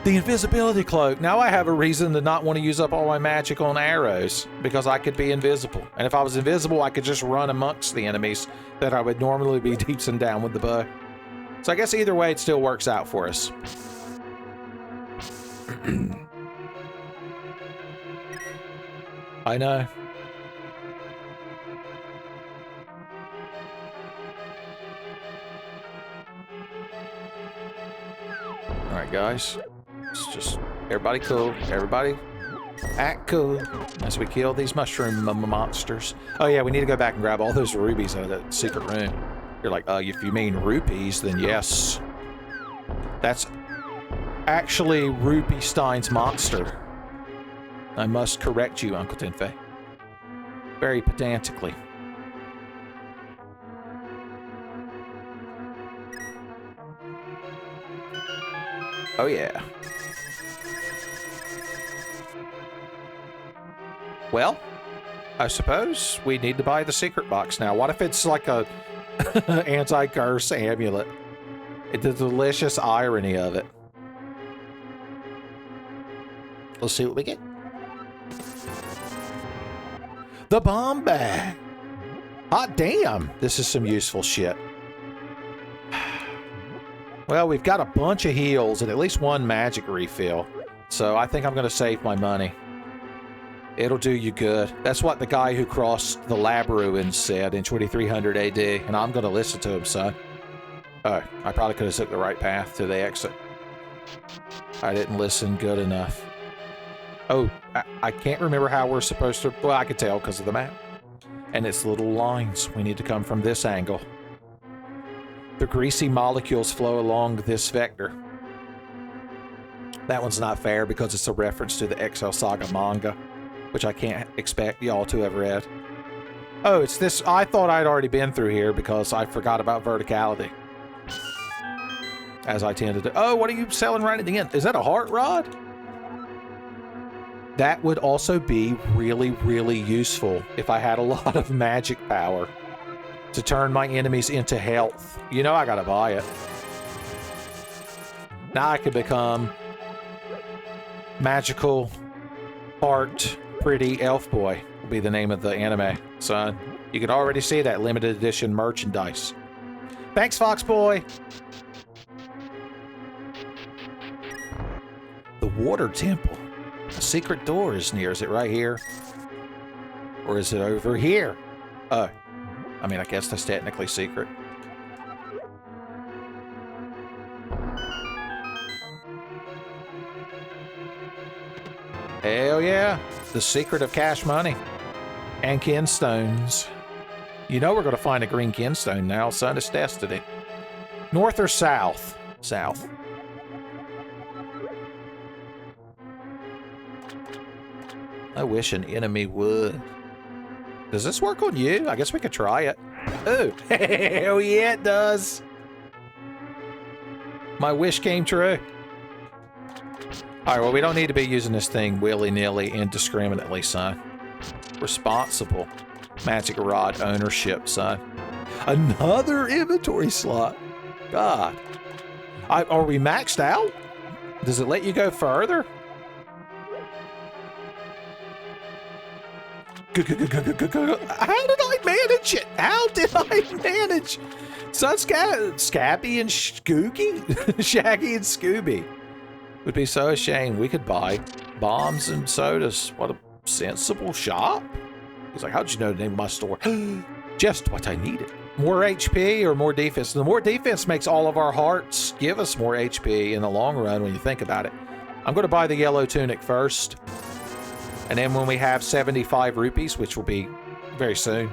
The invisibility cloak. Now I have a reason to not want to use up all my magic on arrows, because I could be invisible. And if I was invisible, I could just run amongst the enemies that I would normally be deepsing down with the bow. So I guess either way, it still works out for us. I know. All right, guys. It's just everybody cool. Everybody act cool as we kill these mushroom monsters. Oh yeah, we need to go back and grab all those rubies out of that secret room. You're like, if you mean rupees, then yes. That's actually Rupee Stein's monster. I must correct you, Uncle Tenfei. Very pedantically. Oh yeah. Well, I suppose we need to buy the secret box now. What if it's like a anti-curse amulet? The delicious irony of it. Let's see what we get. The bomb bag. Hot damn. This is some useful shit. Well, we've got a bunch of heals and at least 1 magic refill. So I think I'm going to save my money. It'll do you good. That's what the guy who crossed the lab ruins said in 2300 AD. And I'm going to listen to him, son. Oh, I probably could have took the right path to the exit. I didn't listen good enough. Oh, I can't remember how we're supposed to... Well, I could tell because of the map. And it's little lines. We need to come from this angle. The greasy molecules flow along this vector. That one's not fair because it's a reference to the XL Saga manga, which I can't expect y'all to have read. Oh, it's this... I thought I'd already been through here because I forgot about verticality. As I tend to do. Oh, what are you selling right at the end? Is that a heart rod? That would also be really, really useful if I had a lot of magic power to turn my enemies into health. You know I gotta buy it. Now I can become magical, heart, pretty elf boy will be the name of the anime, son. You can already see that limited edition merchandise. Thanks, Fox Boy. The water temple. A secret door is near. Is it right here? Or is it over here? Oh. I mean, I guess that's technically secret. Hell yeah. The secret of cash money. And kinstones. You know we're going to find a green kinstone now. Son, it's destiny. North or south? South. I wish an enemy would. Does this work on you? I guess we could try it. Oh, hell yeah, it does. My wish came true. All right, well, we don't need to be using this thing willy-nilly, indiscriminately, son. Responsible magic rod ownership, son. Another inventory slot. God. Are we maxed out? Does it let you go further? How did I manage it? How did I manage? Son, Scabby and Skooky? Shaggy and Scooby. Would be so ashamed. We could buy bombs and sodas. What a sensible shop. He's like, how'd you know the name of my store? Just what I needed. More HP or more defense? The more defense makes all of our hearts give us more HP in the long run when you think about it. I'm going to buy the yellow tunic first. And then when we have 75 rupees, which will be very soon,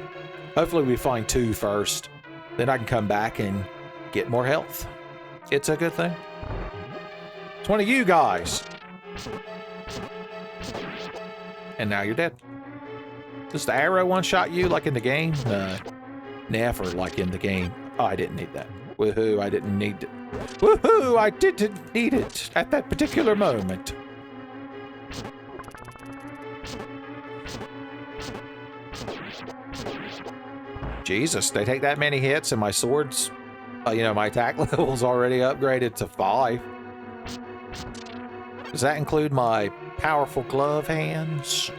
hopefully we find 2 first. Then I can come back and get more health. It's a good thing. It's one of you guys. And now you're dead. Does the arrow one-shot you like in the game? Never like in the game. Oh, I didn't need that. Woohoo, I didn't need it. Woohoo, I didn't need it at that particular moment. Jesus, they take that many hits and my sword's, my attack level's already upgraded to 5. Does that include my powerful glove hands?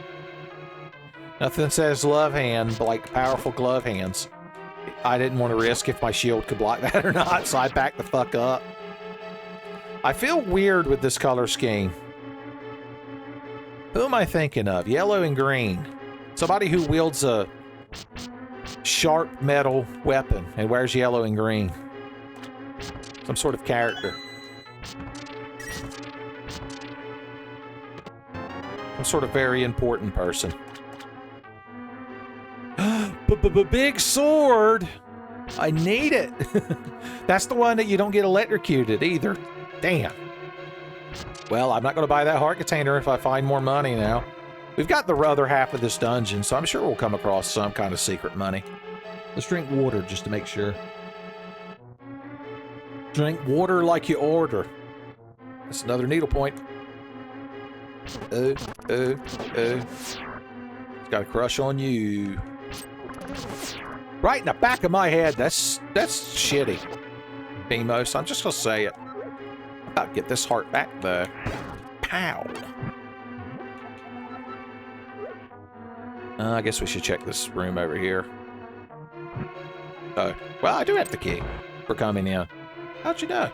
Nothing says love hand like powerful glove hands. I didn't want to risk if my shield could block that or not, so I backed the fuck up. I feel weird with this color scheme. Who am I thinking of? Yellow and green. Somebody who wields a sharp metal weapon and wears yellow and green. Some sort of character. Some sort of very important person. Big sword! I need it! That's the one that you don't get electrocuted either. Damn. Well, I'm not going to buy that heart container if I find more money now. We've got the other half of this dungeon, so I'm sure we'll come across some kind of secret money. Let's drink water just to make sure. Drink water like you order. That's another needle point. It's got a crush on you. Right in the back of my head. That's shitty. Beamos, I'm just gonna say it. I'm about to get this heart back though. Pow. I guess we should check this room over here. Oh, well, I do have the key for coming in. How'd you know?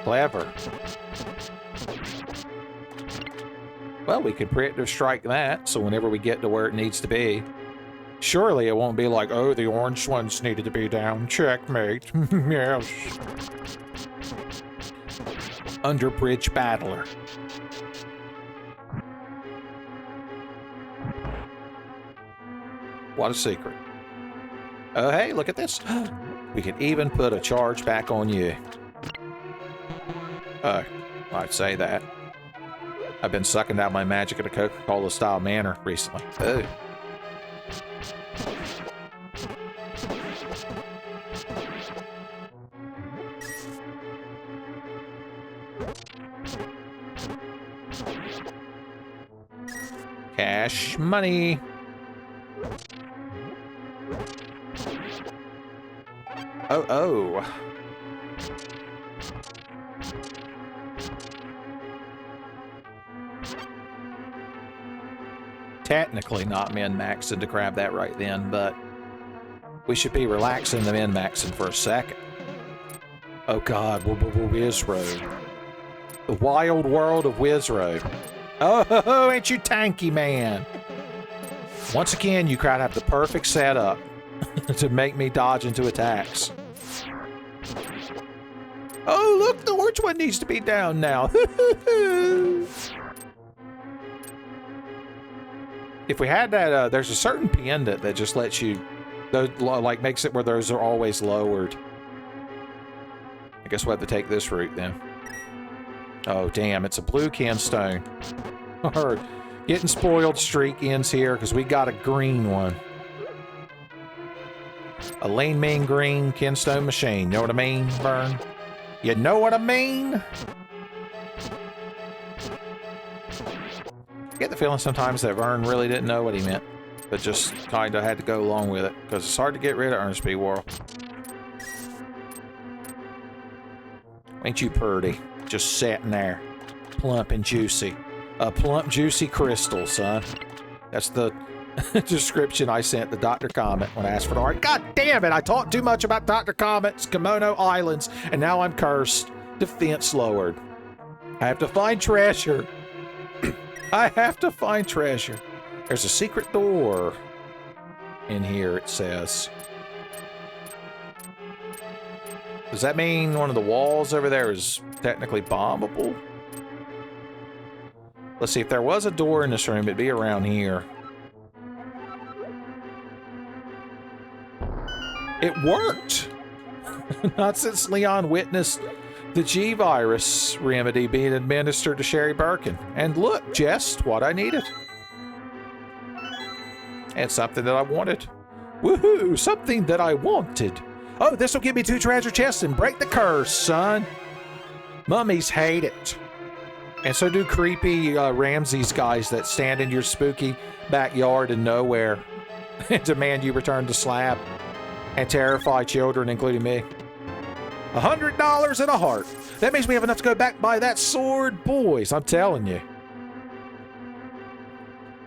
Clever. Well, we could preemptive strike that, so whenever we get to where it needs to be, surely it won't be like, oh, the orange ones needed to be down. Checkmate. Yes. Underbridge battler. What a secret. Oh, hey, look at this. We can even put a charge back on you. Oh, I'd say that. I've been sucking down my magic in a Coca-Cola style manner recently. Oh. Cash money. Oh. Technically not min-maxing to grab that right then, but we should be relaxing the min-maxing for a second. Oh God, Wiz Road. The wild world of Wizroad. Oh, ain't you tanky, man? Once again, you crowd have the perfect setup to make me dodge into attacks. Oh, look, the orange one needs to be down now. If we had that, there's a certain pendant that just lets you, like, makes it where those are always lowered. I guess we'll have to take this route then. Oh, damn, it's a blue kinstone. Our getting spoiled streak ends here because we got a green one. A lean, mean green kinstone machine. You know what I mean, Vern? You know what I mean? I get the feeling sometimes that Vern really didn't know what he meant, but just kind of had to go along with it because it's hard to get rid of Ernest B. Worrell. Ain't you pretty? Just sitting there, plump and juicy. A plump, juicy crystal, son. That's the description I sent to Dr. Comet when I asked for the art. God damn it, I talked too much about Dr. Comet's Kimono Islands, and now I'm cursed. Defense lowered. I have to find treasure. I have to find treasure. There's a secret door in here, it says. Does that mean one of the walls over there is technically bombable? Let's see, if there was a door in this room, it'd be around here. It worked! Not since Leon witnessed the G-Virus remedy being administered to Sherry Birkin. And look, just what I needed. And something that I wanted. Woohoo! Something that I wanted. Oh, this will give me 2 treasure chests and break the curse, son. Mummies hate it. And so do creepy Ramses guys that stand in your spooky backyard in nowhere and demand you return to slab and terrify children, including me. $100 and a heart. That means we have enough to go back and buy that sword, boys. I'm telling you.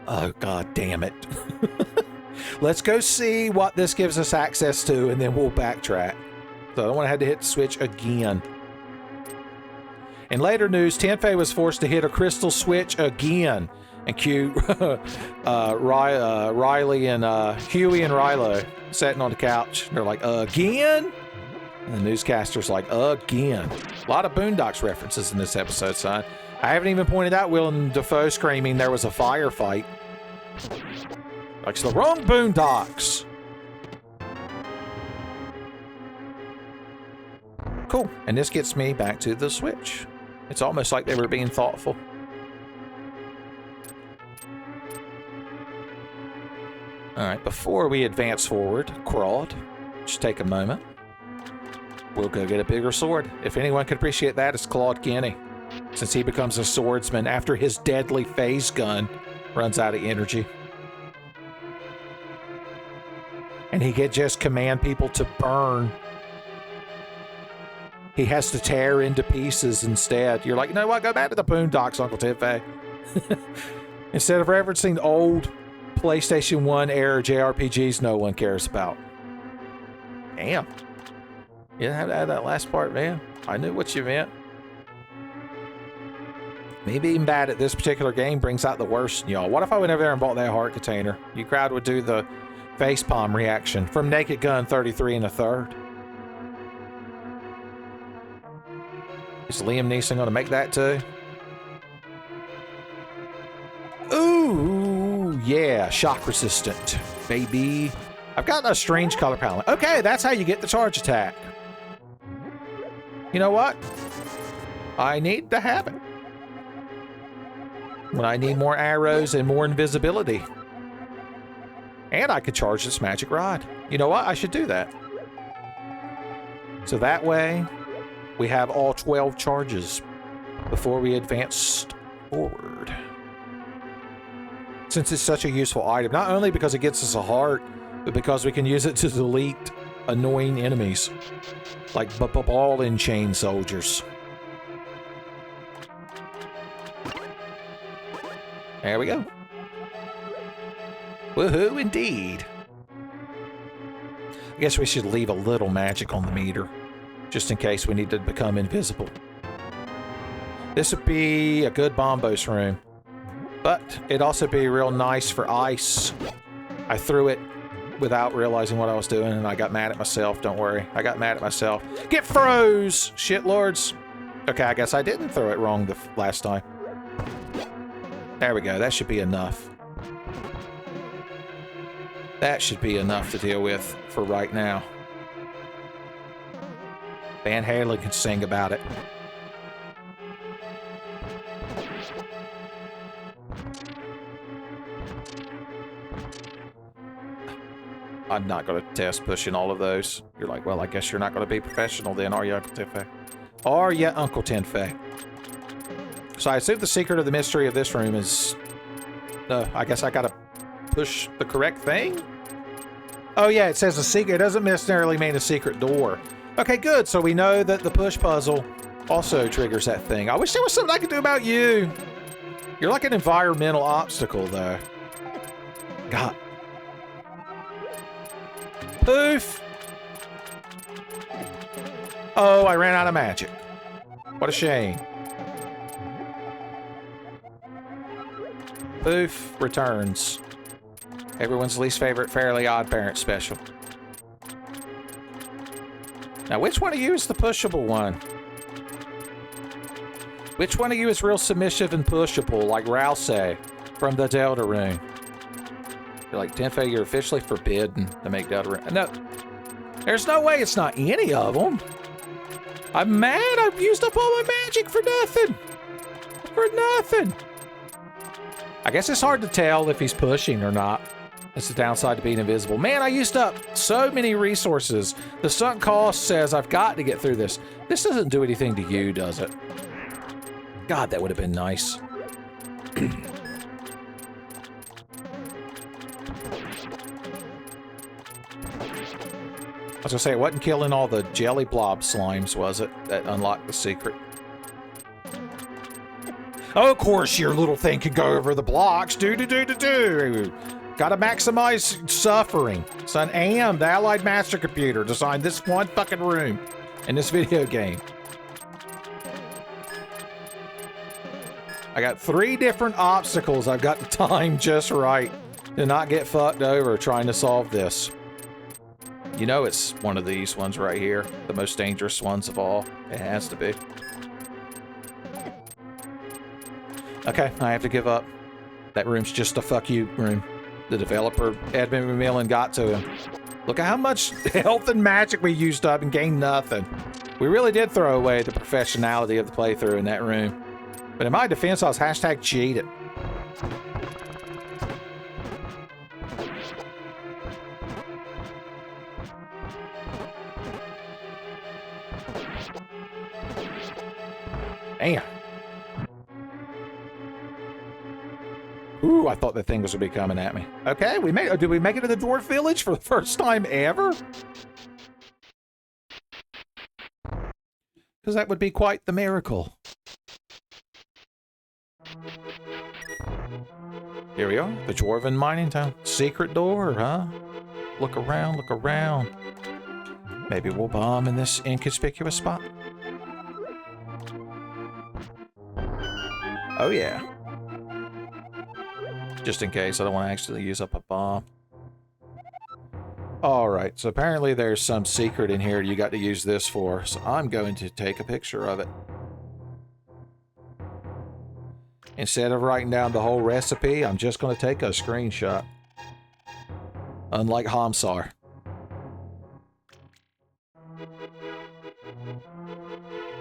Oh, god damn it. Let's go see what this gives us access to, and then we'll backtrack. So I don't want to have to hit the switch again. In later news, Tenfei was forced to hit a crystal switch again and cue Riley and Huey and Rilo sitting on the couch. They're like, again? And the newscaster's like, again. A lot of Boondocks references in this episode, son. I haven't even pointed out Willem Dafoe screaming there was a firefight. Like, it's the wrong Boondocks. Cool. And this gets me back to the switch. It's almost like they were being thoughtful. Alright, before we advance forward, Crawd, just take a moment. We'll go get a bigger sword. If anyone can appreciate that, it's Claude Kenny, since he becomes a swordsman after his deadly phase gun runs out of energy. And he can just command people to burn. He has to tear into pieces instead. You're like, you know what? Go back to the Boondocks, Uncle Tenfei. Instead of referencing old PlayStation 1 era JRPGs no one cares about. Damn. You didn't have to add that last part, man. I knew what you meant. Me being bad at this particular game brings out the worst in y'all. What if I went over there and bought that heart container? You crowd would do the facepalm reaction from Naked Gun 33 1/3. Is Liam Neeson going to make that too? Ooh, yeah, shock resistant, baby. I've got a strange color palette. Okay, that's how you get the charge attack. You know what? I need to have it. When I need more arrows and more invisibility. And I could charge this magic rod. You know what? I should do that. So that way, we have all 12 charges before we advance forward. Since it's such a useful item, not only because it gets us a heart, but because we can use it to delete annoying enemies, like ball and chain soldiers. There we go. Woohoo, indeed. I guess we should leave a little magic on the meter, just in case we need to become invisible. This would be a good Bombos room. But it'd also be real nice for ice. I threw it without realizing what I was doing, and I got mad at myself. Don't worry. I got mad at myself. Get froze, shitlords. Okay, I guess I didn't throw it wrong the last time. There we go. That should be enough. That should be enough to deal with for right now. Van Halen can sing about it. I'm not going to test pushing all of those. You're like, well, I guess you're not going to be professional then, are you, Uncle Tenfei? Are you, Uncle Tenfei? So I assume the secret of the mystery of this room is... I guess I got to push the correct thing? Oh, yeah, it says a secret. It doesn't necessarily mean a secret door. Okay, good. So we know that the push puzzle also triggers that thing. I wish there was something I could do about you. You're like an environmental obstacle, though. God. Poof! Oh, I ran out of magic. What a shame. Poof returns. Everyone's least favorite Fairly Odd Parent special. Now, which one of you is the pushable one? Which one of you is real submissive and pushable, like Rousey from the Delta Rune? You're like, Tenfei, you're officially forbidden to make Delta Rune. No, there's no way it's not any of them. I'm mad. I've used up all my magic for nothing. For nothing. I guess it's hard to tell if he's pushing or not. That's the downside to being invisible. Man, I used up so many resources. The sunk cost says I've got to get through this. This doesn't do anything to you, does it? God, that would have been nice. I was gonna say, it wasn't killing all the jelly blob slimes, was it? That unlocked the secret. Oh, of course, your little thing can go over the blocks. Do. Gotta maximize suffering. Son, AM, the Allied Master Computer, designed this one fucking room in this video game. I got 3 different obstacles I've got to time just right to not get fucked over trying to solve this. You know it's one of these ones right here. The most dangerous ones of all. It has to be. Okay, I have to give up. That room's just a fuck you room. The developer, Edmund McMillan, got to him. Look at how much health and magic we used up and gained nothing. We really did throw away the professionality of the playthrough in that room. But in my defense, I was hashtag cheated. Damn. Ooh, I thought the thing was going to be coming at me. Okay, did we make it to the dwarf village for the first time ever? Because that would be quite the miracle. Here we are, the Dwarven mining town. Secret door, huh? Look around, look around. Maybe we'll bomb in this inconspicuous spot. Oh yeah. Just in case, I don't want to actually use up a bomb. Alright, so apparently there's some secret in here you got to use this for, so I'm going to take a picture of it. Instead of writing down the whole recipe, I'm just going to take a screenshot. Unlike Hamsar.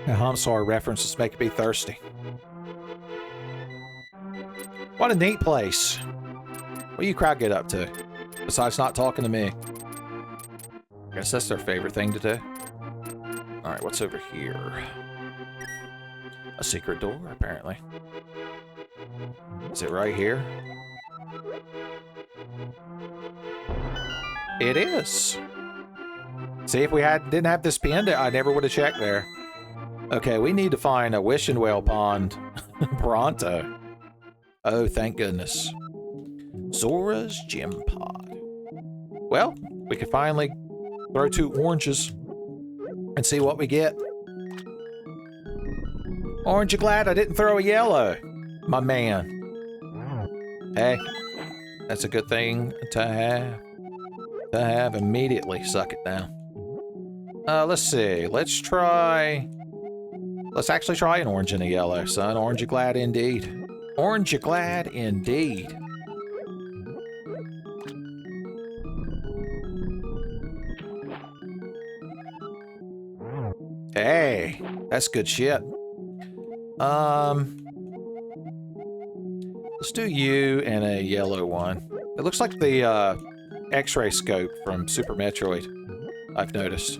Now, Hamsar references make me thirsty. What a neat place. What do you crowd get up to? Besides not talking to me. I guess that's their favorite thing to do. Alright, what's over here? A secret door, apparently. Is it right here? It is. See, if we didn't have this pinned, I never would have checked there. Okay, we need to find a wishing well pond pronto. Oh, thank goodness. Zora's Gem Pod. Well, we can finally throw 2 oranges and see what we get. Aren't you glad I didn't throw a yellow, my man? Hey, that's a good thing to have. Immediately. Suck it down. Let's see. Let's actually try an orange and a yellow, son. Orange you glad indeed. Orange you glad indeed. Hey, that's good shit. Let's do you and a yellow one. It looks like the X-ray scope from Super Metroid, I've noticed.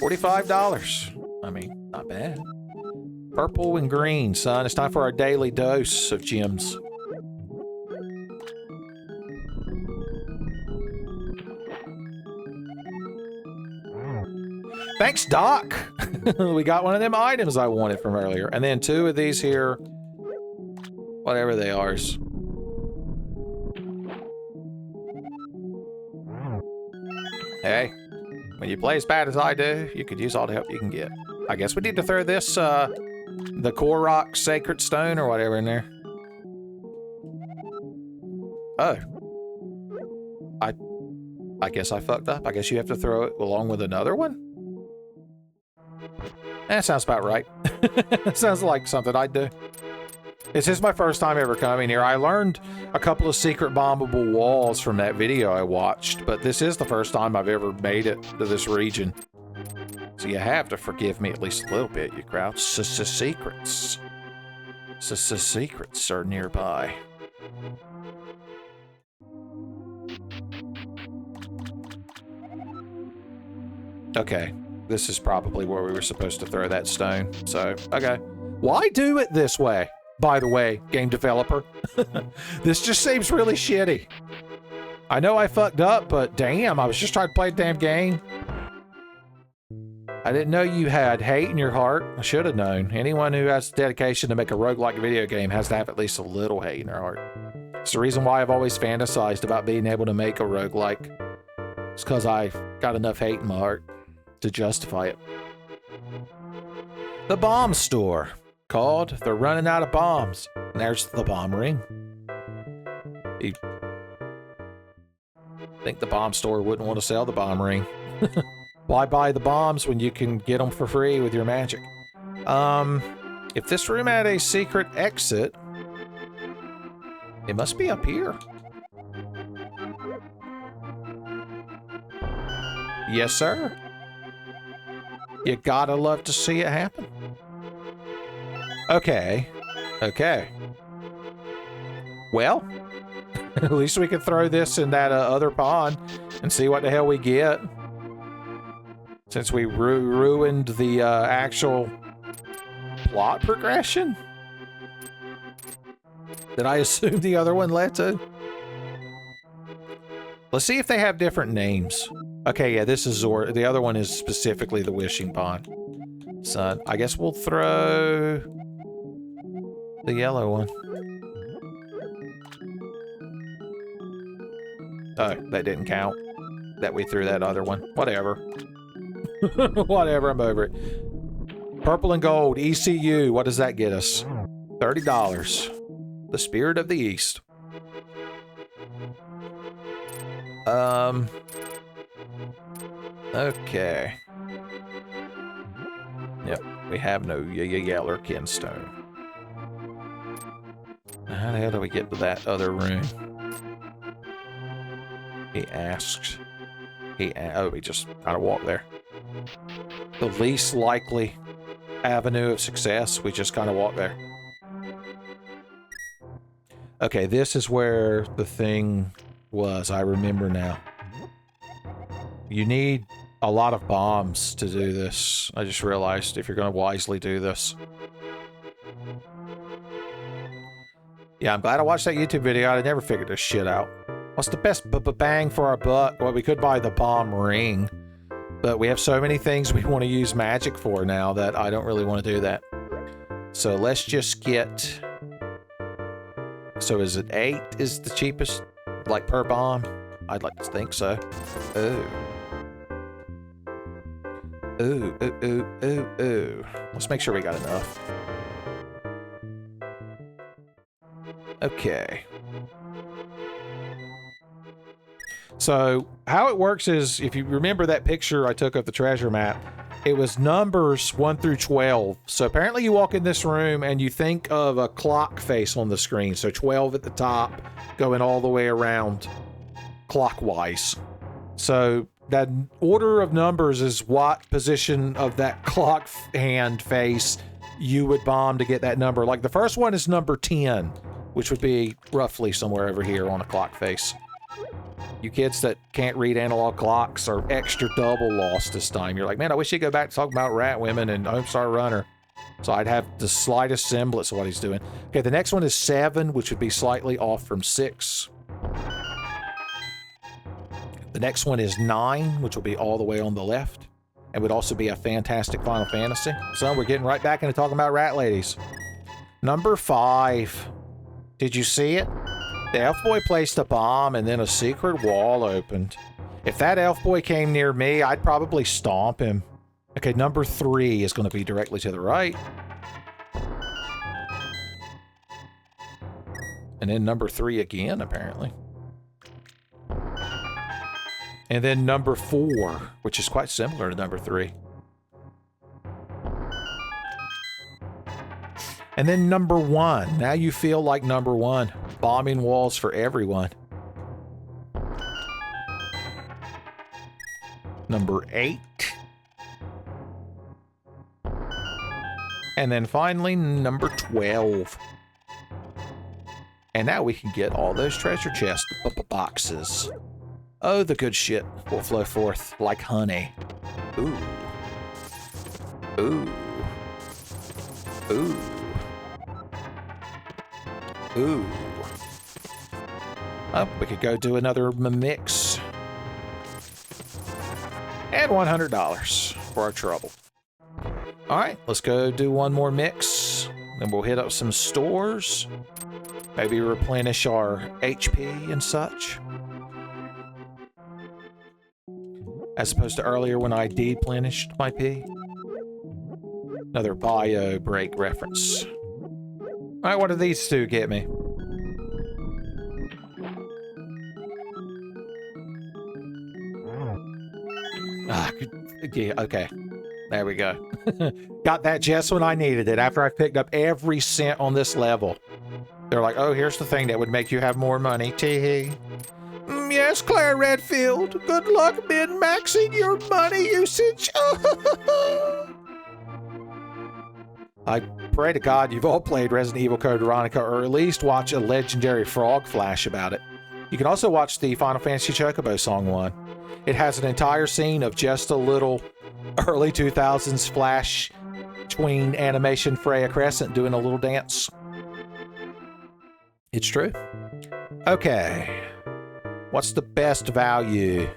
$45. I mean, not bad. Purple and green, son. It's time for our daily dose of gems. Thanks, Doc. We got one of them items I wanted from earlier. And then 2 of these here, whatever they are. Hey, when you play as bad as I do, you could use all the help you can get. I guess we need to throw this, the Korok Sacred Stone or whatever in there. Oh. I guess I fucked up. I guess you have to throw it along with another one? That sounds about right. Sounds like something I'd do. This is my first time ever coming here. I learned a couple of secret bombable walls from that video I watched, but this is the first time I've ever made it to this region. So you have to forgive me at least a little bit, you crowd. Secrets. Secrets are nearby. Okay. This is probably where we were supposed to throw that stone. So, okay. Why do it this way? By the way, game developer. This just seems really shitty. I know I fucked up, but damn, I was just trying to play a damn game. I didn't know you had hate in your heart. I should have known. Anyone who has dedication to make a roguelike video game has to have at least a little hate in their heart. It's the reason why I've always fantasized about being able to make a roguelike. It's because I've got enough hate in my heart to justify it. The bomb store. Called They're Running Out of Bombs. And there's the bomb ring. You think the bomb store wouldn't want to sell the bomb ring? Why buy the bombs when you can get them for free with your magic? If this room had a secret exit, it must be up here. Yes, sir. You gotta love to see it happen. Okay. Okay. Well, at least we can throw this in that other pond and see what the hell we get. Since we ruined the actual plot progression. Did I assume the other one led to? Let's see if they have different names. Okay, yeah, this is Zor. The other one is specifically the Wishing Pond. So I guess we'll throw the yellow one. Oh, that didn't count. That we threw that other one. Whatever. Whatever, I'm over it. Purple and gold, ECU. What does that get us? $30. The Spirit of the East. Okay. Yep, we have no Yeller Kinstone. How the hell do we get to that other room? He asked. Oh, we just gotta walk there. The least likely avenue of success, we just kind of walk there. Okay, this is where the thing was. I remember now. You need a lot of bombs to do this. I just realized if you're going to wisely do this. Yeah, I'm glad I watched that YouTube video. I never figured this shit out. What's the best bang for our buck? Well, we could buy the bomb ring. But we have so many things we want to use magic for now that I don't really want to do that. So let's just get... So is it 8 is the cheapest? Like per bomb? I'd like to think so. Oh. Ooh, ooh, ooh, ooh, ooh. Let's make sure we got enough. Okay. So how it works is, if you remember that picture I took of the treasure map, it was numbers 1 through 12. So apparently you walk in this room and you think of a clock face on the screen. So 12 at the top, going all the way around clockwise. So that order of numbers is what position of that clock hand face you would bomb to get that number. Like the first one is number 10, which would be roughly somewhere over here on a clock face. You kids that can't read analog clocks are extra double lost this time. You're like, man, I wish you'd go back to talking about rat women and Homestar Runner. So I'd have the slightest semblance of what he's doing. Okay, the next one is 7, which would be slightly off from 6. The next one is 9, which will be all the way on the left. And would also be a fantastic Final Fantasy. So we're getting right back into talking about rat ladies. Number 5. Did you see it? The elf boy placed a bomb and then a secret wall opened. If that elf boy came near me, I'd probably stomp him. Okay, number 3 is going to be directly to the right. And then number 3 again, apparently. And then number 4, which is quite similar to number 3. And then number 1. Now you feel like number 1. Bombing walls for everyone. Number 8. And then finally, number 12. And now we can get all those treasure chest boxes. Oh, the good shit will flow forth like honey. Ooh. Ooh. Ooh. Ooh. Oh, we could go do another mix. And $100 for our trouble. All right, let's go do one more mix. Then we'll hit up some stores. Maybe replenish our HP and such. As opposed to earlier when I deplenished my P. Another bio break reference. All right, what do these two get me? Ah, yeah, okay. There we go. Got that just when I needed it, after I picked up every cent on this level. They're like, oh, here's the thing that would make you have more money. Tee-hee. Yes, Claire Redfield. Good luck min-maxing your money usage. I pray to God you've all played Resident Evil Code Veronica, or at least watch a legendary frog flash about it. You can also watch the Final Fantasy Chocobo Song 1. It has an entire scene of just a little early 2000s flash tween animation Freya Crescent doing a little dance. It's true. Okay. What's the best value?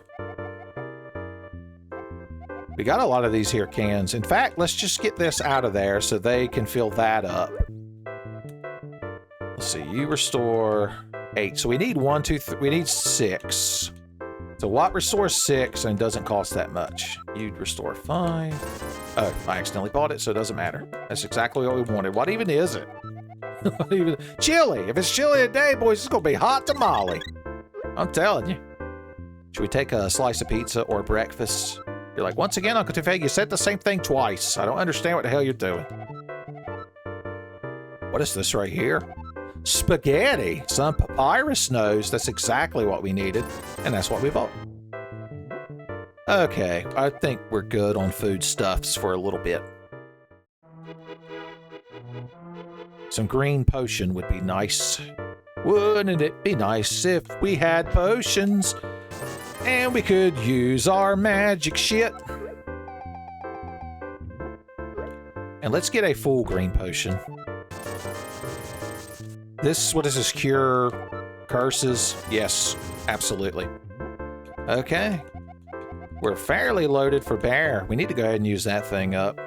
We got a lot of these here cans. In fact, let's just get this out of there so they can fill that up. Let's see, you restore 8. So we need 1, 2, 3, we need 6. So what restores 6 and doesn't cost that much? You'd restore 5. Oh, I accidentally bought it, so it doesn't matter. That's exactly what we wanted. What even is it? What even? Chili. If it's chili today, boys, it's gonna be hot tamale. I'm telling you. Should we take a slice of pizza or breakfast? You're like, once again, Uncle Tefé, you said the same thing twice. I don't understand what the hell you're doing. What is this right here? Spaghetti. Some papyrus knows that's exactly what we needed, and that's what we bought. Okay, I think we're good on foodstuffs for a little bit. Some green potion would be nice. Wouldn't it be nice if we had potions and we could use our magic shit? And let's get a full green potion. This, what is this, cure curses? Yes, absolutely. Okay. We're fairly loaded for bear. We need to go ahead and use that thing up.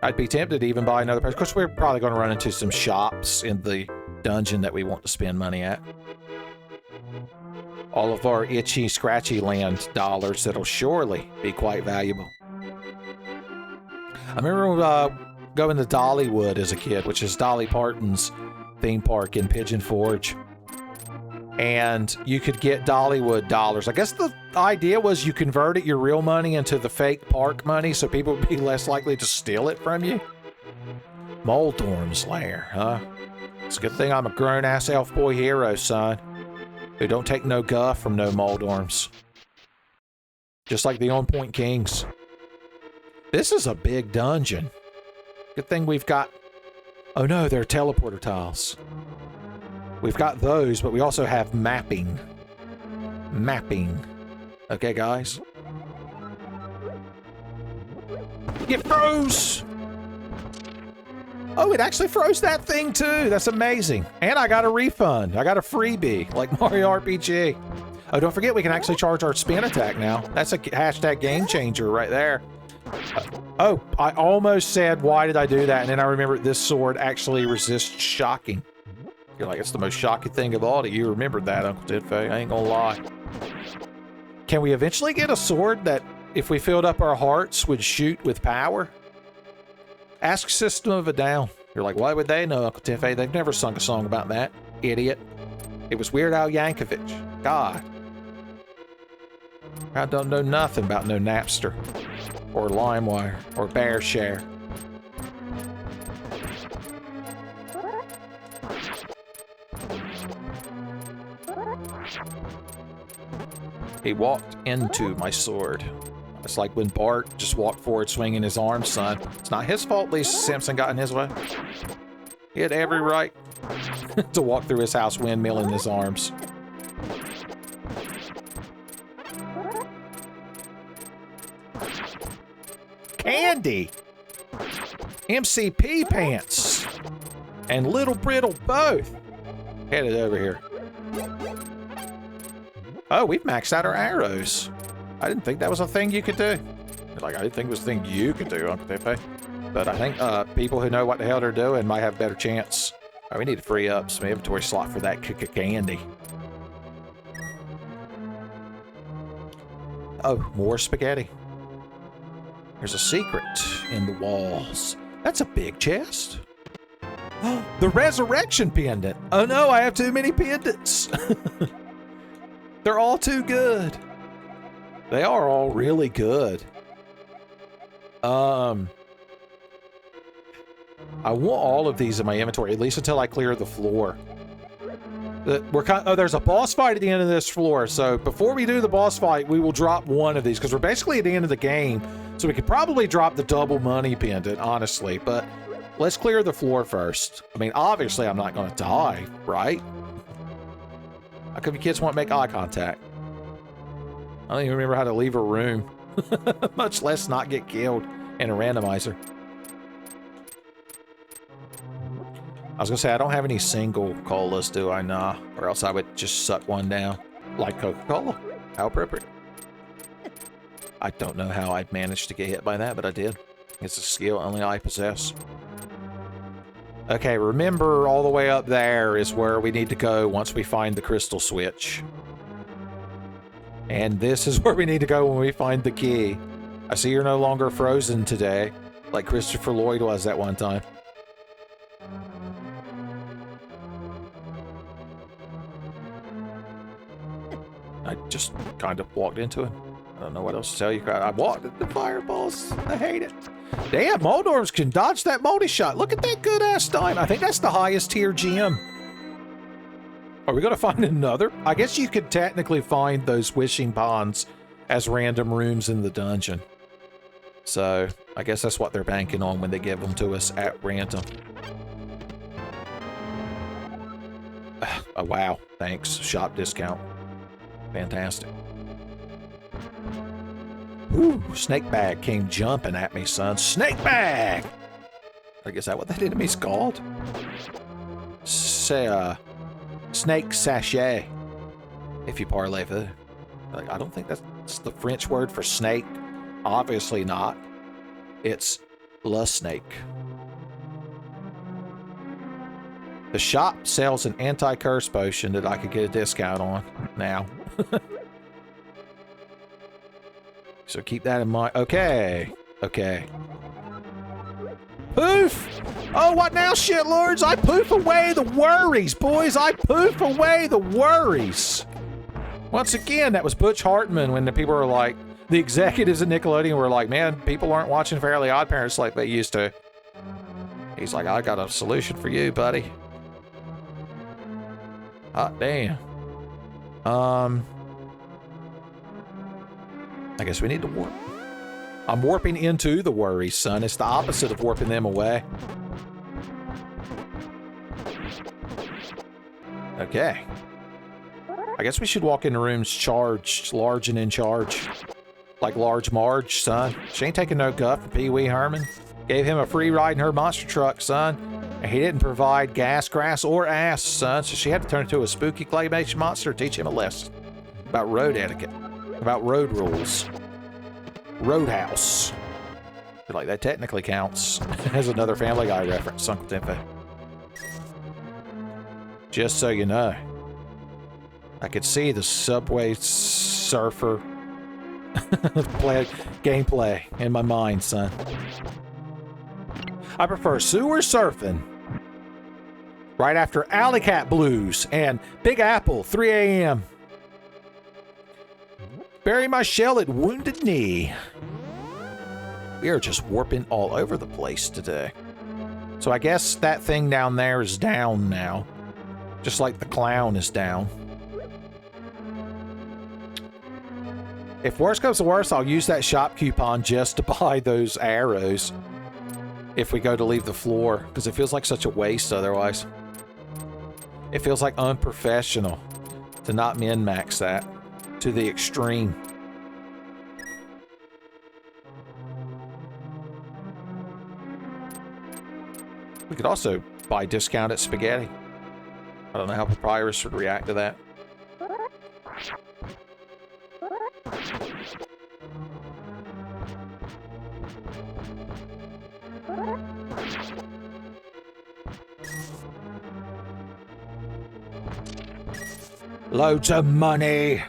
I'd be tempted to even buy another person. Of course, we're probably going to run into some shops in the dungeon that we want to spend money at. All of our itchy, scratchy land dollars that'll surely be quite valuable. I remember going to Dollywood as a kid, which is Dolly Parton's theme park in Pigeon Forge. And you could get Dollywood dollars. I guess the idea was you converted your real money into the fake park money so people would be less likely to steal it from you. Moldorm's lair, huh? It's a good thing I'm a grown-ass elf boy hero, son, who don't take no guff from no Moldorms. Just like the On Point Kings. This is a big dungeon. Good thing we've got... Oh no, they're teleporter tiles. We've got those, but we also have mapping. Mapping. Okay, guys? It froze! Oh, it actually froze that thing too. That's amazing. And I got a refund. I got a freebie, like Mario RPG. Oh, don't forget we can actually charge our spin attack now. That's a hashtag game changer right there. Oh, I almost said, why did I do that? And then I remembered this sword actually resists shocking. You're like, it's the most shocking thing of all that you remembered that, Uncle Tidfay. I ain't gonna lie. Can we eventually get a sword that, if we filled up our hearts, would shoot with power? Ask System of a Down. You're like, why would they know, Uncle Tidfay? They've never sung a song about that, idiot. It was Weird Al Yankovic. God. I don't know nothing about no Napster, or LimeWire, or BearShare. He walked into my sword. It's like when Bart just walked forward swinging his arms, son. It's not his fault Lisa Simpson got in his way. He had every right to walk through his house windmilling his arms. Candy! MCP pants! And Little Brittle both! Headed over here. Oh, we've maxed out our arrows. I didn't think that was a thing you could do. Like, I didn't think it was a thing you could do, Uncle Pepe. But I think people who know what the hell they're doing might have a better chance. Oh, we need to free up some inventory slot for that candy. Oh, more spaghetti. There's a secret in the walls. That's a big chest. The resurrection pendant. Oh no, I have too many pendants. They're all too good. They are all really good. I want all of these in my inventory, at least until I clear the floor. There's a boss fight at the end of this floor, so before we do the boss fight, we will drop one of these, because we're basically at the end of the game, so we could probably drop the double money pendant, honestly, but let's clear the floor first. I mean, obviously I'm not going to die, right? How come you kids won't make eye contact? I don't even remember how to leave a room, much less not get killed in a randomizer. I was gonna say, I don't have any single colas, do I? Nah, or else I would just suck one down. Like Coca-Cola. How appropriate. I don't know how I'd managed to get hit by that, but I did. It's a skill only I possess. Okay, remember all the way up there is where we need to go once we find the crystal switch. And this is where we need to go when we find the key. I see you're no longer frozen today, like Christopher Lloyd was that one time. I just kind of walked into him. I don't know what else to tell you. I walked at the fireballs. I hate it. Damn, Moldorms can dodge that multi-shot. Look at that good-ass dime. I think that's the highest tier gem. Are we going to find another? I guess you could technically find those wishing ponds as random rooms in the dungeon. So, I guess that's what they're banking on when they give them to us at random. Oh, wow. Thanks. Shop discount. Fantastic. Ooh, snake bag came jumping at me, son. Snake bag! I guess that what that enemy's called? Say, snake sachet. If you parlez-vous. Like, I don't think that's the French word for snake. Obviously not. It's la snake. The shop sells an anti-curse potion that I could get a discount on now. So keep that in mind. Okay. Okay. Poof! Oh, what now, shitlords? I poof away the worries, boys. I poof away the worries. Once again, that was Butch Hartman when the people were like, the executives at Nickelodeon were like, man, people aren't watching Fairly Odd Parents like they used to. He's like, I got a solution for you, buddy. Hot damn. I guess we need to warp. I'm warping into the worries, son. It's the opposite of warping them away. Okay. I guess we should walk into rooms charged, large and in charge. Like Large Marge, son. She ain't taking no guff from Pee Wee Herman. Gave him a free ride in her monster truck, son. And he didn't provide gas, grass, or ass, son. So she had to turn into a spooky claymation monster to teach him a lesson. About road etiquette. About road rules. Roadhouse. I feel like that technically counts as another Family Guy reference, Uncle Tempo. Just so you know. I could see the Subway Surfer gameplay in my mind, son. I prefer sewer surfing. Right after Alley Cat Blues and Big Apple, 3 a.m. Bury my shell at Wounded Knee. We are just warping all over the place today. So I guess that thing down there is down now. Just like the clown is down. If worse comes to worse, I'll use that shop coupon just to buy those arrows. If we go to leave the floor. Because it feels like such a waste otherwise. It feels like unprofessional to not min-max that to the extreme. We could also buy discounted spaghetti. I don't know how Papyrus would react to that. Loads of money.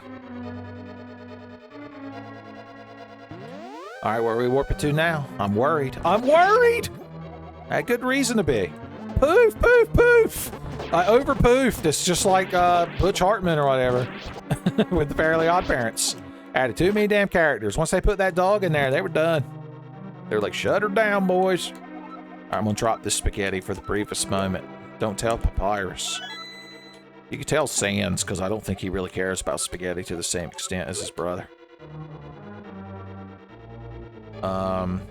All right, where are we warping to now? I'm worried. I'm worried! I had good reason to be. Poof, poof, poof! I over-poofed. It's just like Butch Hartman or whatever with the Fairly Odd Parents. Added too many damn characters. Once they put that dog in there, they were done. They were like, shut her down, boys. All right, I'm going to drop this spaghetti for the briefest moment. Don't tell Papyrus. You can tell Sans, because I don't think he really cares about spaghetti to the same extent as his brother. Okay.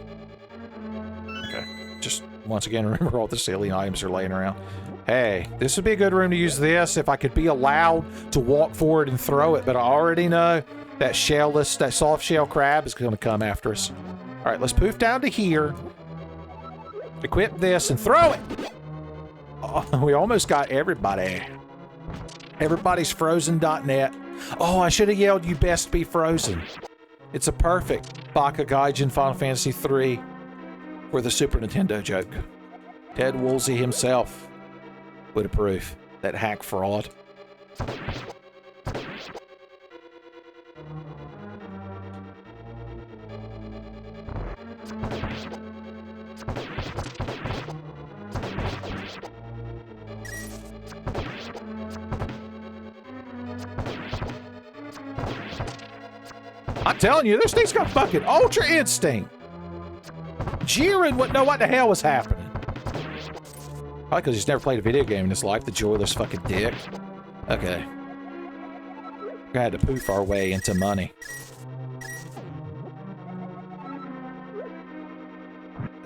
Just, once again, remember all the silly items are laying around. Hey, this would be a good room to use this if I could be allowed to walk forward and throw it, but I already know that shellless, that soft shell crab is going to come after us. All right, let's poof down to here. Equip this and throw it! Oh, we almost got everybody. Everybody's frozen.net. Oh, I should have yelled, you best be frozen. It's a perfect Baka Gaijin Final Fantasy III for the Super Nintendo joke. Ted Woolsey himself would approve that hack fraud. I'm telling you, this thing's got fucking ultra instinct. Jiren wouldn't know what the hell was happening. Probably because he's never played a video game in his life, the joyless fucking dick. Okay. We had to poof our way into money.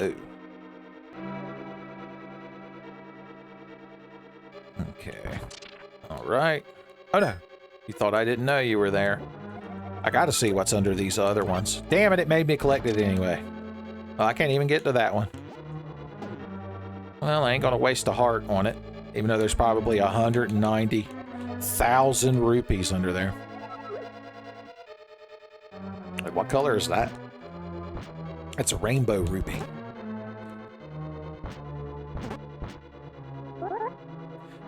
Ooh. Okay. Alright. Oh no. You thought I didn't know you were there. I gotta see what's under these other ones. Damn it, it made me collect it anyway. Well, I can't even get to that one. Well, I ain't gonna waste a heart on it, even though there's probably 190,000 rupees under there. Wait, what color is that? It's a rainbow rupee.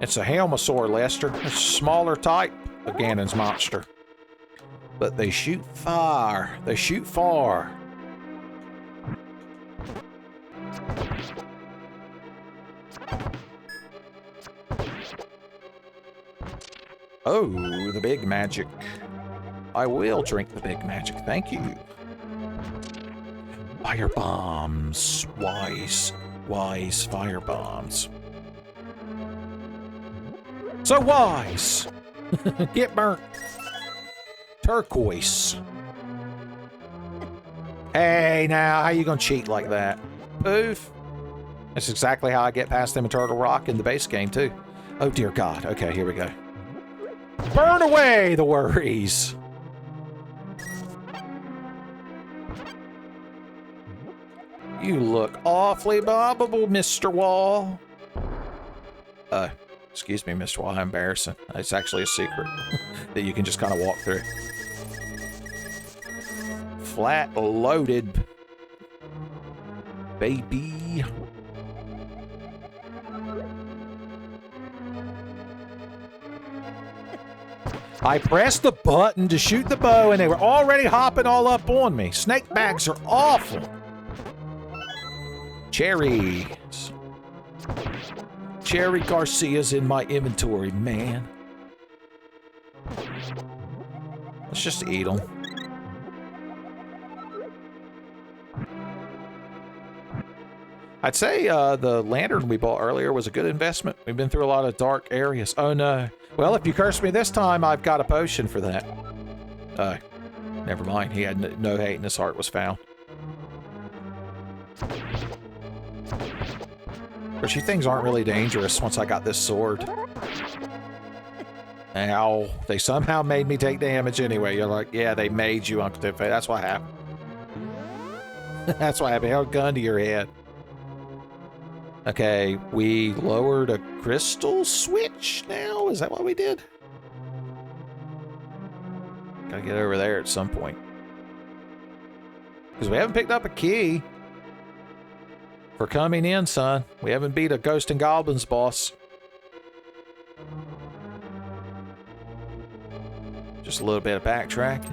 It's a Helmosaur, Lester. It's a smaller type of Ganon's monster. But they shoot far. They shoot far. Oh, the big magic. I will drink the big magic. Thank you. Fire bombs. Wise fire bombs. So wise. Get burnt. Turquoise. Hey, now, how you gonna cheat like that? Poof. That's exactly how I get past them in Turtle Rock in the base game, too. Oh, dear God. Okay, here we go. Burn away the worries. You look awfully bobbable, Mr. Wall. Excuse me, Mr. Wall, how embarrassing. It's actually a secret that you can just kind of walk through. Flat loaded, baby. I pressed the button to shoot the bow and they were already hopping all up on me. Snake bags are awful. Cherries. Cherry Garcia's in my inventory, man. Let's just eat them. I'd say the lantern we bought earlier was a good investment. We've been through a lot of dark areas. Oh, no. Well, if you curse me this time, I've got a potion for that. Never mind. He had no hate in his heart was found. But you things aren't really dangerous once I got this sword. Ow. They somehow made me take damage anyway. You're like, yeah, they made you, Uncle Tiffany. That's what happened. That's what happened. Held a gun to your head. Okay, we lowered a crystal switch now? Is that what we did? Gotta get over there at some point. Because we haven't picked up a key for coming in, son. We haven't beat a Ghost and Goblins boss. Just a little bit of backtracking.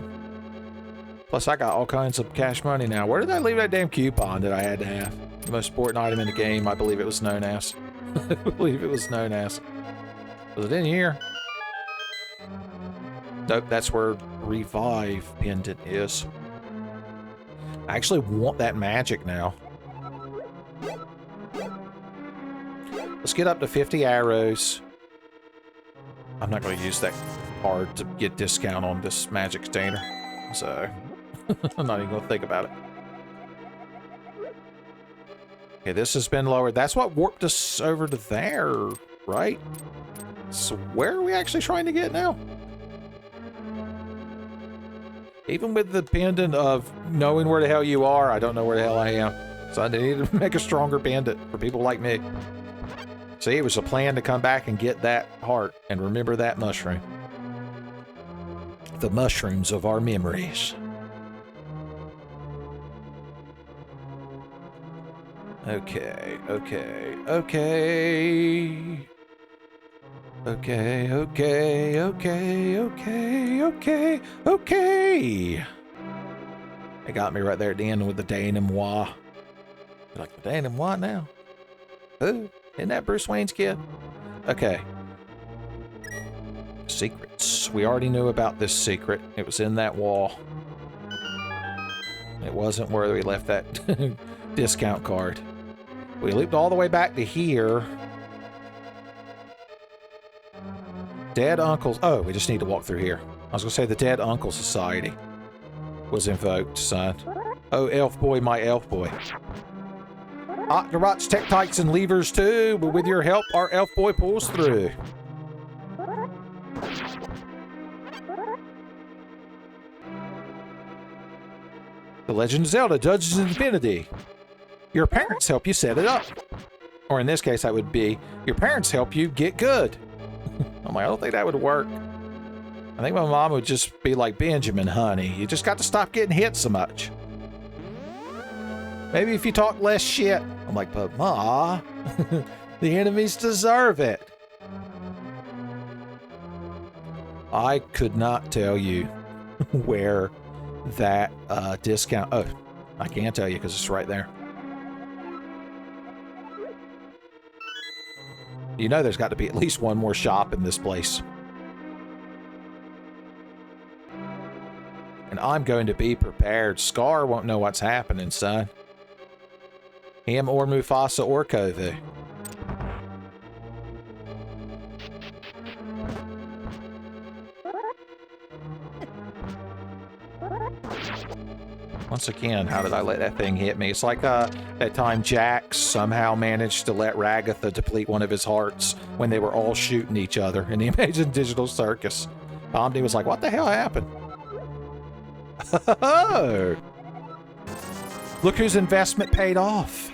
Plus, I got all kinds of cash money now. Where did I leave that damn coupon that I had to have? The most important item in the game, I believe it was known as. I believe it was known as. Was it in here? Nope, that's where Revive Pendant is. I actually want that magic now. Let's get up to 50 arrows. I'm not going to use that card to get discount on this magic container. So, I'm not even going to think about it. Okay, this has been lowered. That's what warped us over to there, right? So where are we actually trying to get now? Even with the pendant of knowing where the hell you are, I don't know where the hell I am. So I need to make a stronger pendant for people like me. See, it was a plan to come back and get that heart and remember that mushroom. The mushrooms of our memories. Okay. They got me right there at the end with the denouement. Like the denouement now? Who? Isn't that Bruce Wayne's kid? Okay. Secrets. We already knew about this secret. It was in that wall. It wasn't where we left that discount card. We looped all the way back to here. Dead Uncles. Oh, we just need to walk through here. I was going to say the Dead Uncle Society was invoked, son. Oh, elf boy, my elf boy. Octorots, Tektites, and levers too, but with your help, our elf boy pulls through. The Legend of Zelda, Dungeons and Infinity. Your parents help you set it up. Or in this case, that would be, your parents help you get good. I'm like, I don't think that would work. I think my mom would just be like, Benjamin, honey, you just got to stop getting hit so much. Maybe if you talk less shit. I'm like, but Ma, the enemies deserve it. I could not tell you where that discount... Oh, I can't tell you because it's right there. You know there's got to be at least one more shop in this place. I'm going to be prepared. Scar won't know what's happening, son. Him or Mufasa or Kovu. Once again, how did I let that thing hit me? It's like that time Jax somehow managed to let Ragatha deplete one of his hearts when they were all shooting each other in the Amazing Digital Circus. Omni was like, what the hell happened? Oh! Look whose investment paid off.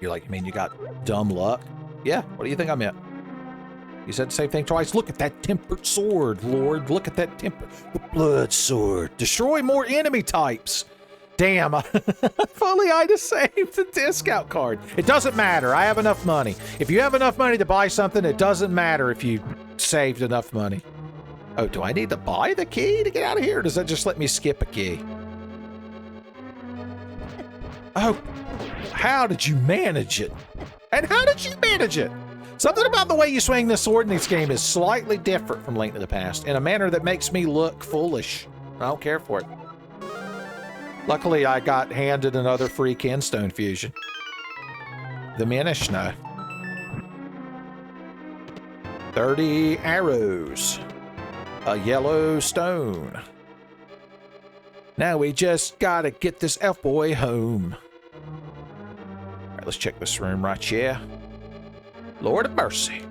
You're like, you mean you got dumb luck? Yeah, what do you think I meant? You said the same thing twice. Look at that tempered sword, Lord. Look at that tempered... The blood sword. Destroy more enemy types. Damn, if only I'd have saved the discount card. It doesn't matter. I have enough money. If you have enough money to buy something, it doesn't matter if you saved enough money. Oh, do I need to buy the key to get out of here? Or does that just let me skip a key? Oh, how did you manage it? And how did you manage it? Something about the way you swing this sword in this game is slightly different from Link to the Past in a manner that makes me look foolish. I don't care for it. Luckily, I got handed another free Kinstone fusion. The Minish, no. 30 arrows. A yellow stone. Now we just gotta get this elf boy home. All right, let's check this room right here. Lord of mercy.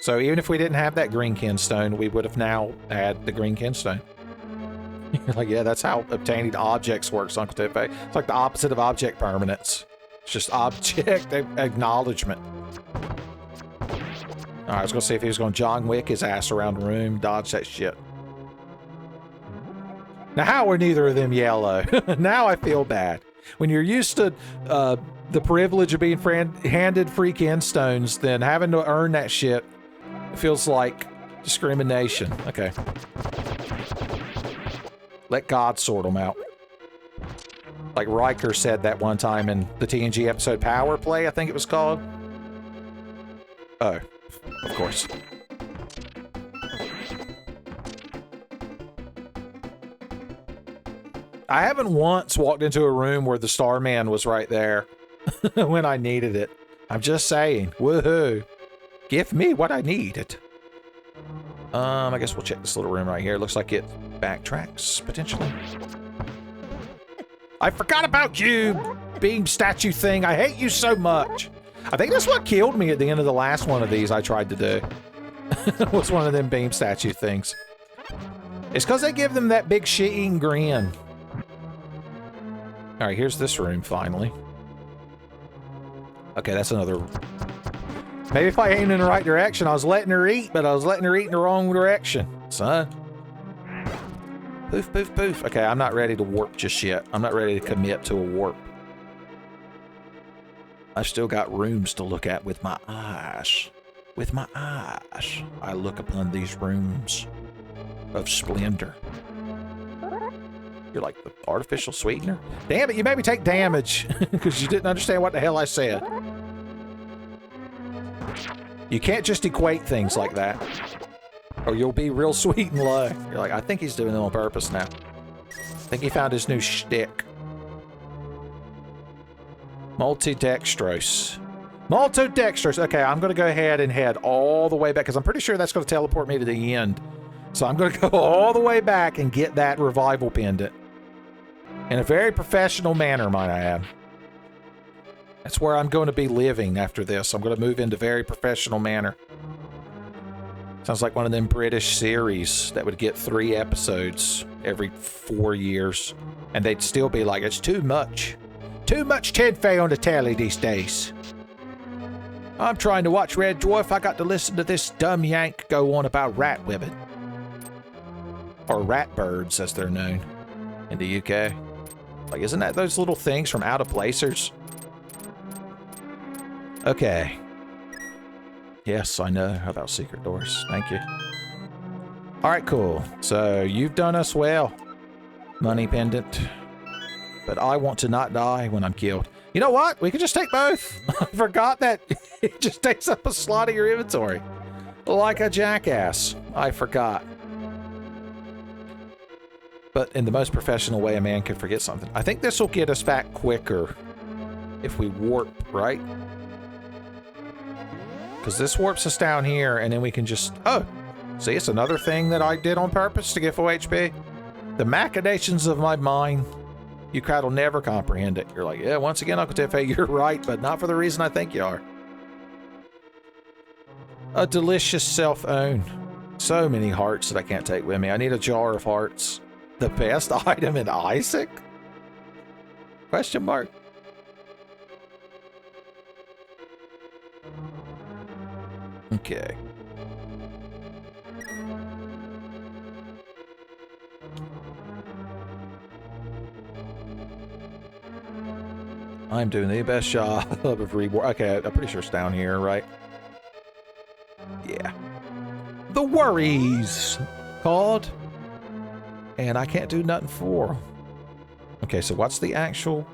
So even if we didn't have that green Kinstone, we would have now had the green Kinstone. You're like, yeah, that's how obtaining objects works, Uncle Tepe. It's like the opposite of object permanence. It's just object acknowledgement. All right, I was going to see if he was going to John Wick his ass around the room, dodge that shit. Now, how are neither of them yellow? Now I feel bad. When you're used to the privilege of being handed free Kinstones, then having to earn that shit feels like discrimination. Okay. Let God sort them out. Like Riker said that one time in the TNG episode Power Play, I think it was called. Oh, of course. I haven't once walked into a room where the Starman was right there when I needed it. I'm just saying, woohoo. Give me what I needed. I guess we'll check this little room right here. Looks like it backtracks, potentially. I forgot about you, beam statue thing. I hate you so much. I think that's what killed me at the end of the last one of these I tried to do. Was one of them beam statue things. It's because they give them that big shit-eating grin. All right, here's this room, finally. Okay, that's another... Maybe if I aimed in the right direction, I was letting her eat, but I was letting her eat in the wrong direction, son. Poof, poof, poof. Okay, I'm not ready to warp just yet. I'm not ready to commit to a warp. I've still got rooms to look at with my eyes. With my eyes, I look upon these rooms of splendor. You're like the artificial sweetener? Damn it, you made me take damage because you didn't understand what the hell I said. You can't just equate things like that, or you'll be real sweet and low. You're like, I think he's doing it on purpose now. I think he found his new shtick. Multidextrose. Multidextrose. Okay, I'm going to go ahead and head all the way back because I'm pretty sure that's going to teleport me to the end. So I'm going to go all the way back and get that revival pendant. In a very professional manner, might I add. That's where I'm going to be living after this. I'm going to move into very professional manner. Sounds like one of them British series that would get 3 episodes every 4 years. And they'd still be like, it's too much. Too much tinfoil on the telly these days. I'm trying to watch Red Dwarf. I got to listen to this dumb yank go on about rat women. Or rat birds, as they're known in the UK. Like, isn't that those little things from Out of Placers? Okay. Yes, I know about secret doors. Thank you. All right, cool. So you've done us well, money pendant. But I want to not die when I'm killed. You know what? We can just take both. I forgot that it just takes up a slot of your inventory. Like a jackass. I forgot. but in the most professional way a man could forget something. I think this will get us back quicker if we warp, right? Because this warps us down here, and then we can just... Oh! See, it's another thing that I did on purpose to get full HP. The machinations of my mind. You crowd will never comprehend it. You're like, yeah, once again, Uncle Tiffany, you're right, but not for the reason I think you are. A delicious self-own. So many hearts that I can't take with me. I need a jar of hearts. The best item in Isaac? Question mark. Okay. I'm doing the best job of reward. Okay, I'm pretty sure it's down here, right? Yeah. The Worries called. And I can't do nothing for them. Okay, so what's the actual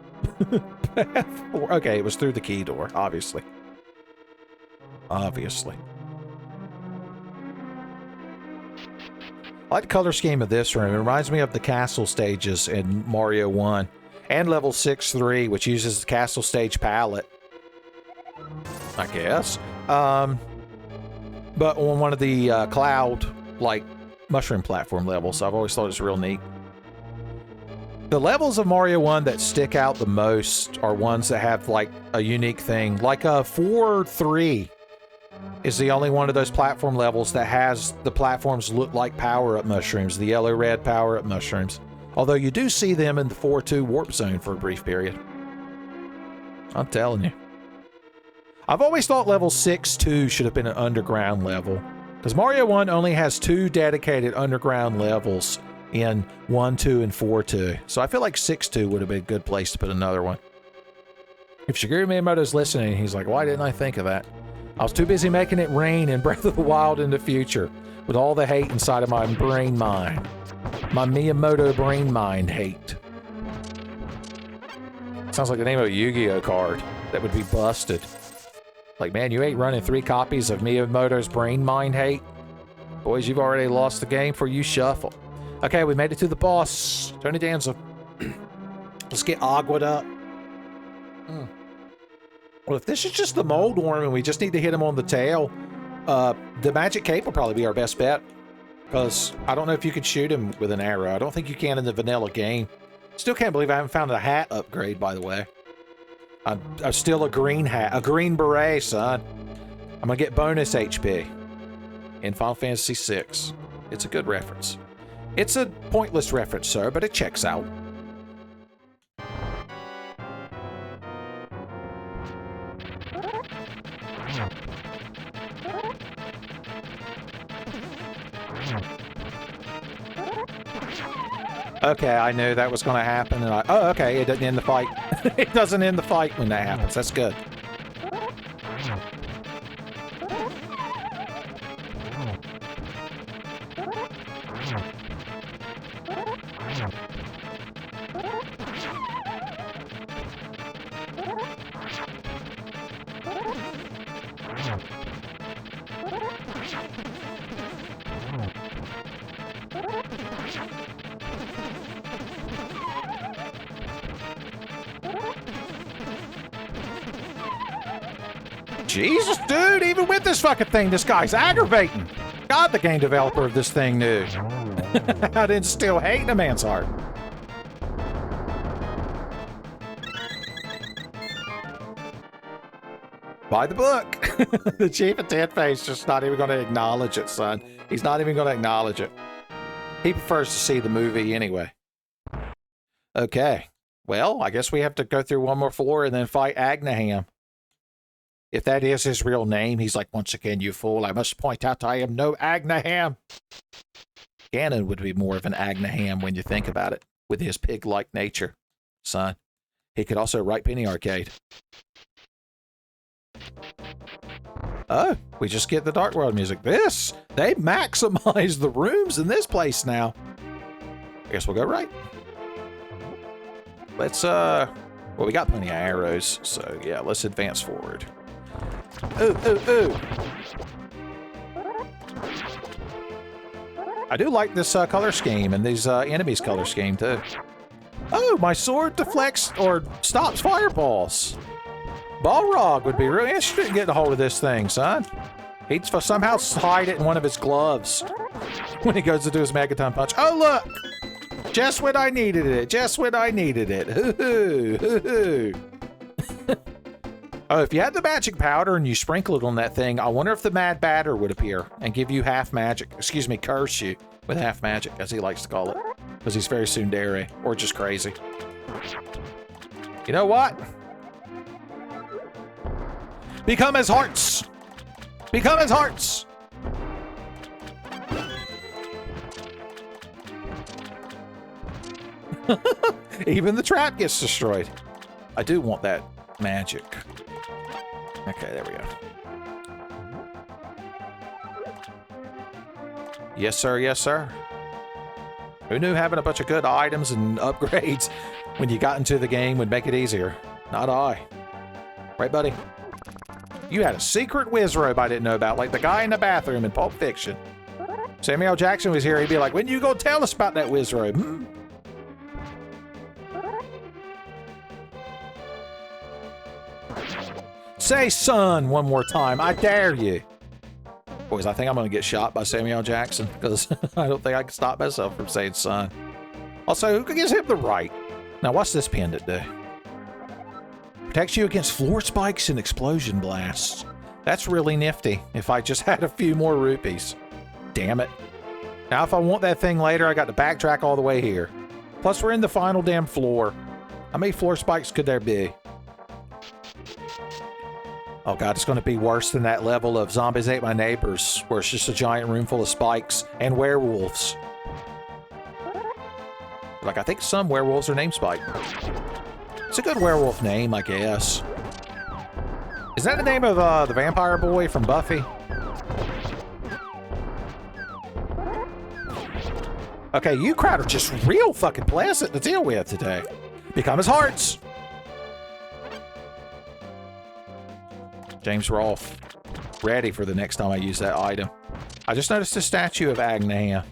path for? Okay, it was through the key door, obviously. Obviously. I like the color scheme of this room. It reminds me of the castle stages in Mario 1 and level 6-3, which uses the castle stage palette, I guess. But on one of the cloud, like, mushroom platform levels, so I've always thought it was real neat. The levels of Mario 1 that stick out the most are ones that have, like, a unique thing. Like, 4-3 is the only one of those platform levels that has the platforms look like power-up mushrooms, the yellow-red power-up mushrooms. Although you do see them in the 4-2 warp zone for a brief period. I'm telling you. I've always thought level 6-2 should have been an underground level. Because Mario 1 only has 2 dedicated underground levels in 1-2 and 4-2. So I feel like 6-2 would have been a good place to put another one. If Shigeru Miyamoto's listening, he's like, why didn't I think of that? I was too busy making it rain in Breath of the Wild in the future with all the hate inside of my brain mind. My Miyamoto brain mind hate. Sounds like the name of a Yu-Gi-Oh card that would be busted. Like, man, you ain't running 3 copies of Miyamoto's brain mind hate? Boys, you've already lost the game for you shuffle. Okay, we made it to the boss. Tony Danza. Let's get Agua'd up. Well, if this is just the mold worm and we just need to hit him on the tail, the magic cape will probably be our best bet. Because I don't know if you could shoot him with an arrow. I don't think you can in the vanilla game. Still can't believe I haven't found a hat upgrade, by the way. I'm still a green hat. A green beret, son. I'm going to get bonus HP in Final Fantasy VI. It's a good reference. It's a pointless reference, sir, but it checks out. Okay, I knew that was going to happen, and oh, okay, it doesn't end the fight. It doesn't end the fight when that happens. That's good. Jesus, dude, even with this fucking thing, this guy's aggravating. God, the game developer of this thing knew. I didn't still hate in a man's heart. By the book. The chief of Tenfei's just not even going to acknowledge it, son. He's not even going to acknowledge it. He prefers to see the movie anyway. Okay. Well, I guess we have to go through one more floor and then fight Agnaham. If that is his real name, he's like, once again, you fool, I must point out I am no Agnaham. Ganon would be more of an Agnaham when you think about it, with his pig-like nature, son. He could also write Penny Arcade. Oh, we just get the Dark World music. They maximize the rooms in this place now. I guess we'll go right. Let's, well, we got plenty of arrows, so yeah, let's advance forward. Ooh, ooh, ooh. I do like this color scheme and these enemies color scheme too. Oh, my sword deflects or stops fireballs. Balrog would be really interested in getting a hold of this thing, son. He'd somehow hide it in one of his gloves when he goes to do his Megaton Punch. Oh, look! Just when I needed it. Just when I needed it. Hoo-hoo. Hoo-hoo. Oh, if you had the magic powder and you sprinkle it on that thing, I wonder if the Mad Batter would appear and give you half magic. Excuse me, curse you with half magic, as he likes to call it. Because he's very tsundere, or just crazy. You know what? Become his hearts! Become his hearts! Even the trap gets destroyed. I do want that magic. Okay, there we go. Yes, sir. Yes, sir. Who knew having a bunch of good items and upgrades when you got into the game would make it easier? Not I. Right, buddy? You had a secret whiz robe I didn't know about, like the guy in the bathroom in Pulp Fiction. Samuel L. Jackson was here, he'd be like, when you go tell us about that whiz robe? Hmm? Say son one more time, I dare you. Boys, I think I'm gonna get shot by Samuel L. Jackson because I don't think I can stop myself from saying son. Also, who gives him the right? Now, what's this pendant do? Protects you against floor spikes and explosion blasts. That's really nifty if I just had a few more rupees. Damn it. Now, if I want that thing later, I got to backtrack all the way here. Plus, we're in the final damn floor. How many floor spikes could there be? Oh god, it's going to be worse than that level of Zombies Ate My Neighbors, where it's just a giant room full of spikes and werewolves. Like, I think some werewolves are named Spike. It's a good werewolf name, I guess. Is that the name of the vampire boy from Buffy? Okay, you crowd are just real fucking pleasant to deal with today. Become his hearts! James Rolfe, ready for the next time I use that item. I just noticed a statue of Agnea.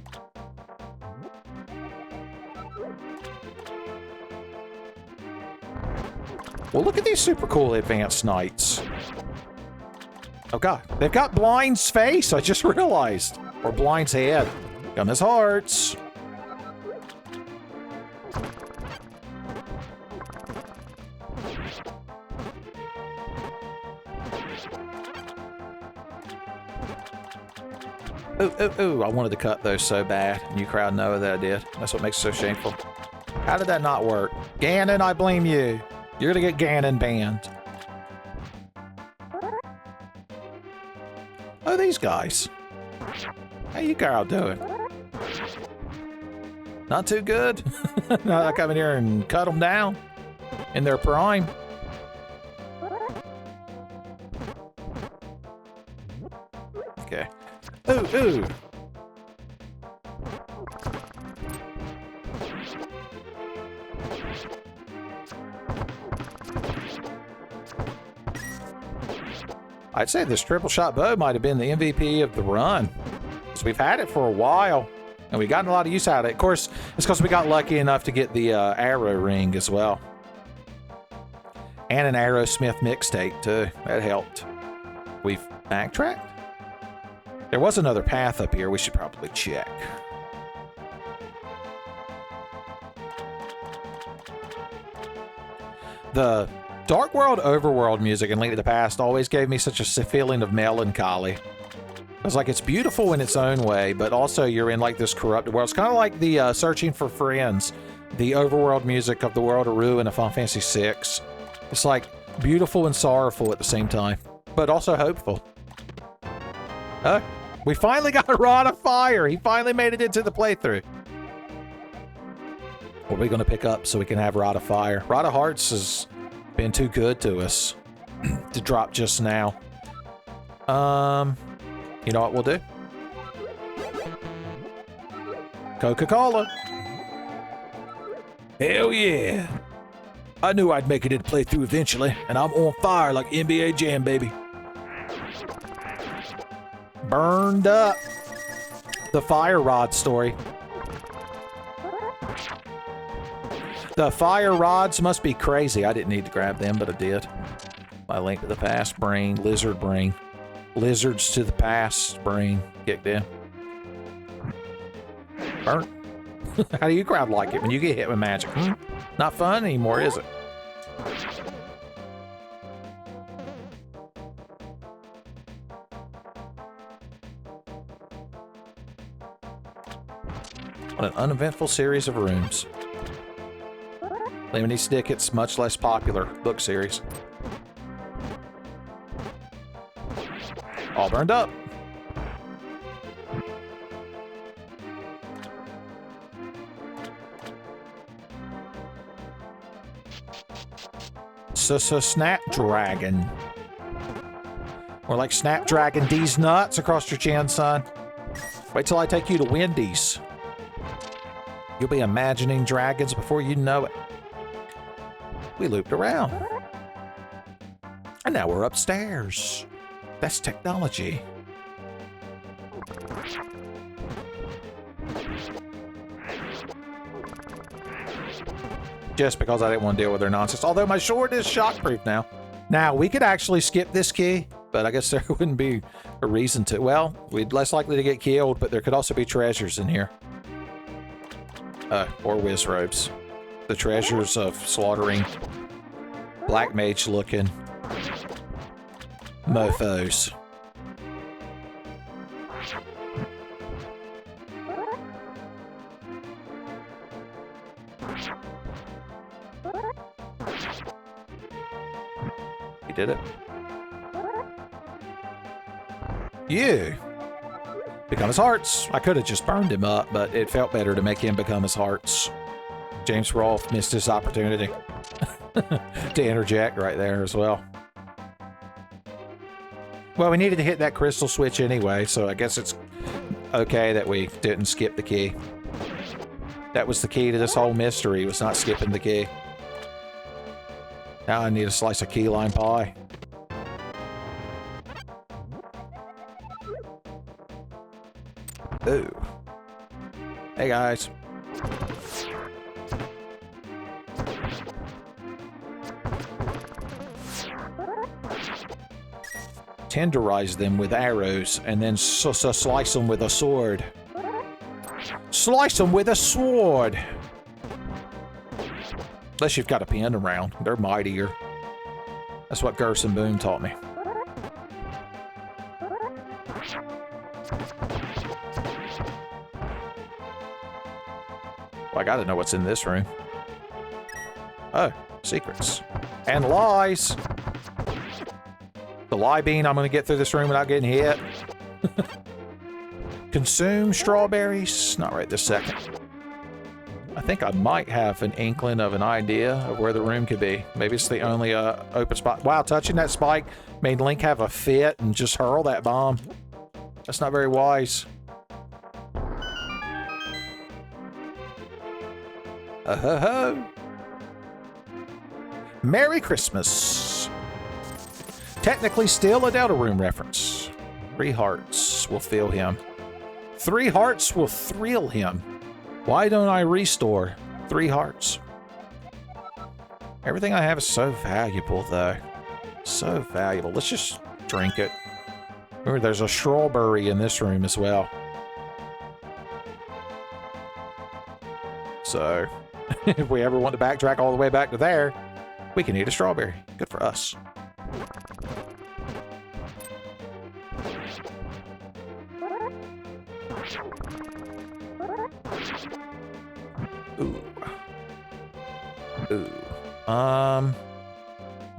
Well, look at these super cool advanced knights. Oh god, they've got Blind's face, I just realized. Or Blind's head. Come his hearts. Ooh, I wanted to cut those so bad. And you crowd know that I did. That's what makes it so shameful. How did that not work? Ganon, I blame you. You're gonna get Ganon banned. Oh, these guys. How you girl doing? Not too good? No, I come in here and cut them down in their prime. Okay. Ooh. I'd say this triple shot bow might have been the MVP of the run. So we've had it for a while, and we've gotten a lot of use out of it. Of course, it's because we got lucky enough to get the arrow ring as well. And an Aerosmith mixtape, too. That helped. We've backtracked? There was another path up here we should probably check. The Dark World Overworld music in Link to the Past always gave me such a feeling of melancholy. It's like it's beautiful in its own way, but also you're in like this corrupted world. It's kind of like the Searching for Friends, the overworld music of the World of Ruin of Final Fantasy VI. It's like beautiful and sorrowful at the same time, but also hopeful. We finally got a Rod of Fire. He finally made it into the playthrough. What are we going to pick up so we can have Rod of Fire? Rod of Hearts has been too good to us to drop just now. You know what we'll do? Coca-Cola. Hell yeah. I knew I'd make it into playthrough eventually, and I'm on fire like NBA Jam, baby. Burned up. The fire rod story. The fire rods must be crazy. I didn't need to grab them, but I did. My Link to the Past brain, lizard brain. Lizards to the past brain kicked in. Burnt. How do you crowd like it when you get hit with magic? Not fun anymore, is it? What an uneventful series of rooms. Lemony Snicket's much less popular book series. All burned up. Snapdragon. Or like Snapdragon D's nuts across your chin, son. Wait till I take you to Wendy's. You'll be imagining dragons before you know it. We looped around. And now we're upstairs. That's technology. Just because I didn't want to deal with their nonsense. Although my sword is shockproof now. Now, we could actually skip this key, but I guess there wouldn't be a reason to. Well, we'd less likely to get killed, but there could also be treasures in here. Or whiz robes. The treasures of slaughtering black mage looking mofos. You did it. You become his hearts. I could have just burned him up, but it felt better to make him become his hearts. James Rolfe missed his opportunity to interject right there as well. Well, we needed to hit that crystal switch anyway, so I guess it's okay that we didn't skip the key. That was the key to this whole mystery, was not skipping the key. Now I need a slice of key lime pie. Ooh. Hey guys. Tenderize them with arrows and then slice them with a sword. Slice them with a sword! Unless you've got a pen around. They're mightier. That's what Gerson Boone taught me. Well, I gotta know what's in this room. Oh, secrets. And lies! The lie bean, I'm gonna get through this room without getting hit. Consume strawberries? Not right this second. I think I might have an inkling of an idea of where the room could be. Maybe it's the only open spot. Wow, touching that spike made Link have a fit and just hurl that bomb. That's not very wise. Ho. Merry Christmas. Technically still a Deltarune reference. 3 hearts will fill him. 3 hearts will thrill him. Why don't I restore 3 hearts? Everything I have is so valuable, though. So valuable. Let's just drink it. Remember, there's a strawberry in this room as well. So, if we ever want to backtrack all the way back to there, we can eat a strawberry. Good for us. Ooh. Let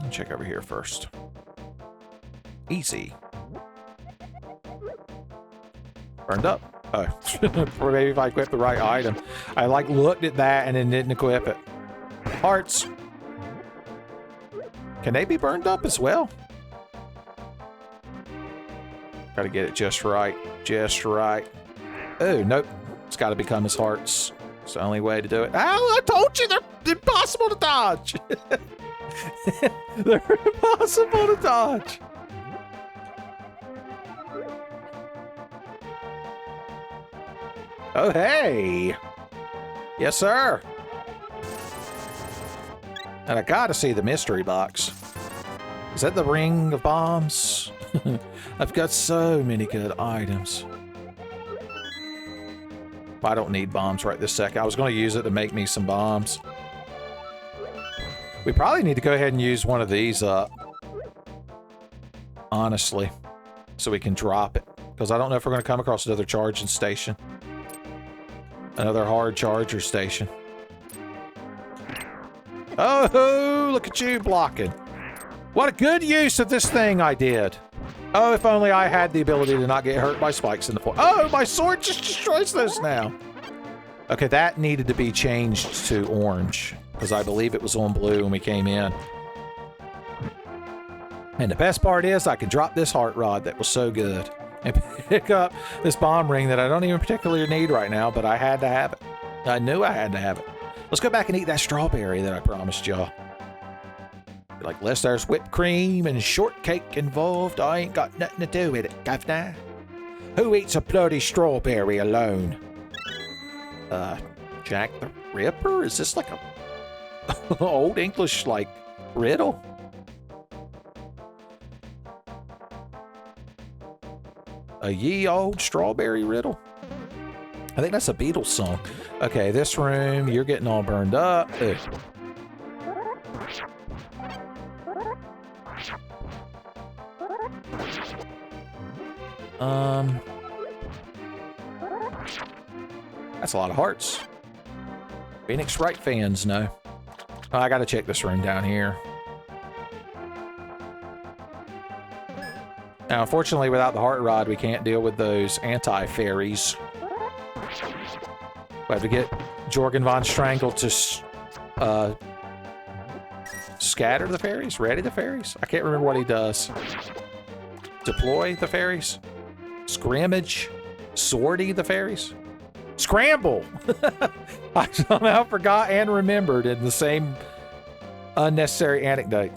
me check over here first. Easy. Burned up. Oh, or maybe if I equip the right item. I like looked at that and then didn't equip it. Hearts. Can they be burned up as well? Gotta get it just right. Just right. Oh, nope. It's gotta become his hearts. It's the only way to do it. Oh, I told you they're impossible to dodge. They're impossible to dodge. Oh, hey. Yes, sir. And I gotta see the mystery box. Is that the ring of bombs? I've got so many good items. I don't need bombs right this second. I was going to use it to make me some bombs. We probably need to go ahead and use one of these up. Honestly. So we can drop it. Because I don't know if we're going to come across another charging station. Another hard charger station. Oh, look at you blocking. What a good use of this thing I did. Oh, if only I had the ability to not get hurt by spikes in the floor. Oh, my sword just destroys those now. Okay, that needed to be changed to orange. Because I believe it was on blue when we came in. And the best part is I can drop this heart rod that was so good. And pick up this bomb ring that I don't even particularly need right now, but I had to have it. I knew I had to have it. Let's go back and eat that strawberry that I promised y'all. Like, unless there's whipped cream and shortcake involved, I ain't got nothing to do with it, governor. Who eats a bloody strawberry alone? Jack the Ripper? Is this like a old English, like, riddle? A ye old strawberry riddle? I think that's a Beatles song. Okay, this room, you're getting all burned up. Ugh. That's a lot of hearts. Phoenix Wright fans know. Oh, I gotta check this room down here. Now, unfortunately, without the heart rod, we can't deal with those anti-fairies. We have to get Jorgen von Strangle to scatter the fairies? Ready the fairies? I can't remember what he does. Deploy the fairies? Scrimmage? Sortie the fairies? Scramble! I somehow forgot and remembered in the same unnecessary anecdote.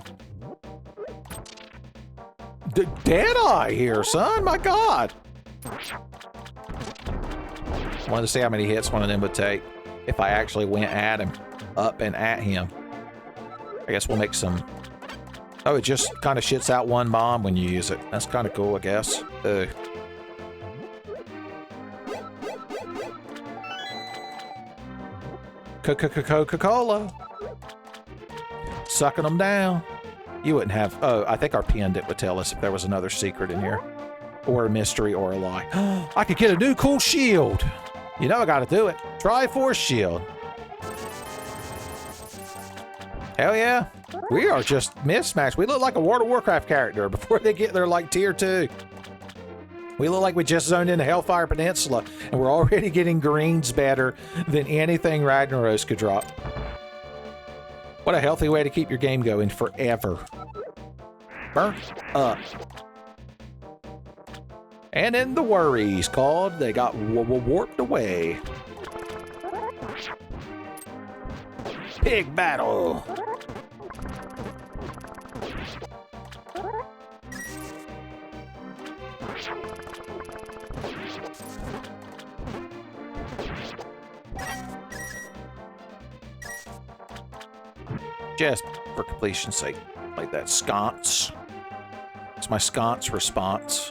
Deadeye here, son! My God! Wanted to see how many hits one of them would take if I actually went at him, up and at him. I guess we'll make some... Oh, it just kind of shits out one bomb when you use it. That's kind of cool, I guess. Coca-Cola. Sucking them down. You wouldn't have... Oh, I think our pendant would tell us if there was another secret in here. Or a mystery or a lie. I could get a new cool shield. You know I gotta do it. Triforce shield. Hell yeah. We are just mismatched. We look like a World of Warcraft character before they get their, like, tier 2. We look like we just zoned into Hellfire Peninsula, and we're already getting greens better than anything Ragnaros could drop. What a healthy way to keep your game going forever. Burnt up. And then the worries called, they got warped away. Big battle. Just for completion's sake, like that sconce. It's my sconce response.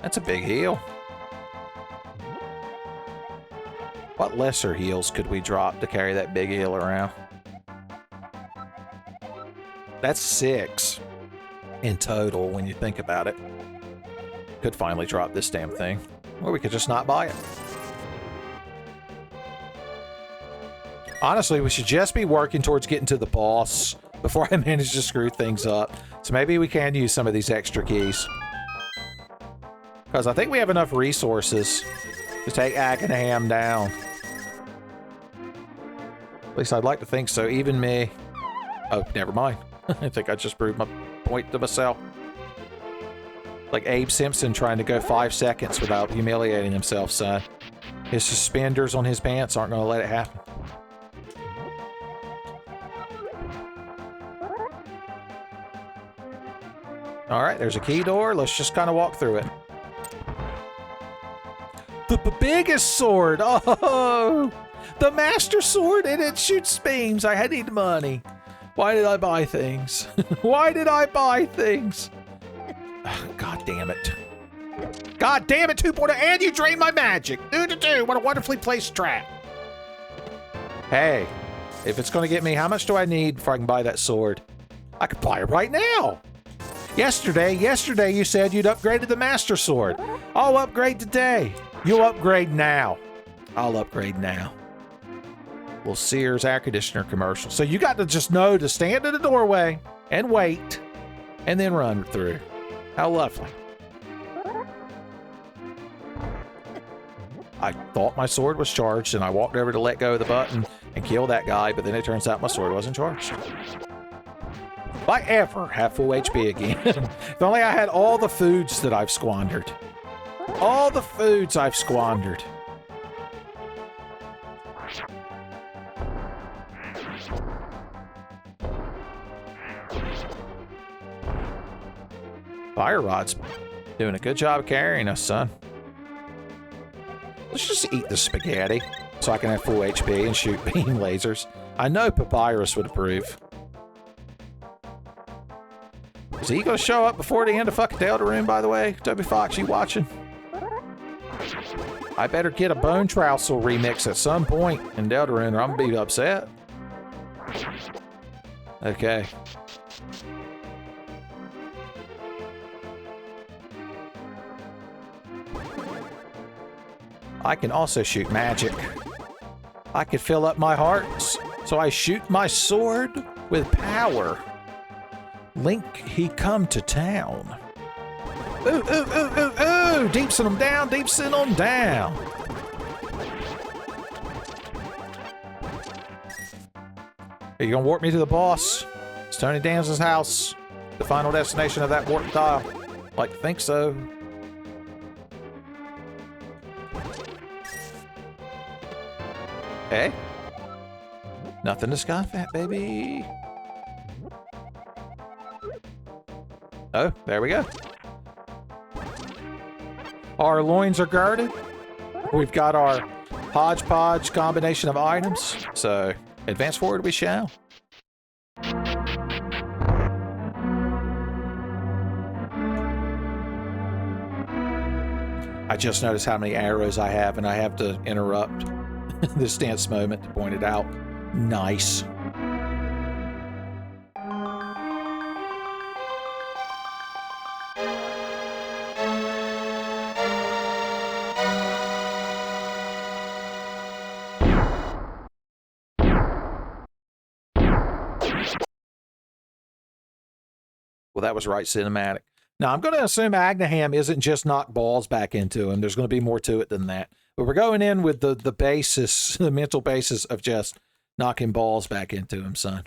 That's a big heal. What lesser heals could we drop to carry that big heal around? That's 6 in total when you think about it. Could finally drop this damn thing. Or we could just not buy it. Honestly, we should just be working towards getting to the boss before I manage to screw things up. So maybe we can use some of these extra keys. Because I think we have enough resources to take Akenham down. At least I'd like to think so. Even me. Oh, never mind. I think I just proved my point to myself. Like Abe Simpson trying to go 5 seconds without humiliating himself, son. His suspenders on his pants aren't going to let it happen. All right, there's a key door. Let's just kind of walk through it. the biggest sword. Oh, the master sword, and it shoots beams. I need money. Why did I buy things? Why did I buy things? God damn it. God damn it, 2.0, and you drained my magic. What a wonderfully placed trap. Hey, if it's gonna get me, how much do I need before I can buy that sword? I could buy it right now. Yesterday you said you'd upgraded the master sword. I'll upgrade today. You'll upgrade now. I'll upgrade now. Little Sears air conditioner commercial. So you got to just know to stand in the doorway and wait and then run through. How lovely. I thought my sword was charged and I walked over to let go of the button and kill that guy, but then it turns out my sword wasn't charged. If I ever have full HP again, if only I had all the foods that I've squandered. All the foods I've squandered. Fire Rod's doing a good job carrying us, son. Let's just eat the spaghetti so I can have full HP and shoot beam lasers. I know Papyrus would approve. Is he gonna show up before the end of fucking Deltarune, by the way? Toby Fox, you watching? I better get a Bone Trousel remix at some point in Deltarune or I'm gonna be upset. Okay. I can also shoot magic. I could fill up my hearts, so I shoot my sword with power. Link, he come to town. Ooh, ooh, ooh, ooh, ooh! Deep send them down, deep send them down. Are you gonna warp me to the boss? It's Tony Danza's house. The final destination of that warp dial. Like to think so. Hey. Nothing to scoff at, baby. Oh, there we go. Our loins are guarded. We've got our hodgepodge combination of items. So, advance forward we shall. I just noticed how many arrows I have, and I have to interrupt this dance moment to point it out. Nice. Well, that was right cinematic. Now, I'm going to assume Agnaham isn't just knock balls back into him. There's going to be more to it than that. But we're going in with the basis, the mental basis of just knocking balls back into him, son.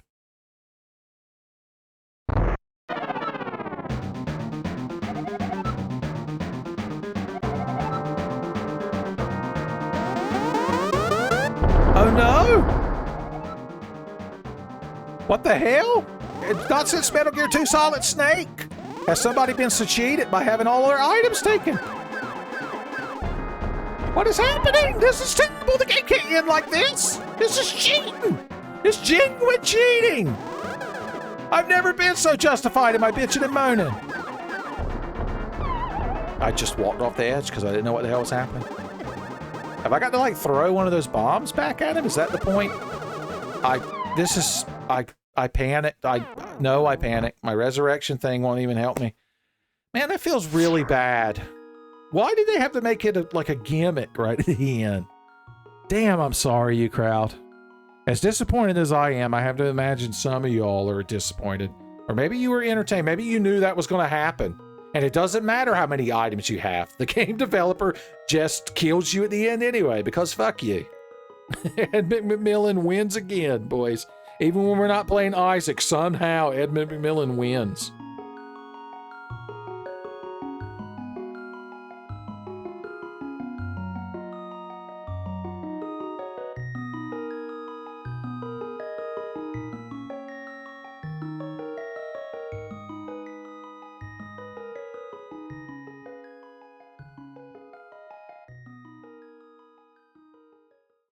Oh no! What the hell? Not since Metal Gear 2 Solid Snake! Has somebody been so cheated by having all their items taken? What is happening? This is terrible. The game can't end like this. This is cheating. It's genuine cheating. I've never been so justified in my bitching and moaning. I just walked off the edge because I didn't know what the hell was happening. Have I got to like throw one of those bombs back at him? Is that the point? I panicked. I panicked. My resurrection thing won't even help me. Man, that feels really bad. Why did they have to make it like a gimmick right at the end? Damn, I'm sorry, you crowd. As disappointed as I am, I have to imagine some of y'all are disappointed. Or maybe you were entertained. Maybe you knew that was going to happen. And it doesn't matter how many items you have. The game developer just kills you at the end anyway, because fuck you. And McMillan wins again, boys. Even when we're not playing Isaac, somehow Edmund McMillan wins.